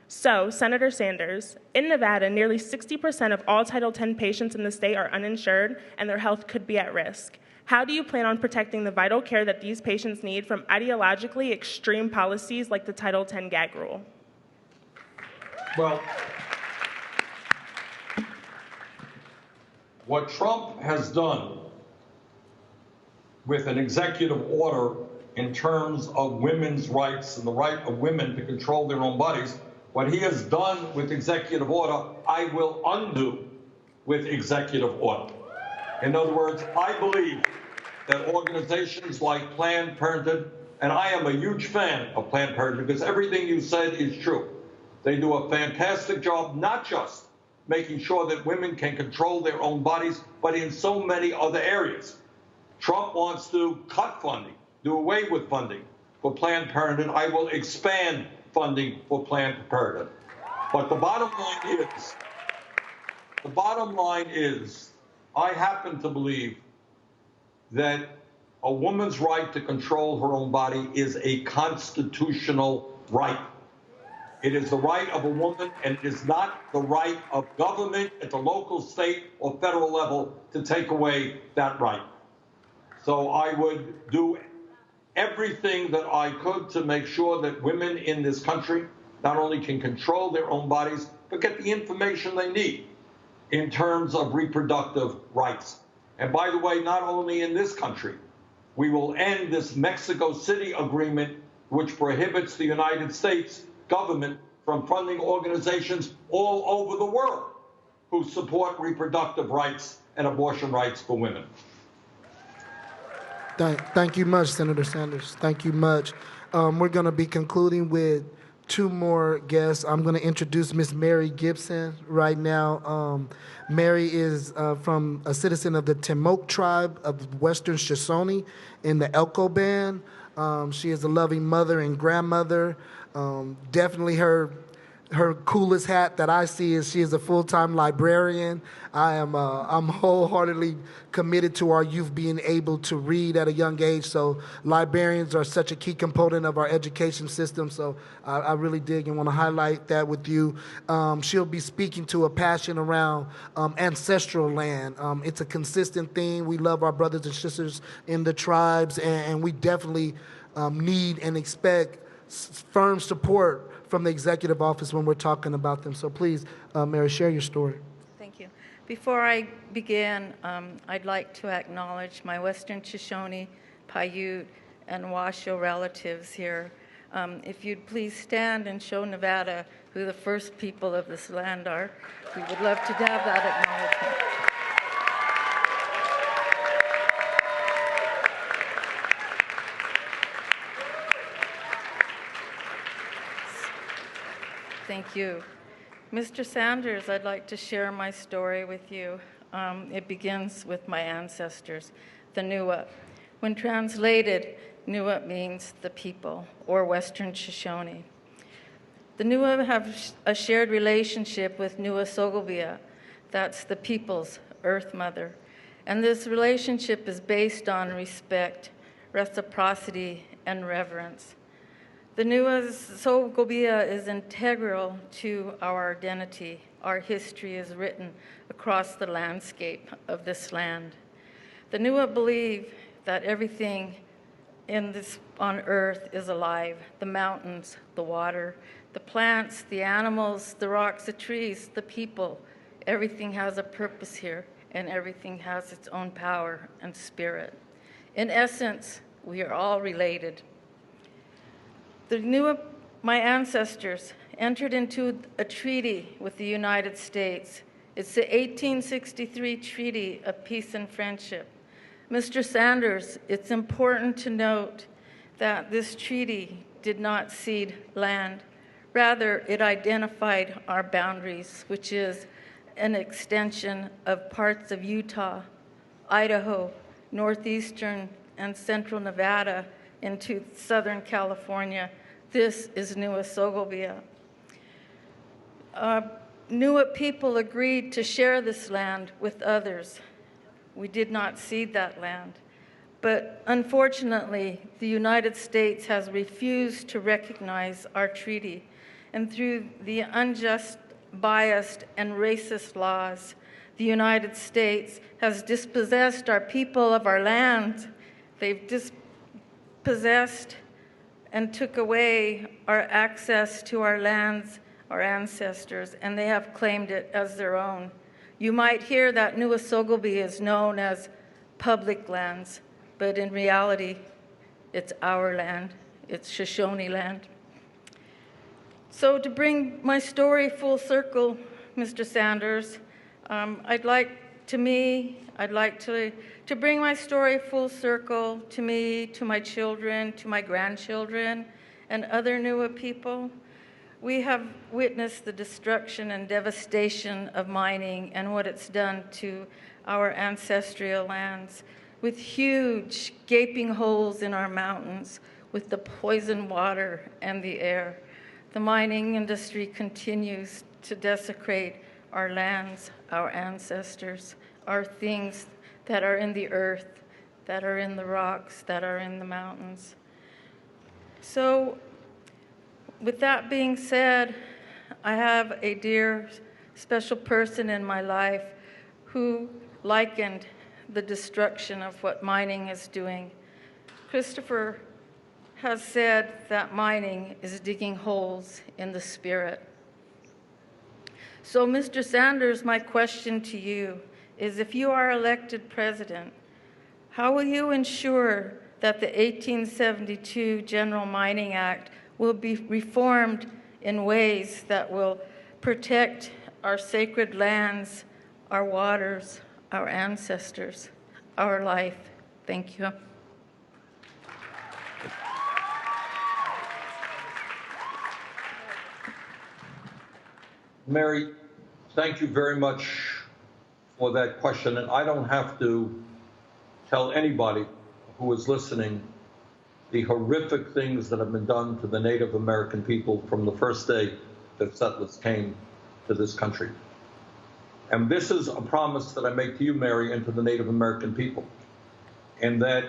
So, Senator Sanders, in Nevada, nearly 60% of all Title X patients in the state are uninsured and their health could be at risk. How do you plan on protecting the vital care that these patients need from ideologically extreme policies like the Title X gag rule? Well, what Trump has done with an executive order in terms of women's rights and the right of women to control their own bodies, what he has done with executive order, I will undo with executive order. In other words, I believe that organizations like Planned Parenthood, and I am a huge fan of Planned Parenthood because everything you said is true. They do a fantastic job, not just making sure that women can control their own bodies, but in so many other areas. Trump wants to cut funding, do away with funding for Planned Parenthood. I will expand funding for Planned Parenthood. But the bottom line is, I happen to believe that a woman's right to control her own body is a constitutional right. It is the right of a woman, and it is not the right of government at the local, state, or federal level to take away that right. So I would do everything that I could to make sure that women in this country not only can control their own bodies, but get the information they need in terms of reproductive rights. And by the way, not only in this country, we will end this Mexico City agreement, which prohibits the United States government from funding organizations all over the world who support reproductive rights and abortion rights for women. Thank you much, Senator Sanders. Thank you much. We're going to be concluding with 2 more guests. I'm going to introduce Miss Mary Gibson right now. Mary is from a citizen of the Timok tribe of Western Shoshone in the Elko Band. She is a loving mother and grandmother. Definitely her coolest hat that I see is she is a full-time librarian. I'm wholeheartedly committed to our youth being able to read at a young age. So librarians are such a key component of our education system. So I really dig and want to highlight that with you. She'll be speaking to a passion around ancestral land. It's a consistent theme. We love our brothers and sisters in the tribes, and we definitely need and expect firm support from the executive office when we're talking about them. So please, Mary, share your story. Thank you. Before I begin, I'd like to acknowledge my Western Shoshone, Paiute, and Washoe relatives here. If you'd please stand and show Nevada who the first people of this land are, we would love to have that acknowledgement. Thank you. Mr. Sanders, I'd like to share my story with you. It begins with my ancestors, the Nua. When translated, Nua means the people, or Western Shoshone. The Nua have a shared relationship with Nua Sogobia, that's the people's Earth Mother. And this relationship is based on respect, reciprocity, and reverence. The Nua Sogobia is integral to our identity. Our history is written across the landscape of this land. The Nua believe that everything on earth is alive: the mountains, the water, the plants, the animals, the rocks, the trees, the people. Everything has a purpose here, and everything has its own power and spirit. In essence, we are all related. The Nua, my ancestors, entered into a treaty with the United States. It's the 1863 Treaty of Peace and Friendship. Mr. Sanders, it's important to note that this treaty did not cede land. Rather, it identified our boundaries, which is an extension of parts of Utah, Idaho, northeastern and central Nevada into Southern California. This is Nua Sogobia. Nua people agreed to share this land with others. We did not cede that land. But unfortunately, the United States has refused to recognize our treaty. And through the unjust, biased, and racist laws, the United States has dispossessed our people of our land. They've dispossessed and took away our access to our lands, our ancestors, and they have claimed it as their own. You might hear that Nua Sogobia is known as public lands, but in reality, it's our land. It's Shoshone land. So to bring my story full circle, Mr. Sanders, I'd like to bring my story full circle to me, to my children, to my grandchildren, and other Nua people. We have witnessed the destruction and devastation of mining and what it's done to our ancestral lands, with huge gaping holes in our mountains, with the poisoned water and the air. The mining industry continues to desecrate our lands, our ancestors, our things that are in the earth, that are in the rocks, that are in the mountains. So, with that being said, I have a dear, special person in my life who likened the destruction of what mining is doing. Christopher has said that mining is digging holes in the spirit. So, Mr. Sanders, my question to you is, if you are elected president, how will you ensure that the 1872 General Mining Act will be reformed in ways that will protect our sacred lands, our waters, our ancestors, our life? Thank you. Mary, thank you very much for that question. And I don't have to tell anybody who is listening the horrific things that have been done to the Native American people from the first day that settlers came to this country. And this is a promise that I make to you, Mary, and to the Native American people, and that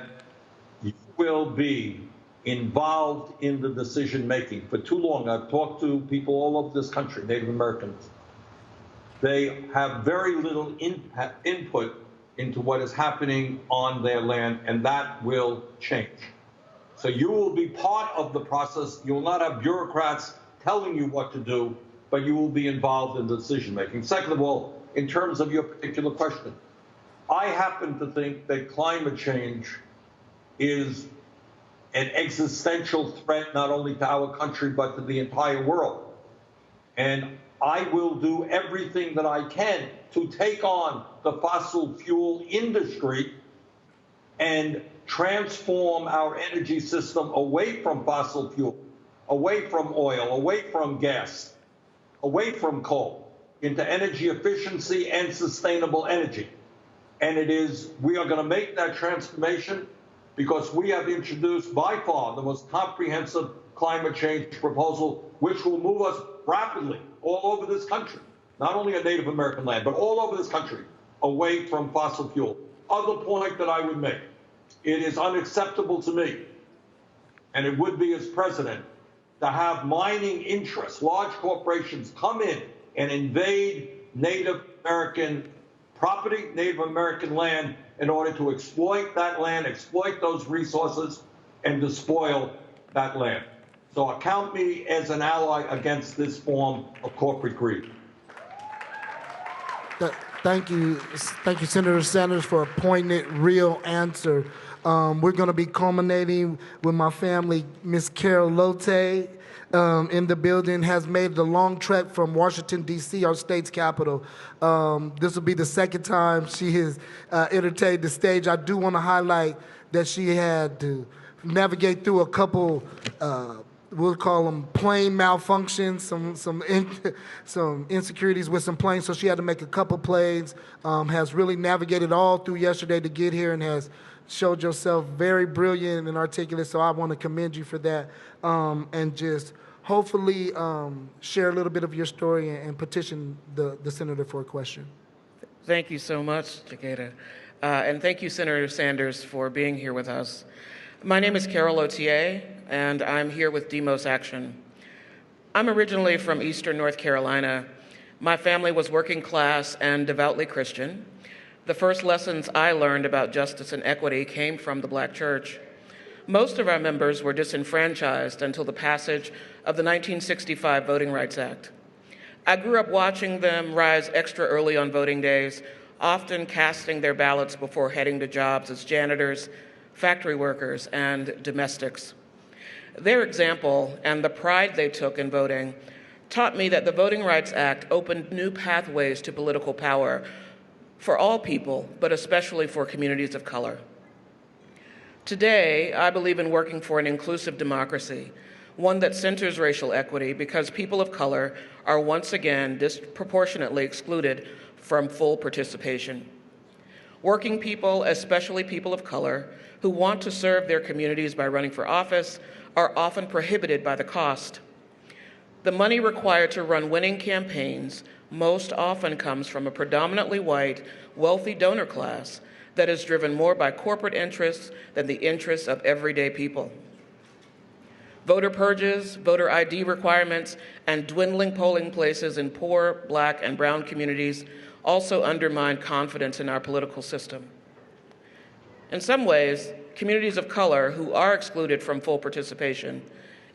you will be involved in the decision-making. For too long, I've talked to people all over this country, Native Americans. They have very little input into what is happening on their land, and that will change. So you will be part of the process. You will not have bureaucrats telling you what to do, but you will be involved in the decision-making. Second of all, in terms of your particular question, I happen to think that climate change is an existential threat not only to our country but to the entire world. And I will do everything that I can to take on the fossil fuel industry and transform our energy system away from fossil fuel, away from oil, away from gas, away from coal, into energy efficiency and sustainable energy. And we are going to make that transformation because we have introduced by far the most comprehensive climate change proposal, which will move us rapidly all over this country, not only on Native American land, but all over this country, away from fossil fuel. Other point that I would make, it is unacceptable to me, and it would be as president, to have mining interests, large corporations come in and invade Native American property, Native American land, in order to exploit that land, exploit those resources, and despoil that land. So count me as an ally against this form of corporate greed. Thank you, Senator Sanders, for a poignant, real answer. We're going to be culminating with my family. Miss Carol Lotte in the building has made the long trek from Washington, D.C., our state's capital. This will be the second time she has entertained the stage. I do want to highlight that she had to navigate through a couple we'll call them plane malfunctions, some insecurities with some planes, so she had to make a couple planes, has really navigated all through yesterday to get here and has showed yourself very brilliant and articulate, so I want to commend you for that, and just hopefully share a little bit of your story and petition the senator for a question. Thank you so much, Takeda. And thank you, Senator Sanders, for being here with us. My name is Carol Lotier, and I'm here with Demos Action. I'm originally from Eastern North Carolina. My family was working class and devoutly Christian. The first lessons I learned about justice and equity came from the Black church. Most of our members were disenfranchised until the passage of the 1965 Voting Rights Act. I grew up watching them rise extra early on voting days, often casting their ballots before heading to jobs as janitors, factory workers, and domestics. Their example and the pride they took in voting taught me that the Voting Rights Act opened new pathways to political power for all people, but especially for communities of color. Today, I believe in working for an inclusive democracy, one that centers racial equity, because people of color are once again disproportionately excluded from full participation. Working people, especially people of color, who want to serve their communities by running for office are often prohibited by the cost. The money required to run winning campaigns most often comes from a predominantly white, wealthy donor class that is driven more by corporate interests than the interests of everyday people. Voter purges, voter ID requirements, and dwindling polling places in poor, Black, and brown communities also undermine confidence in our political system. In some ways, communities of color who are excluded from full participation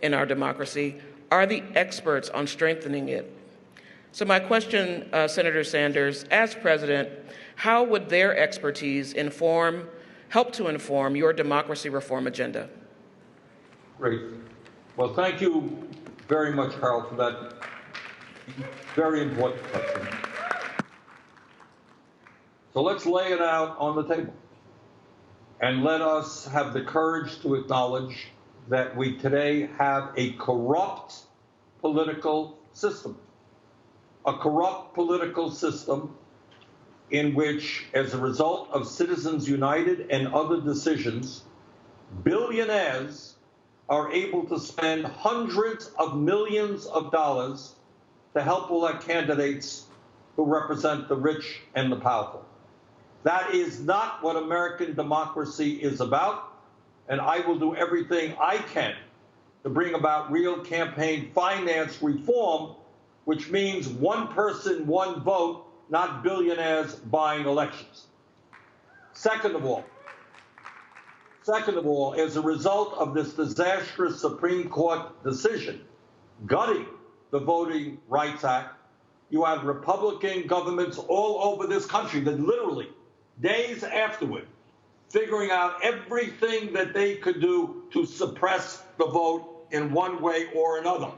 in our democracy are the experts on strengthening it. So my question, Senator Sanders, as president, how would their expertise help to inform your democracy reform agenda? Great. Well, thank you very much, Carol, for that very important question. So let's lay it out on the table. And let us have the courage to acknowledge that we today have a corrupt political system. A corrupt political system in which, as a result of Citizens United and other decisions, billionaires are able to spend hundreds of millions of dollars to help elect candidates who represent the rich and the powerful. That is not what American democracy is about, and I will do everything I can to bring about real campaign finance reform, which means one person, one vote, not billionaires buying elections. Second of all, as a result of this disastrous Supreme Court decision gutting the Voting Rights Act, you have Republican governments all over this country that literally, days afterward, figuring out everything that they could do to suppress the vote in one way or another.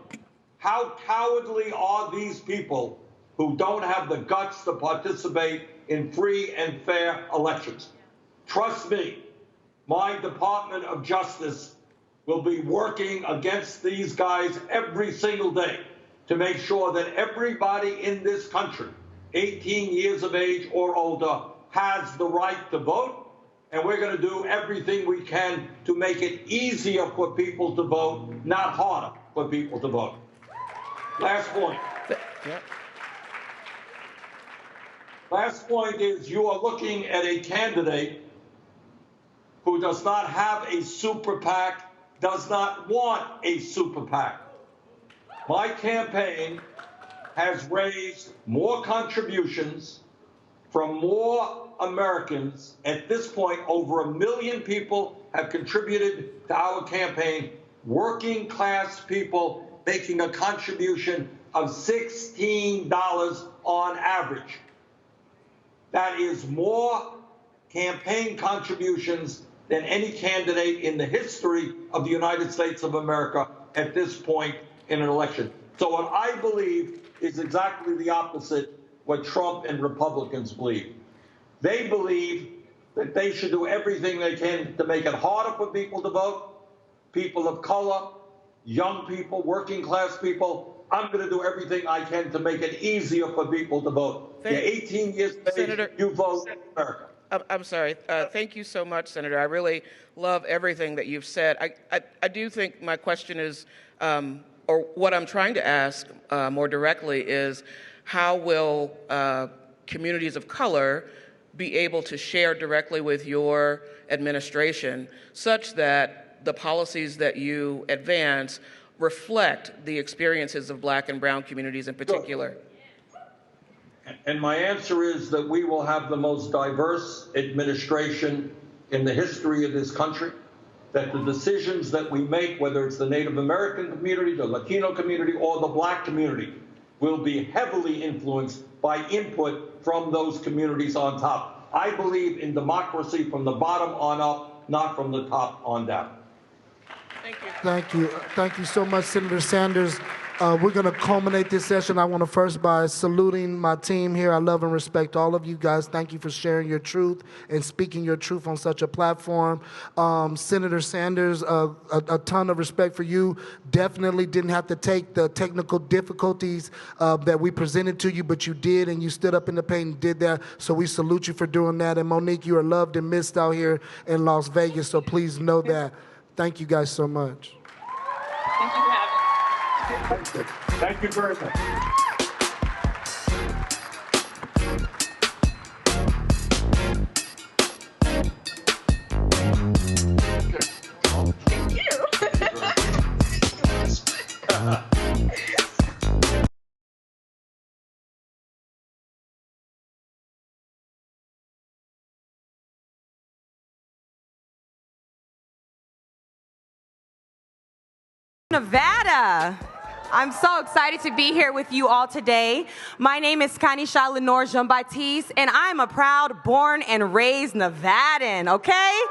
How cowardly are these people who don't have the guts to participate in free and fair elections? Trust me, my Department of Justice will be working against these guys every single day to make sure that everybody in this country, 18 years of age or older, has the right to vote. And we're going to do everything we can to make it easier for people to vote, not harder for people to vote. Last point. Last point is you are looking at a candidate who does not have a super PAC, does not want a super PAC. My campaign has raised more contributions from more Americans. At this point, over 1 million people have contributed to our campaign, working class people making a contribution of $16 on average. That is more campaign contributions than any candidate in the history of the United States of America at this point in an election. So what I believe is exactly the opposite what Trump and Republicans believe. They believe that they should do everything they can to make it harder for people to vote, people of color, young people, working class people. I'm going to do everything I can to make it easier for people to vote. You're 18 years of age, Senator, you vote in America. I'm sorry. Thank you so much, Senator. I really love everything that you've said. I do think my question is, or what I'm trying to ask more directly is, how will communities of color be able to share directly with your administration such that the policies that you advance reflect the experiences of Black and brown communities in particular? And my answer is that we will have the most diverse administration in the history of this country, that the decisions that we make, whether it's the Native American community, the Latino community, or the Black community, will be heavily influenced by input from those communities on top. I believe in democracy from the bottom on up, not from the top on down. Thank you. Thank you. Thank you so much, Senator Sanders. We're going to culminate this session. I want to first by saluting my team here. I love and respect all of you guys. Thank you for sharing your truth and speaking your truth on such a platform. Senator Sanders, a ton of respect for you. Definitely didn't have to take the technical difficulties that we presented to you, but you did, and you stood up in the paint and did that. So we salute you for doing that. And Monique, you are loved and missed out here in Las Vegas, so please know that. Thank you guys so much. Thank you for having me. Thank you very much. Nevada. I'm so excited to be here with you all today. My name is Kanisha Lenore Jean-Baptiste, and I'm a proud born and raised Nevadan, okay?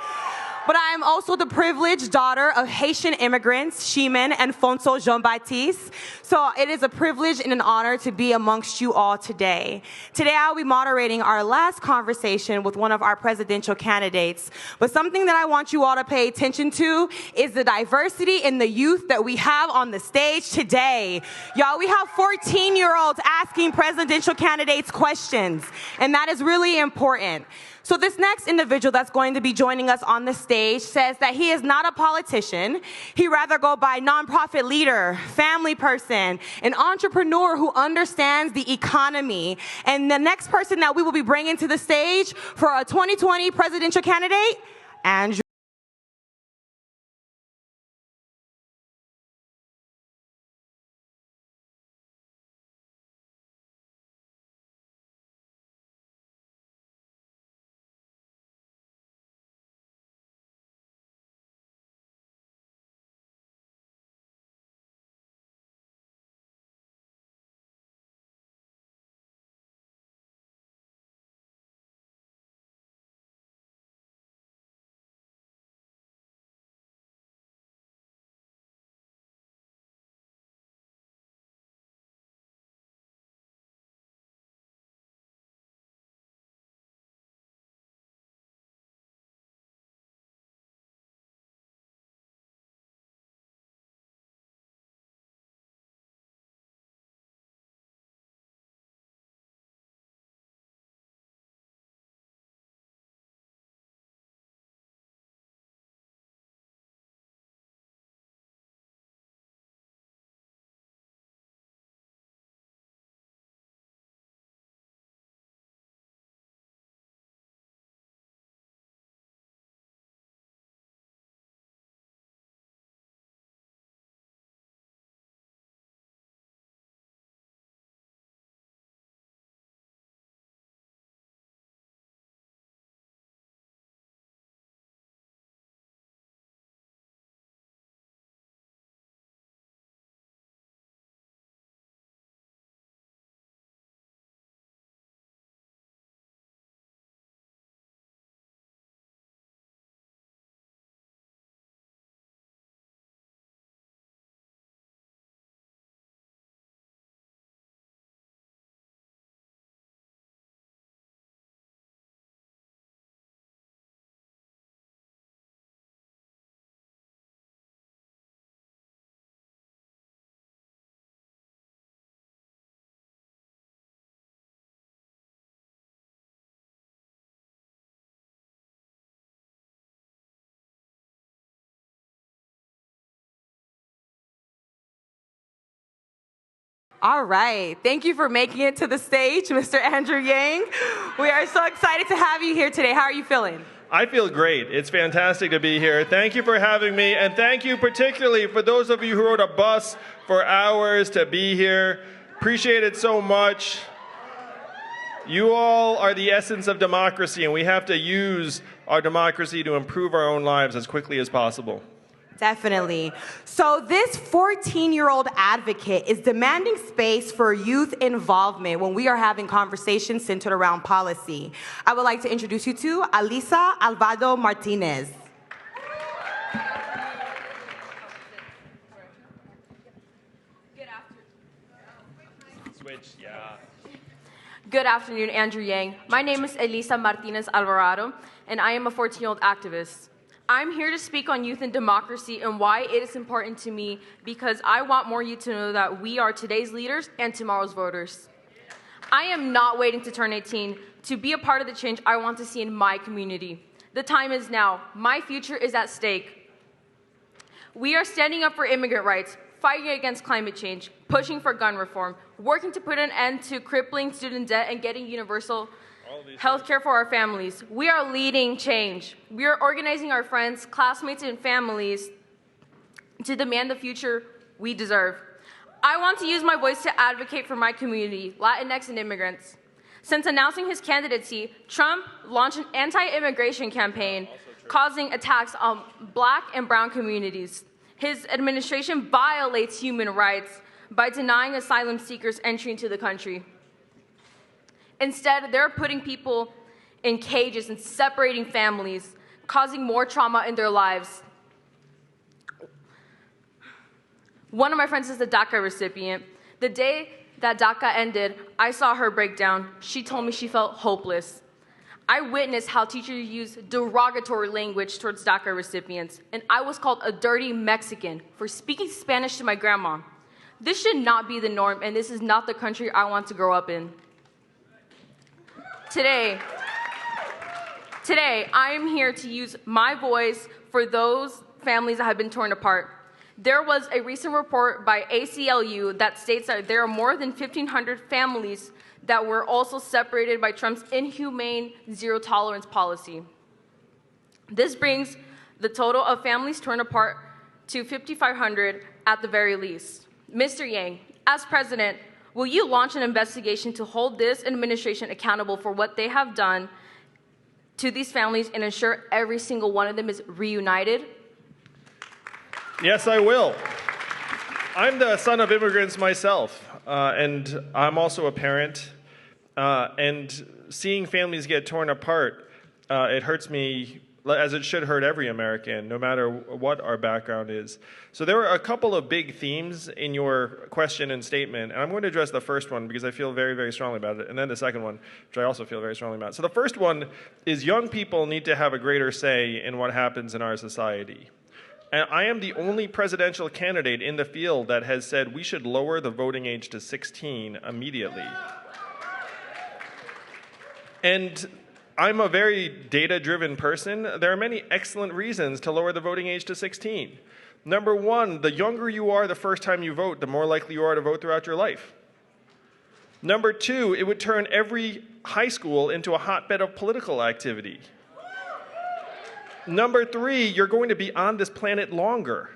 But I am also the privileged daughter of Haitian immigrants, Chimène and Fonso Jean-Baptiste. So it is a privilege and an honor to be amongst you all today. Today I'll be moderating our last conversation with one of our presidential candidates. But something that I want you all to pay attention to is the diversity in the youth that we have on the stage today. Y'all, we have 14-year-olds asking presidential candidates questions, and that is really important. So this next individual that's going to be joining us on the stage says that he is not a politician. He rather go by nonprofit leader, family person, an entrepreneur who understands the economy. And the next person that we will be bringing to the stage for our 2020 presidential candidate, Andrew. All right. Thank you for making it to the stage, Mr. Andrew Yang. We are so excited to have you here today. How are you feeling? I feel great. It's fantastic to be here. Thank you for having me, and thank you particularly for those of you who rode a bus for hours to be here. Appreciate it so much. You all are the essence of democracy, and we have to use our democracy to improve our own lives as quickly as possible. Definitely. So this 14-year-old advocate is demanding space for youth involvement when we are having conversations centered around policy. I would like to introduce you to Alisa Alvado Martinez. Switch, yeah. Good afternoon, Andrew Yang. My name is Elisa Martinez Alvarado, and I am a 14-year-old activist. I'm here to speak on youth and democracy and why it is important to me, because I want more youth to know that we are today's leaders and tomorrow's voters. I am not waiting to turn 18 to be a part of the change I want to see in my community. The time is now. My future is at stake. We are standing up for immigrant rights, fighting against climate change, pushing for gun reform, working to put an end to crippling student debt, and getting universal health care for our families. We are leading change. We are organizing our friends, classmates, and families to demand the future we deserve. I want to use my voice to advocate for my community, Latinx and immigrants. Since announcing his candidacy, Trump launched an anti-immigration campaign, causing attacks on Black and brown communities. His administration violates human rights by denying asylum seekers entry into the country. Instead, they're putting people in cages and separating families, causing more trauma in their lives. One of my friends is a DACA recipient. The day that DACA ended, I saw her break down. She told me she felt hopeless. I witnessed how teachers use derogatory language towards DACA recipients, and I was called a dirty Mexican for speaking Spanish to my grandma. This should not be the norm, and this is not the country I want to grow up in. Today, I am here to use my voice for those families that have been torn apart. There was a recent report by ACLU that states that there are more than 1,500 families that were also separated by Trump's inhumane zero-tolerance policy. This brings the total of families torn apart to 5,500 at the very least. Mr. Yang, as president, will you launch an investigation to hold this administration accountable for what they have done to these families and ensure every single one of them is reunited? Yes, I will. I'm the son of immigrants myself, and I'm also a parent. And seeing families get torn apart, it hurts me, as it should hurt every American, no matter what our background is. So there were a couple of big themes in your question and statement, and I'm going to address the first one because I feel very, very strongly about it, and then the second one, which I also feel very strongly about. So the first one is young people need to have a greater say in what happens in our society. And I am the only presidential candidate in the field that has said we should lower the voting age to 16 immediately. And I'm a very data-driven person. There are many excellent reasons to lower the voting age to 16. Number one, the younger you are the first time you vote, the more likely you are to vote throughout your life. Number two, it would turn every high school into a hotbed of political activity. Number three, you're going to be on this planet longer.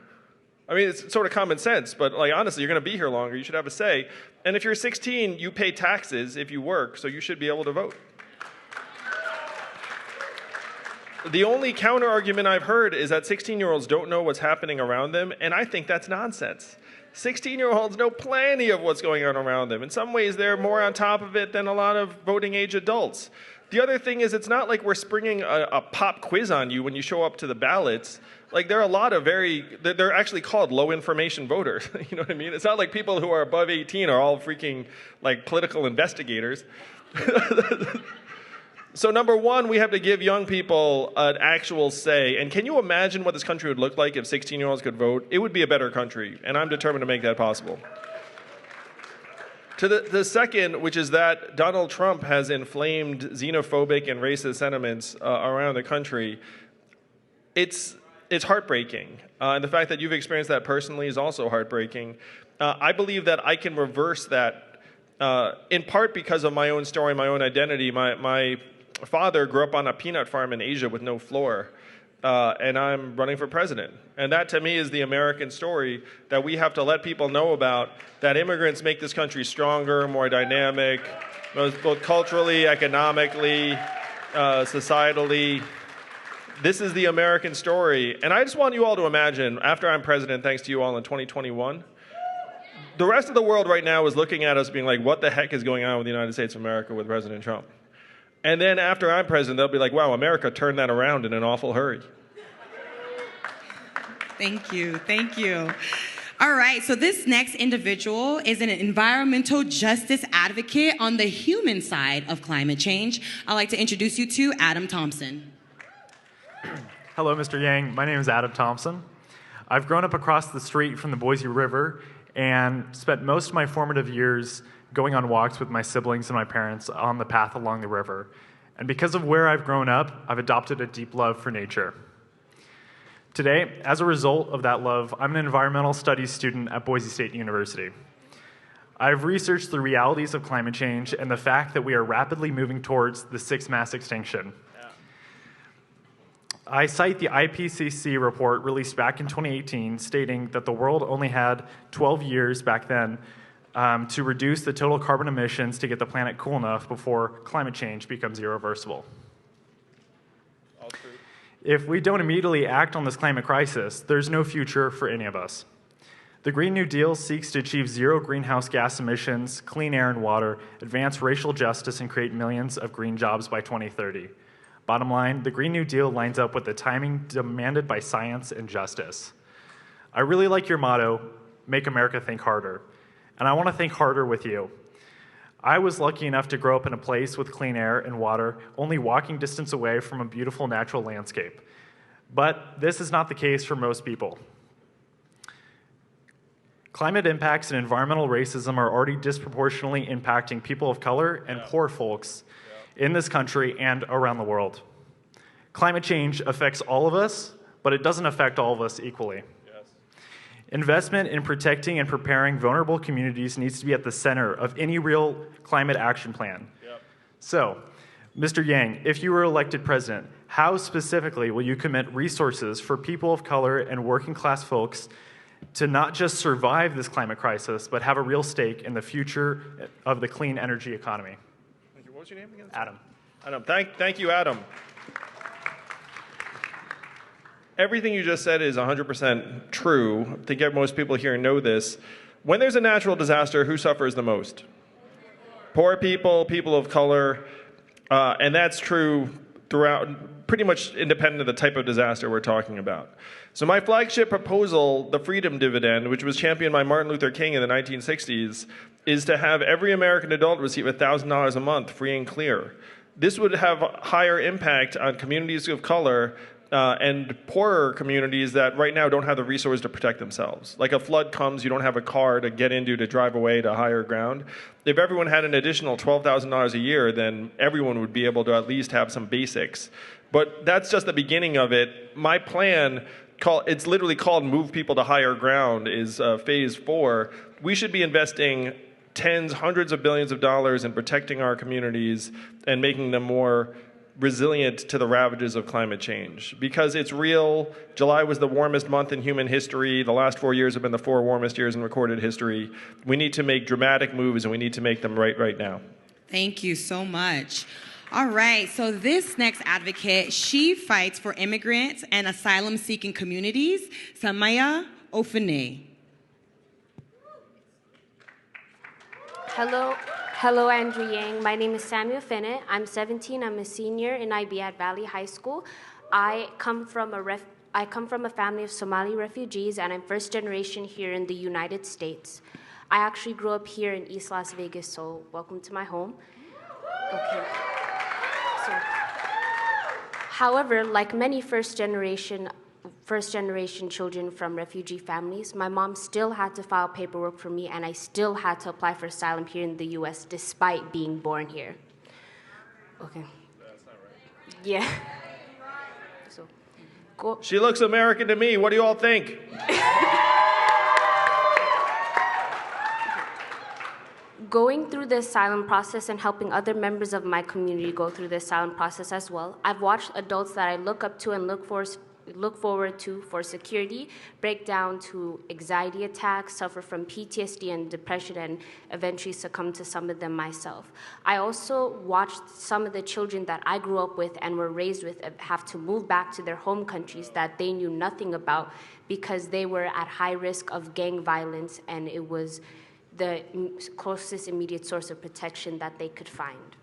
I mean, it's sort of common sense, but like honestly, you're going to be here longer. You should have a say. And if you're 16, you pay taxes if you work, so you should be able to vote. The only counter-argument I've heard is that 16-year-olds don't know what's happening around them, and I think that's nonsense. 16-year-olds know plenty of what's going on around them. In some ways, they're more on top of it than a lot of voting-age adults. The other thing is it's not like we're springing a pop quiz on you when you show up to the ballots. Like, there are a lot of they're actually called low-information voters. You know what I mean? It's not like people who are above 18 are all freaking, like, political investigators. So number one, we have to give young people an actual say. And can you imagine what this country would look like if 16-year-olds could vote? It would be a better country, and I'm determined to make that possible. To the second, which is that Donald Trump has inflamed xenophobic and racist sentiments around the country, it's heartbreaking. And the fact that you've experienced that personally is also heartbreaking. I believe that I can reverse that, in part because of my own story, my own identity. My father grew up on a peanut farm in Asia with no floor, and I'm running for president. And that, to me, is the American story that we have to let people know about, that immigrants make this country stronger, more dynamic, both culturally, economically, societally. This is the American story. And I just want you all to imagine, after I'm president, thanks to you all in 2021, the rest of the world right now is looking at us being like, what the heck is going on with the United States of America with President Trump? And then after I'm president, they'll be like, wow, America turned that around in an awful hurry. Thank you. Thank you. All right, so this next individual is an environmental justice advocate on the human side of climate change. I'd like to introduce you to Adam Thompson. Hello, Mr. Yang. My name is Adam Thompson. I've grown up across the street from the Boise River and spent most of my formative years going on walks with my siblings and my parents on the path along the river. And because of where I've grown up, I've adopted a deep love for nature. Today, as a result of that love, I'm an environmental studies student at Boise State University. I've researched the realities of climate change and the fact that we are rapidly moving towards the sixth mass extinction. I cite the IPCC report released back in 2018 stating that the world only had 12 years back then to reduce the total carbon emissions to get the planet cool enough before climate change becomes irreversible. All true. If we don't immediately act on this climate crisis, there's no future for any of us. The Green New Deal seeks to achieve zero greenhouse gas emissions, clean air and water, advance racial justice, and create millions of green jobs by 2030. Bottom line, the Green New Deal lines up with the timing demanded by science and justice. I really like your motto, make America think harder. And I want to think harder with you. I was lucky enough to grow up in a place with clean air and water, only walking distance away from a beautiful natural landscape. But this is not the case for most people. Climate impacts and environmental racism are already disproportionately impacting people of color and poor folks in this country and around the world. Climate change affects all of us, but it doesn't affect all of us equally. Investment in protecting and preparing vulnerable communities needs to be at the center of any real climate action plan. So, Mr. Yang, if you were elected president, how specifically will you commit resources for people of color and working class folks to not just survive this climate crisis, but have a real stake in the future of the clean energy economy? Thank you. What was your name again? Adam. Adam. Thank you, Adam. Everything you just said is 100% true. I think most people here know this. When there's a natural disaster, who suffers the most? Poor people, people of color, and that's true throughout, pretty much independent of the type of disaster we're talking about. So my flagship proposal, the Freedom Dividend, which was championed by Martin Luther King in the 1960s, is to have every American adult receive $1,000 a month, free and clear. This would have higher impact on communities of color and poorer communities that right now don't have the resources to protect themselves. Like a flood comes, you don't have a car to get into to drive away to higher ground. If everyone had an additional $12,000 a year, then everyone would be able to at least have some basics. But that's just the beginning of it. My plan, it's literally called Move People to Higher Ground, is phase 4. We should be investing tens, hundreds of billions of dollars in protecting our communities and making them more resilient to the ravages of climate change. Because it's real. July was the warmest month in human history. The last 4 years have been the 4 warmest years in recorded history. We need to make dramatic moves, and we need to make them right now. Thank you so much. All right, so this next advocate, she fights for immigrants and asylum-seeking communities, Samaya Ofene. Hello, Andrew Yang. My name is Samuel Fennett. I'm 17. I'm a senior in IB at Valley High School. I come from a family of Somali refugees, and I'm first generation here in the United States. I actually grew up here in East Las Vegas, so welcome to my home. Okay. However, like many first generation children from refugee families, my mom still had to file paperwork for me, and I still had to apply for asylum here in the U.S. despite being born here. Okay. That's not right. Yeah. So, She looks American to me. What do you all think? Going through the asylum process and helping other members of my community go through the asylum process as well, I've watched adults that I look up to and look forward to for security break down to anxiety attacks, suffer from PTSD and depression, and eventually succumb to some of them myself. I also watched some of the children that I grew up with and were raised with have to move back to their home countries that they knew nothing about because they were at high risk of gang violence, and it was the closest immediate source of protection that they could find.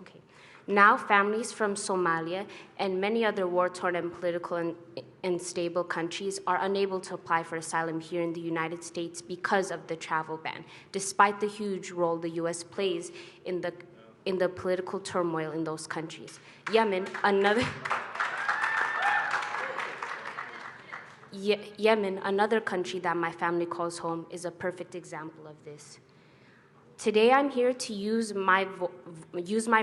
Okay. Now, families from Somalia and many other war-torn and political and unstable countries are unable to apply for asylum here in the United States because of the travel ban, despite the huge role the U.S. plays in the political turmoil in those countries. Yemen, another country that my family calls home, is a perfect example of this. Today, I'm here to use my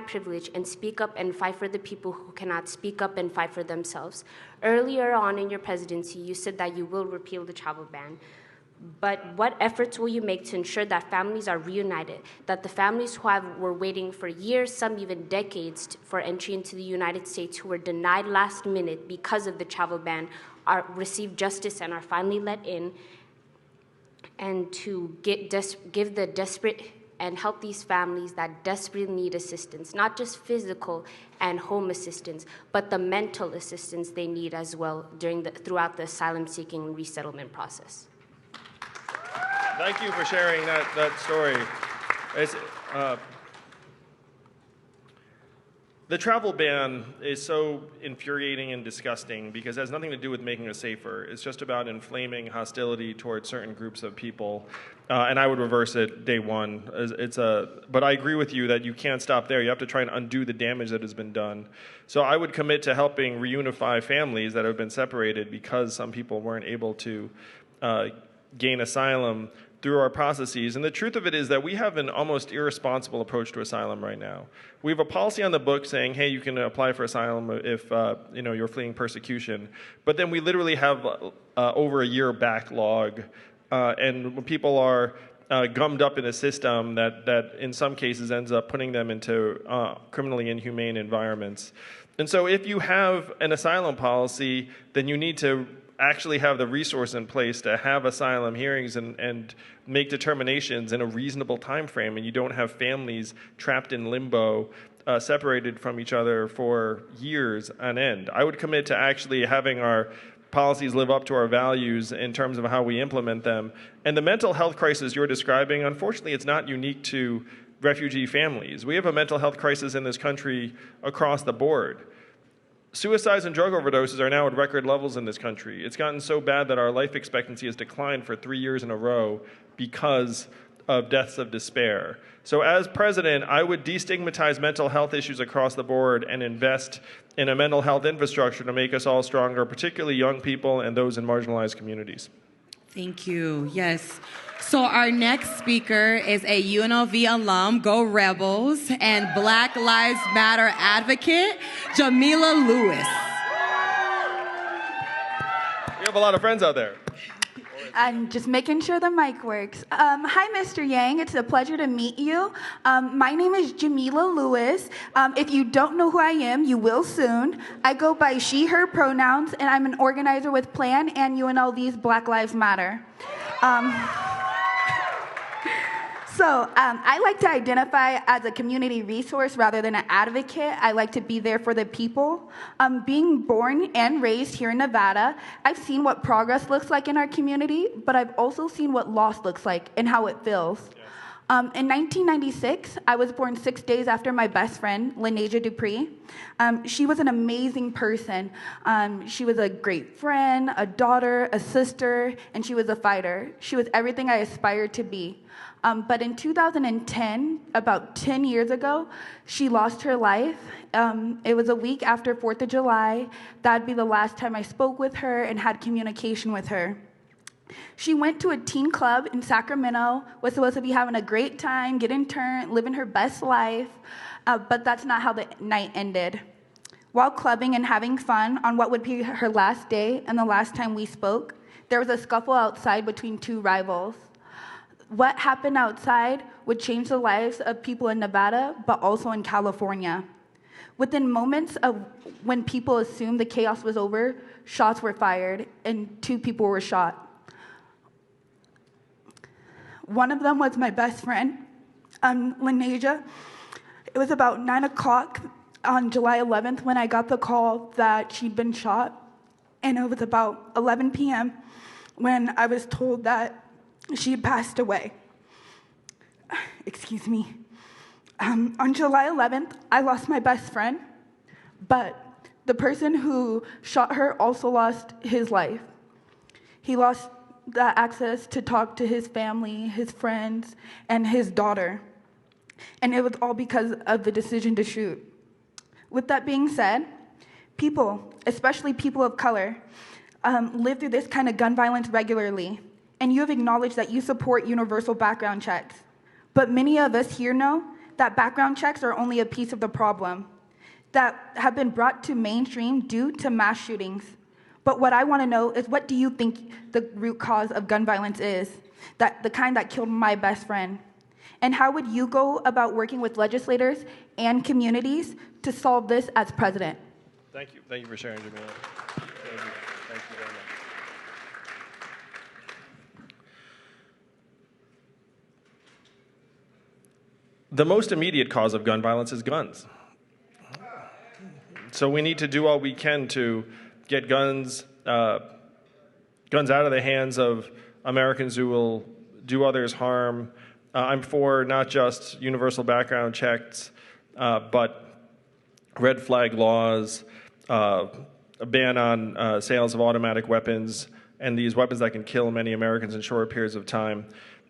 privilege and speak up and fight for the people who cannot speak up and fight for themselves. Earlier on in your presidency, you said that you will repeal the travel ban. But what efforts will you make to ensure that families are reunited, that the families who were waiting for years, some even decades, for entry into the United States, who were denied last minute because of the travel ban, receive justice and are finally let in, and to give the desperate and help these families that desperately need assistance, not just physical and home assistance, but the mental assistance they need as well throughout the asylum-seeking and resettlement process. Thank you for sharing that story. The travel ban is so infuriating and disgusting because it has nothing to do with making us safer. It's just about inflaming hostility towards certain groups of people. And I would reverse it day one. But I agree with you that you can't stop there. You have to try and undo the damage that has been done. So I would commit to helping reunify families that have been separated because some people weren't able to gain asylum through our processes. And the truth of it is that we have an almost irresponsible approach to asylum right now. We have a policy on the book saying, hey, you can apply for asylum if you're fleeing persecution. But then we literally have over a year backlog. And when people are gummed up in a system that in some cases ends up putting them into criminally inhumane environments. And so if you have an asylum policy, then you need to actually have the resource in place to have asylum hearings and make determinations in a reasonable time frame, and you don't have families trapped in limbo, separated from each other for years on end. I would commit to actually having our policies live up to our values in terms of how we implement them. And the mental health crisis you're describing, unfortunately, it's not unique to refugee families. We have a mental health crisis in this country across the board. Suicides and drug overdoses are now at record levels in this country. It's gotten so bad that our life expectancy has declined for 3 years in a row because of deaths of despair. So as president, I would destigmatize mental health issues across the board and invest in a mental health infrastructure to make us all stronger, particularly young people and those in marginalized communities. Thank you. Yes. So our next speaker is a UNLV alum, Go Rebels, and Black Lives Matter advocate, Jamila Lewis. We have a lot of friends out there. I'm just making sure the mic works. Hi, Mr. Yang. It's a pleasure to meet you. My name is Jamila Lewis. If you don't know who I am, you will soon. I go by she, her pronouns, and I'm an organizer with PLAN and UNLV's Black Lives Matter. So I like to identify as a community resource rather than an advocate. I like to be there for the people. Being born and raised here in Nevada, I've seen what progress looks like in our community, but I've also seen what loss looks like and how it feels. In 1996, I was born 6 days after my best friend, Lenasia Dupree. She was an amazing person. She was a great friend, a daughter, a sister, and she was a fighter. She was everything I aspired to be. But in 2010, about 10 years ago, she lost her life. It was a week after 4th of July. That'd be the last time I spoke with her and had communication with her. She went to a teen club in Sacramento, was supposed to be having a great time, getting turned, living her best life, but that's not how the night ended. While clubbing and having fun on what would be her last day and the last time we spoke, there was a scuffle outside between two rivals. What happened outside would change the lives of people in Nevada, but also in California. Within moments of when people assumed the chaos was over, shots were fired and 2 people were shot. One of them was my best friend, Linesia. It was about 9 o'clock on July 11th when I got the call that she'd been shot. And it was about 11 p.m. when I was told that she had passed away. Excuse me. On July 11th, I lost my best friend, but the person who shot her also lost his life. He lost the access to talk to his family, his friends, and his daughter. And it was all because of the decision to shoot. With that being said, people, especially people of color, live through this kind of gun violence regularly. And you have acknowledged that you support universal background checks. But many of us here know that background checks are only a piece of the problem that have been brought to mainstream due to mass shootings. But what I want to know is, what do you think the root cause of gun violence is, that the kind that killed my best friend? And how would you go about working with legislators and communities to solve this as president? Thank you. Thank you for sharing, Jamila. Thank you. Thank you very much. The most immediate cause of gun violence is guns. So we need to do all we can to get guns out of the hands of Americans who will do others harm. I'm for not just universal background checks, but red flag laws, a ban on sales of automatic weapons, and these weapons that can kill many Americans in short periods of time.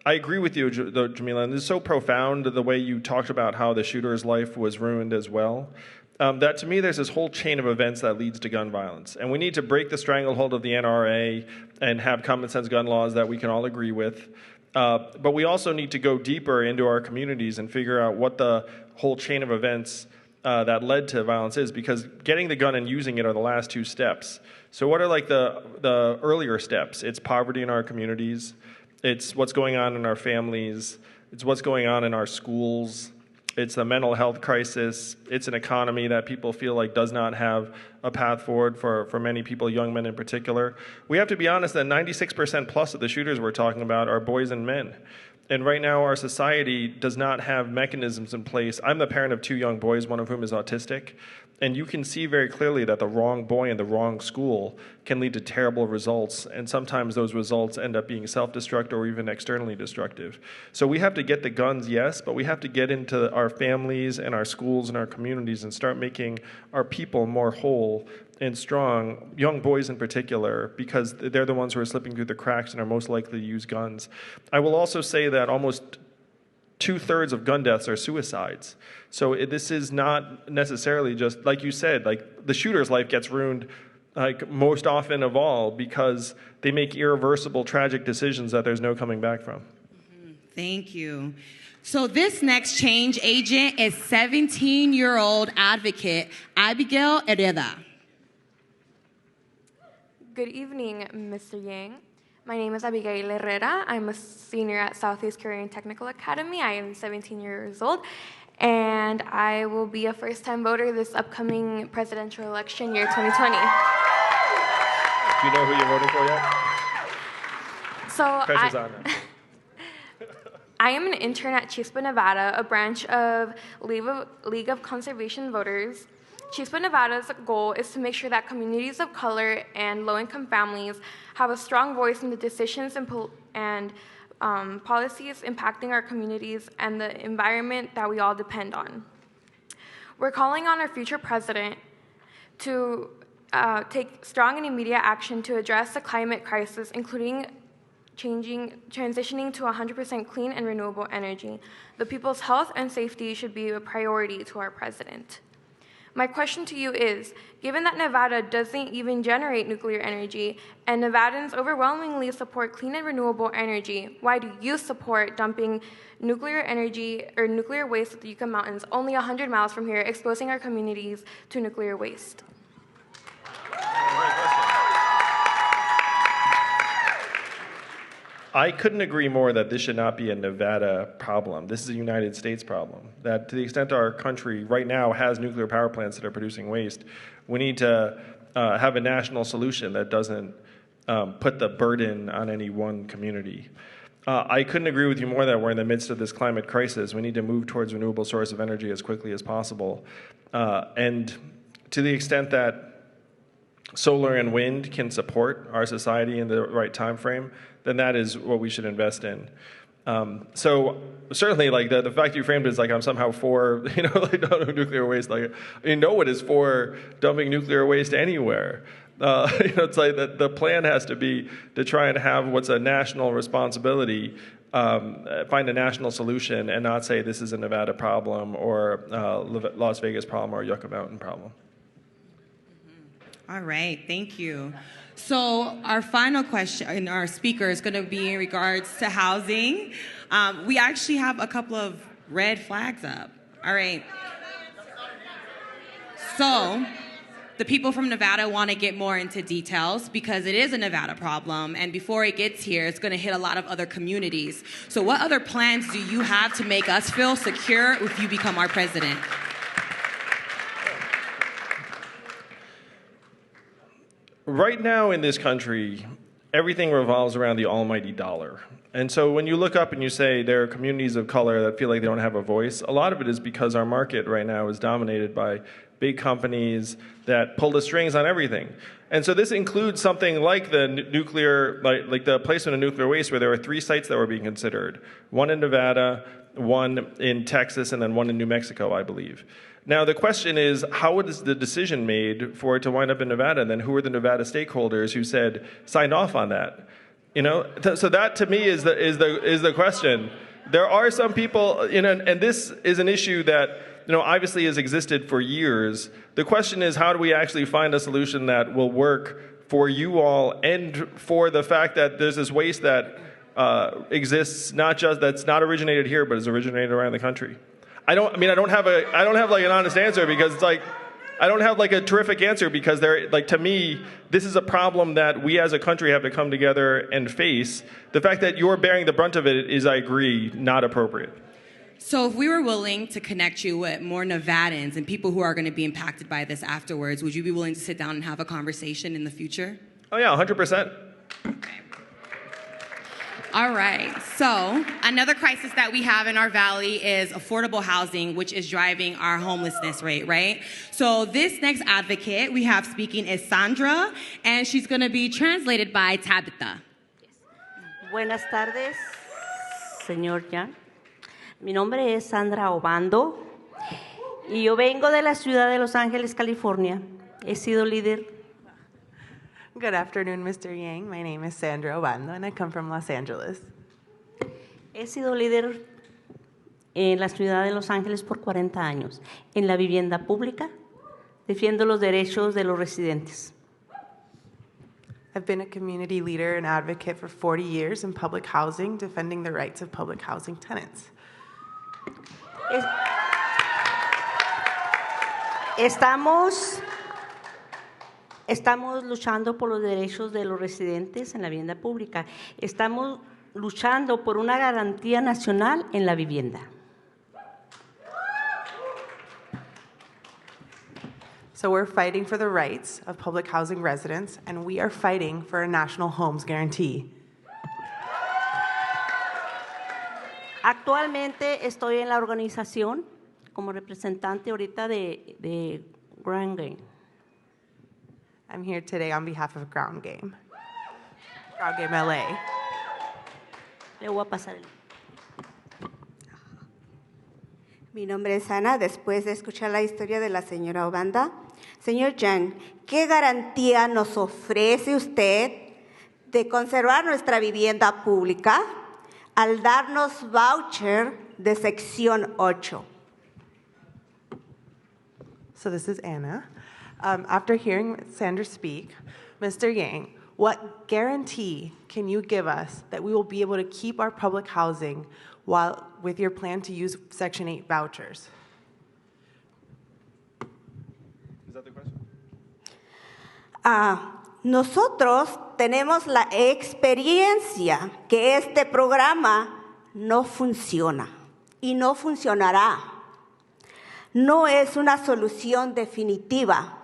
I agree with you, though, Jamila, and this is so profound, the way you talked about how the shooter's life was ruined as well. That to me, there's this whole chain of events that leads to gun violence. And we need to break the stranglehold of the NRA and have common sense gun laws that we can all agree with. But we also need to go deeper into our communities and figure out what the whole chain of events that led to violence is, because getting the gun and using it are the last 2 steps. So what are like the earlier steps? It's poverty in our communities. It's what's going on in our families. It's what's going on in our schools. It's a mental health crisis. It's an economy that people feel like does not have a path forward for many people, young men in particular. We have to be honest that 96% plus of the shooters we're talking about are boys and men. And right now our society does not have mechanisms in place. I'm the parent of 2 young boys, one of whom is autistic. And you can see very clearly that the wrong boy in the wrong school can lead to terrible results. And sometimes those results end up being self-destructive or even externally destructive. So we have to get the guns, yes, but we have to get into our families and our schools and our communities and start making our people more whole and strong, young boys in particular, because they're the ones who are slipping through the cracks and are most likely to use guns. I will also say that almost 2/3 of gun deaths are suicides. So this is not necessarily just, like you said, like the shooter's life gets ruined like most often of all because they make irreversible, tragic decisions that there's no coming back from. Thank you. So this next change agent is 17-year-old advocate Abigail Herrera. Good evening, Mr. Yang. My name is Abigail Herrera. I'm a senior at Southeast Korean Technical Academy. I am 17 years old, and I will be a first-time voter this upcoming presidential election, year 2020. Do you know who you're voting for yet? So Pressure's on now. I am an intern at Chispa, Nevada, a branch of League of Conservation Voters. Chispa, Nevada's goal is to make sure that communities of color and low-income families have a strong voice in the decisions and policies impacting our communities and the environment that we all depend on. We're calling on our future president to take strong and immediate action to address the climate crisis, including transitioning to 100% clean and renewable energy. The people's health and safety should be a priority to our president. My question to you is, given that Nevada doesn't even generate nuclear energy and Nevadans overwhelmingly support clean and renewable energy, why do you support dumping nuclear energy or nuclear waste at the Yucca Mountains only 100 miles from here, exposing our communities to nuclear waste? I couldn't agree more that this should not be a Nevada problem. This is a United States problem. That to the extent our country right now has nuclear power plants that are producing waste, we need to have a national solution that doesn't put the burden on any one community. I couldn't agree with you more that we're in the midst of this climate crisis. We need to move towards renewable source of energy as quickly as possible. And to the extent that solar and wind can support our society in the right time frame, then that is what we should invest in. So certainly, like the fact you framed it as like I'm somehow for like nuclear waste. Like no one is for dumping nuclear waste anywhere. It's like the plan has to be to try and have what's a national responsibility, find a national solution, and not say this is a Nevada problem or Las Vegas problem or Yucca Mountain problem. All right, thank you. So our final question, our speaker is going to be in regards to housing. We actually have a couple of red flags up. All right. So the people from Nevada want to get more into details because it is a Nevada problem. And before it gets here, it's going to hit a lot of other communities. So what other plans do you have to make us feel secure if you become our president? Right now in this country, everything revolves around the almighty dollar. And so when you look up and you say there are communities of color that feel like they don't have a voice, a lot of it is because our market right now is dominated by big companies that pull the strings on everything. And so this includes something like the nuclear, like the placement of nuclear waste, where there were 3 sites that were being considered. One in Nevada, one in Texas, and then one in New Mexico, I believe. Now, the question is, how is the decision made for it to wind up in Nevada? And then who are the Nevada stakeholders who signed off on that? So that to me is the question. There are some people, and this is an issue that, obviously has existed for years. The question is, how do we actually find a solution that will work for you all and for the fact that there's this waste that exists, that's not originated here, but is originated around the country? I don't have like an honest answer because it's like, I don't have like a terrific answer because to me, this is a problem that we as a country have to come together and face. The fact that you're bearing the brunt of it is, I agree, not appropriate. So if we were willing to connect you with more Nevadans and people who are going to be impacted by this afterwards, would you be willing to sit down and have a conversation in the future? Oh yeah, 100%. Okay. All right, so another crisis that we have in our valley is affordable housing, which is driving our homelessness rate, right? So this next advocate we have speaking is Sandra, and she's going to be translated by Tabitha. Buenas tardes, señor Jan. Mi nombre es Sandra Obando, y yo vengo de la ciudad de Los Ángeles, California. He sido líder. Good afternoon, Mr. Yang. My name is Sandra Obando, and I come from Los Angeles. He sido líder en la ciudad de Los Ángeles por 40 años. En la vivienda pública, defiendo los derechos de los residentes. I've been a community leader and advocate for 40 years in public housing, defending the rights of public housing tenants. Estamos luchando por los derechos de los residentes en la vivienda pública. Estamos luchando por una garantía nacional en la vivienda. So we're fighting for the rights of public housing residents, and we are fighting for a national homes guarantee. Actualmente estoy en la organización como representante ahorita de Ground Game. I'm here today on behalf of Ground Game LA. Le voy a pasar el... Mi nombre es Ana. Después de escuchar la historia de la señora Obanda, señor Yang, ¿qué garantía nos ofrece usted de conservar nuestra vivienda pública al darnos voucher de sección 8? So this is Anna. After hearing Sandra speak, Mr. Yang, what guarantee can you give us that we will be able to keep our public housing while with your plan to use Section 8 vouchers? Is that the question? Nosotros tenemos la experiencia que este programa no funciona y no funcionará. No es una solución definitiva.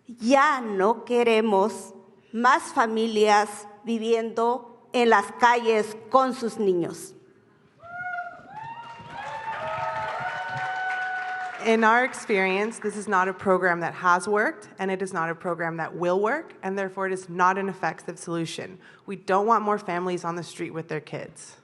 Ya no queremos más familias viviendo en las calles con sus niños. In our experience, this is not a program that has worked, and it is not a program that will work, and therefore it is not an effective solution. We don't want more families on the street with their kids.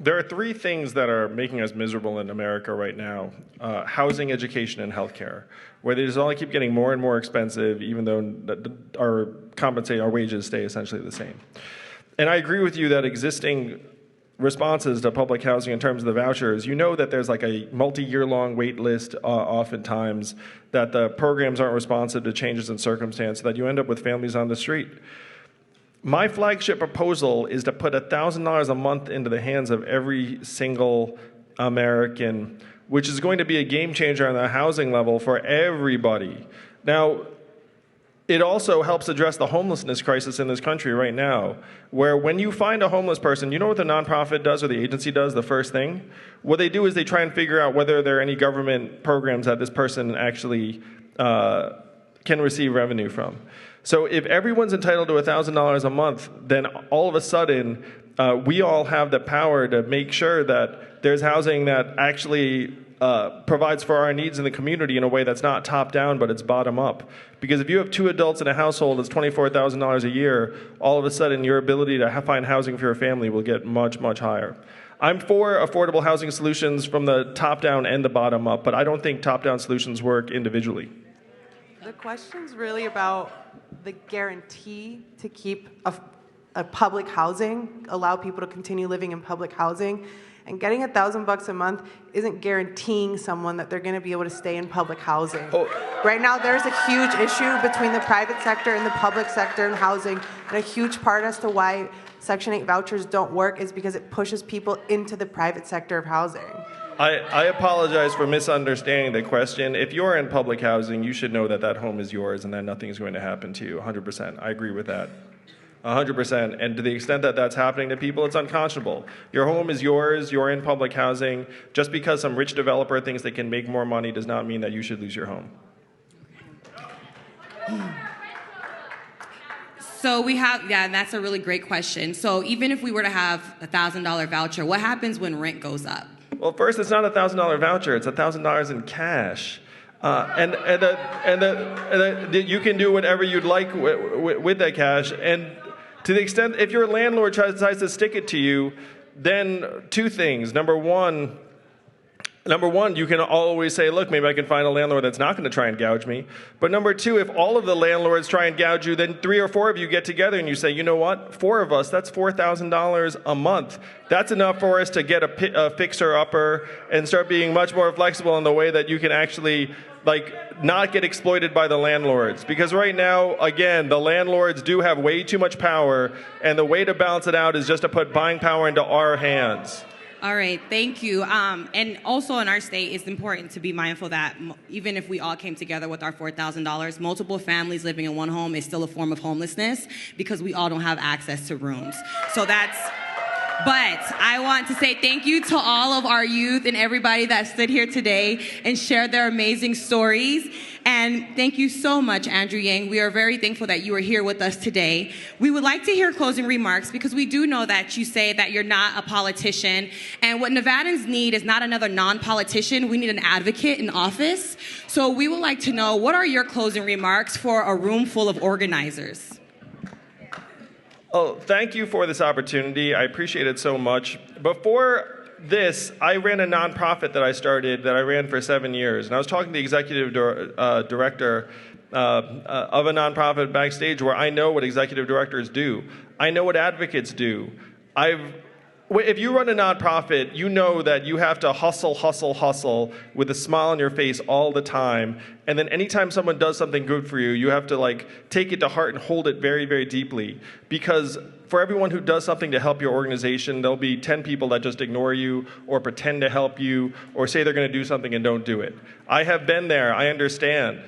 There are three things that are making us miserable in America right now: housing, education, and healthcare, where they just all keep getting more and more expensive, even though our wages stay essentially the same. And I agree with you that existing responses to public housing in terms of the vouchers, you know that there's like a multi-year long wait list oftentimes, that the programs aren't responsive to changes in circumstance, so that you end up with families on the street. My flagship proposal is to put $1,000 a month into the hands of every single American, which is going to be a game changer on the housing level for everybody. Now, it also helps address the homelessness crisis in this country right now, where when you find a homeless person, you know what the nonprofit does or the agency does, the first thing? What they do is they try and figure out whether there are any government programs that this person actually can receive revenue from. So if everyone's entitled to $1,000 a month, then all of a sudden, we all have the power to make sure that there's housing that actually provides for our needs in the community in a way that's not top down, but it's bottom up. Because if you have two adults in a household that's $24,000 a year, all of a sudden your ability to find housing for your family will get much, much higher. I'm for affordable housing solutions from the top down and the bottom up, but I don't think top down solutions work individually. The question's really about the guarantee to keep a public housing, allow people to continue living in public housing. And getting $1,000 a month isn't guaranteeing someone that they're going to be able to stay in public housing. Right now, there's a huge issue between the private sector and the public sector in housing, and a huge part as to why Section 8 vouchers don't work is because it pushes people into the private sector of housing. I apologize for misunderstanding the question. If you're in public housing, you should know that that home is yours and that nothing is going to happen to you. 100%. I agree with that. 100%. And to the extent that that's happening to people, it's unconscionable. Your home is yours. You're in public housing. Just because some rich developer thinks they can make more money does not mean that you should lose your home. So and that's a really great question. So even if we were to have a $1,000 voucher, what happens when rent goes up? Well, first, it's not a $1,000 voucher. It's $1,000 in cash. And you can do whatever you'd like with that cash. And to the extent, if your landlord decides to stick it to you, then two things. Number one, you can always say, look, maybe I can find a landlord that's not going to try and gouge me. But number two, if all of the landlords try and gouge you, then 3 or 4 of you get together and you say, you know what, 4 of us, that's $4,000 a month. That's enough for us to get a fixer-upper and start being much more flexible in the way that you can actually not get exploited by the landlords. Because right now, again, the landlords do have way too much power, and the way to balance it out is just to put buying power into our hands. All right, thank you. And also in our state, it's important to be mindful that even if we all came together with our $4,000, multiple families living in one home is still a form of homelessness because we all don't have access to rooms. But I want to say thank you to all of our youth and everybody that stood here today and shared their amazing stories. And thank you so much, Andrew Yang. We are very thankful that you are here with us today. We would like to hear closing remarks because we do know that you say that you're not a politician. And what Nevadans need is not another non-politician. We need an advocate in office. So we would like to know, what are your closing remarks for a room full of organizers? Oh, thank you for this opportunity. I appreciate it so much. Before this, I ran a nonprofit that I ran for 7 years. And I was talking to the executive director of a nonprofit backstage, where I know what executive directors do. I know what advocates do. I've if you run a nonprofit, you know that you have to hustle, hustle, hustle with a smile on your face all the time. And then anytime someone does something good for you, you have to like take it to heart and hold it very, very deeply. Because for everyone who does something to help your organization, there'll be 10 people that just ignore you or pretend to help you or say they're going to do something and don't do it. I have been there. I understand.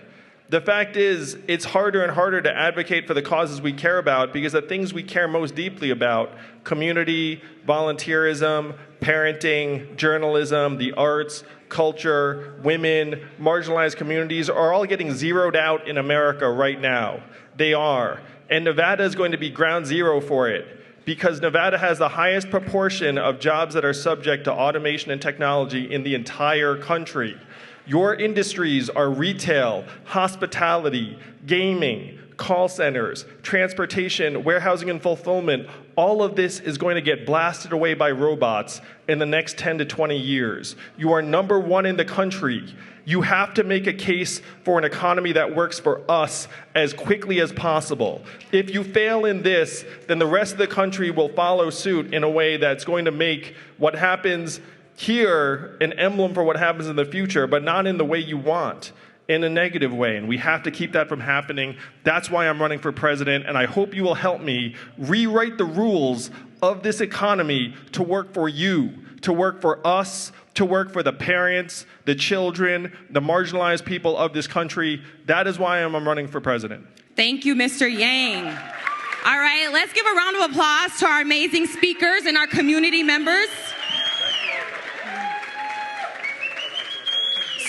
The fact is, it's harder and harder to advocate for the causes we care about because the things we care most deeply about, community, volunteerism, parenting, journalism, the arts, culture, women, marginalized communities, are all getting zeroed out in America right now. They are. And Nevada is going to be ground zero for it because Nevada has the highest proportion of jobs that are subject to automation and technology in the entire country. Your industries are retail, hospitality, gaming, call centers, transportation, warehousing and fulfillment. All of this is going to get blasted away by robots in the next 10 to 20 years. You are number one in the country. You have to make a case for an economy that works for us as quickly as possible. If you fail in this, then the rest of the country will follow suit in a way that's going to make what happens here an emblem for what happens in the future, but not in the way you want, in a negative way. And we have to keep that from happening. That's why I'm running for president, and I hope you will help me rewrite the rules of this economy to work for you, to work for us, to work for the parents, the children, the marginalized people of this country. That is why I'm running for president. Thank you, Mr. Yang. All right, let's give a round of applause to our amazing speakers and our community members.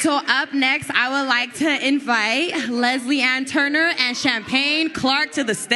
So up next, I would like to invite Leslie Ann Turner and Champagne Clark to the stage.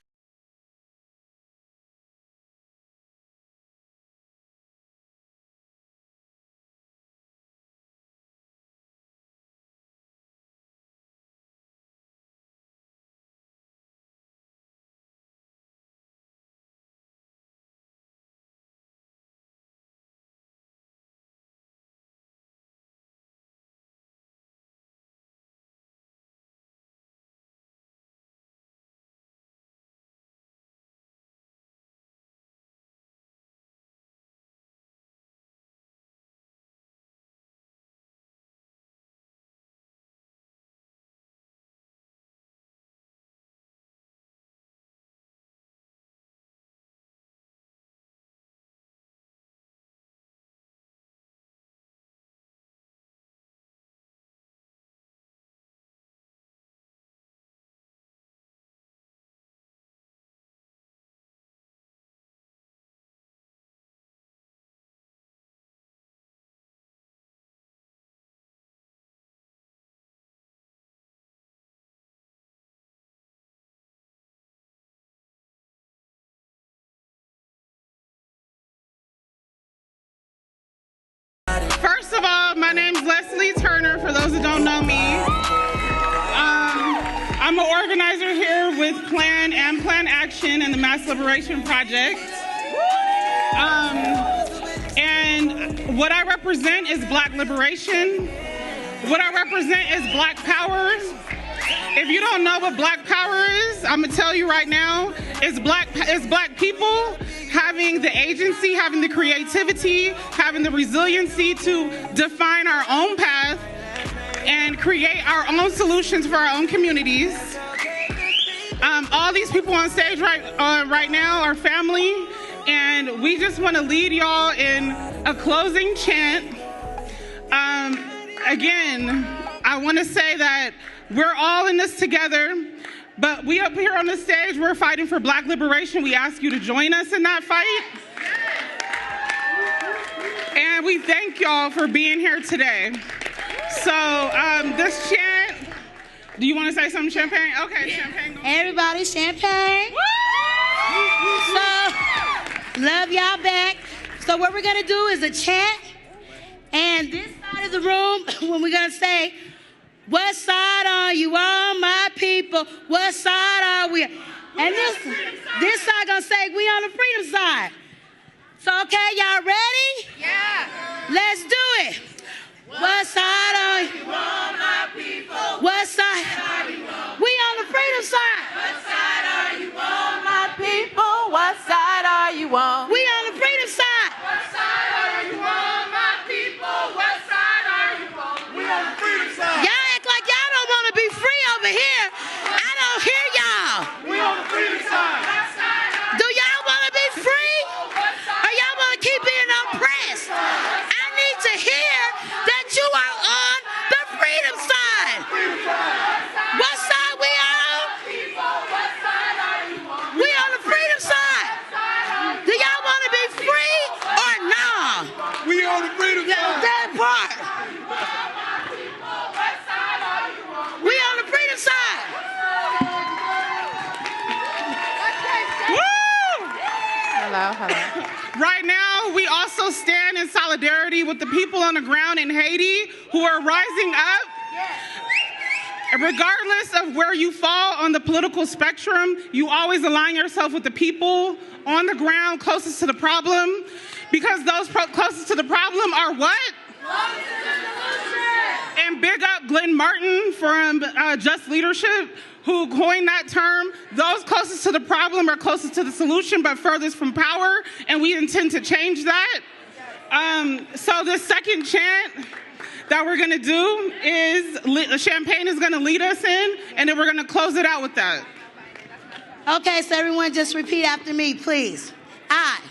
First of all, my name's Leslie Turner, for those that don't know me. I'm an organizer here with Plan and Plan Action and the Mass Liberation Project. And what I represent is Black liberation. What I represent is Black power. If you don't know what Black power is, I'm gonna tell you right now, it's Black people having the agency, having the creativity, having the resiliency to define our own path and create our own solutions for our own communities. All these people on stage right now are family, and we just want to lead y'all in a closing chant. Again, I want to say that we're all in this together, but we up here on the stage, we're fighting for Black liberation. We ask you to join us in that fight. And we thank y'all for being here today. So this chant, do you want to say something, Champagne? Okay, yeah. Champagne. Everybody, Champagne. So, love y'all back. So what we're going to do is a chant. And this side of the room, when we're going to say, what side are you all, my people? What side are we? And this side going to say, we on the freedom side. So, okay, y'all ready? Yeah. Let's do it. What side are you on, my people? What side are you on? We on the freedom side. What side are you on, my people? What side are you on? We on the freedom side. What side Hello, hello. Right now, we also stand in solidarity with the people on the ground in Haiti who are rising up. Regardless of where you fall on the political spectrum, you always align yourself with the people on the ground closest to the problem, because those closest to the problem are what? And big up Glenn Martin from Just Leadership, who coined that term. Those closest to the problem are closest to the solution, but furthest from power, and we intend to change that. So the second chant that we're gonna do is, Champagne is gonna lead us in, and then we're gonna close it out with that. Okay, so everyone just repeat after me, please. I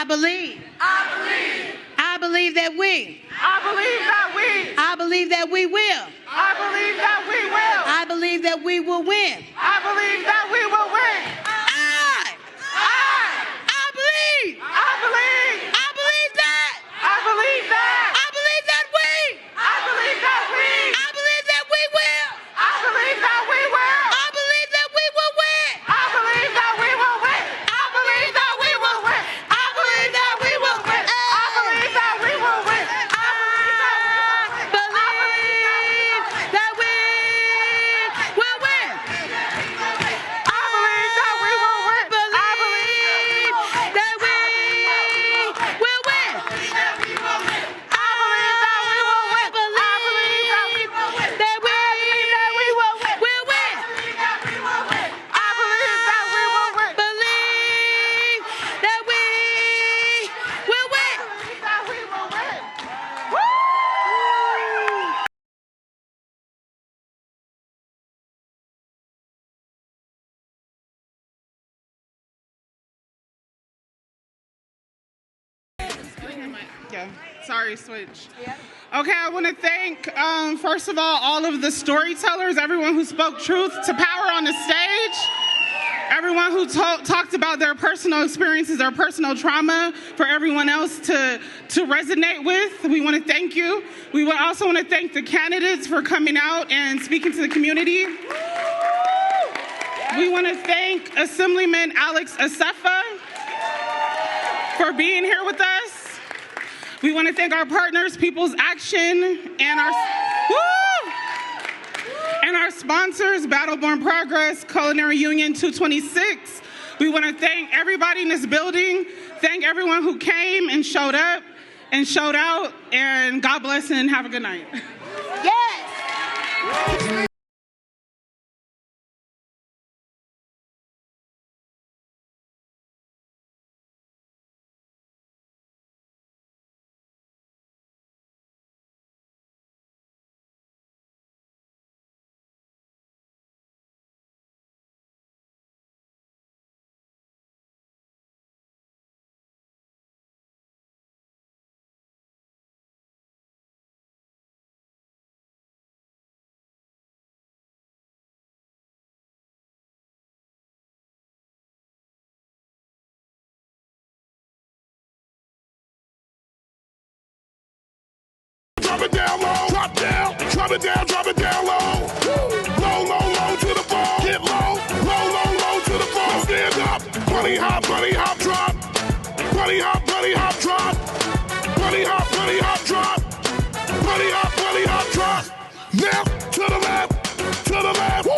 believe. I believe that we. I believe that we will. I believe that we will win. I believe that we will win. I believe. I believe that. I believe that we. I believe that we will. I believe that we will. I believe that we will win. I believe that we will win. I believe that we will win. I believe that we will win. I believe that we will win. I believe that we will win. I believe that we will win. I believe that we will win. I believe that we will win. I believe that we will win. That we will win. I believe that we will win. Believe that we will win. That we will win. Woo! Yeah, sorry, switch. Okay, I want to thank, first of all of the storytellers, everyone who spoke truth to power on the stage, everyone who talked about their personal experiences, their personal trauma, for everyone else to resonate with. We want to thank you. We would also want to thank the candidates for coming out and speaking to the community. We want to thank Assemblyman Alex Assefa for being here with us. We want to thank our partners, People's Action, and our sponsors, Battleborn Progress, Culinary Union 226. We want to thank everybody in this building, thank everyone who came and showed up and showed out, and God bless and have a good night. Yes! Drop it down low, drop down, drop it down low. Low, low, low to the floor. Get low, low, low, low to the floor. Stand up, bunny hop, drop. Bunny hop, drop. Bunny hop, drop. Bunny hop, drop. Left to the left, to the left.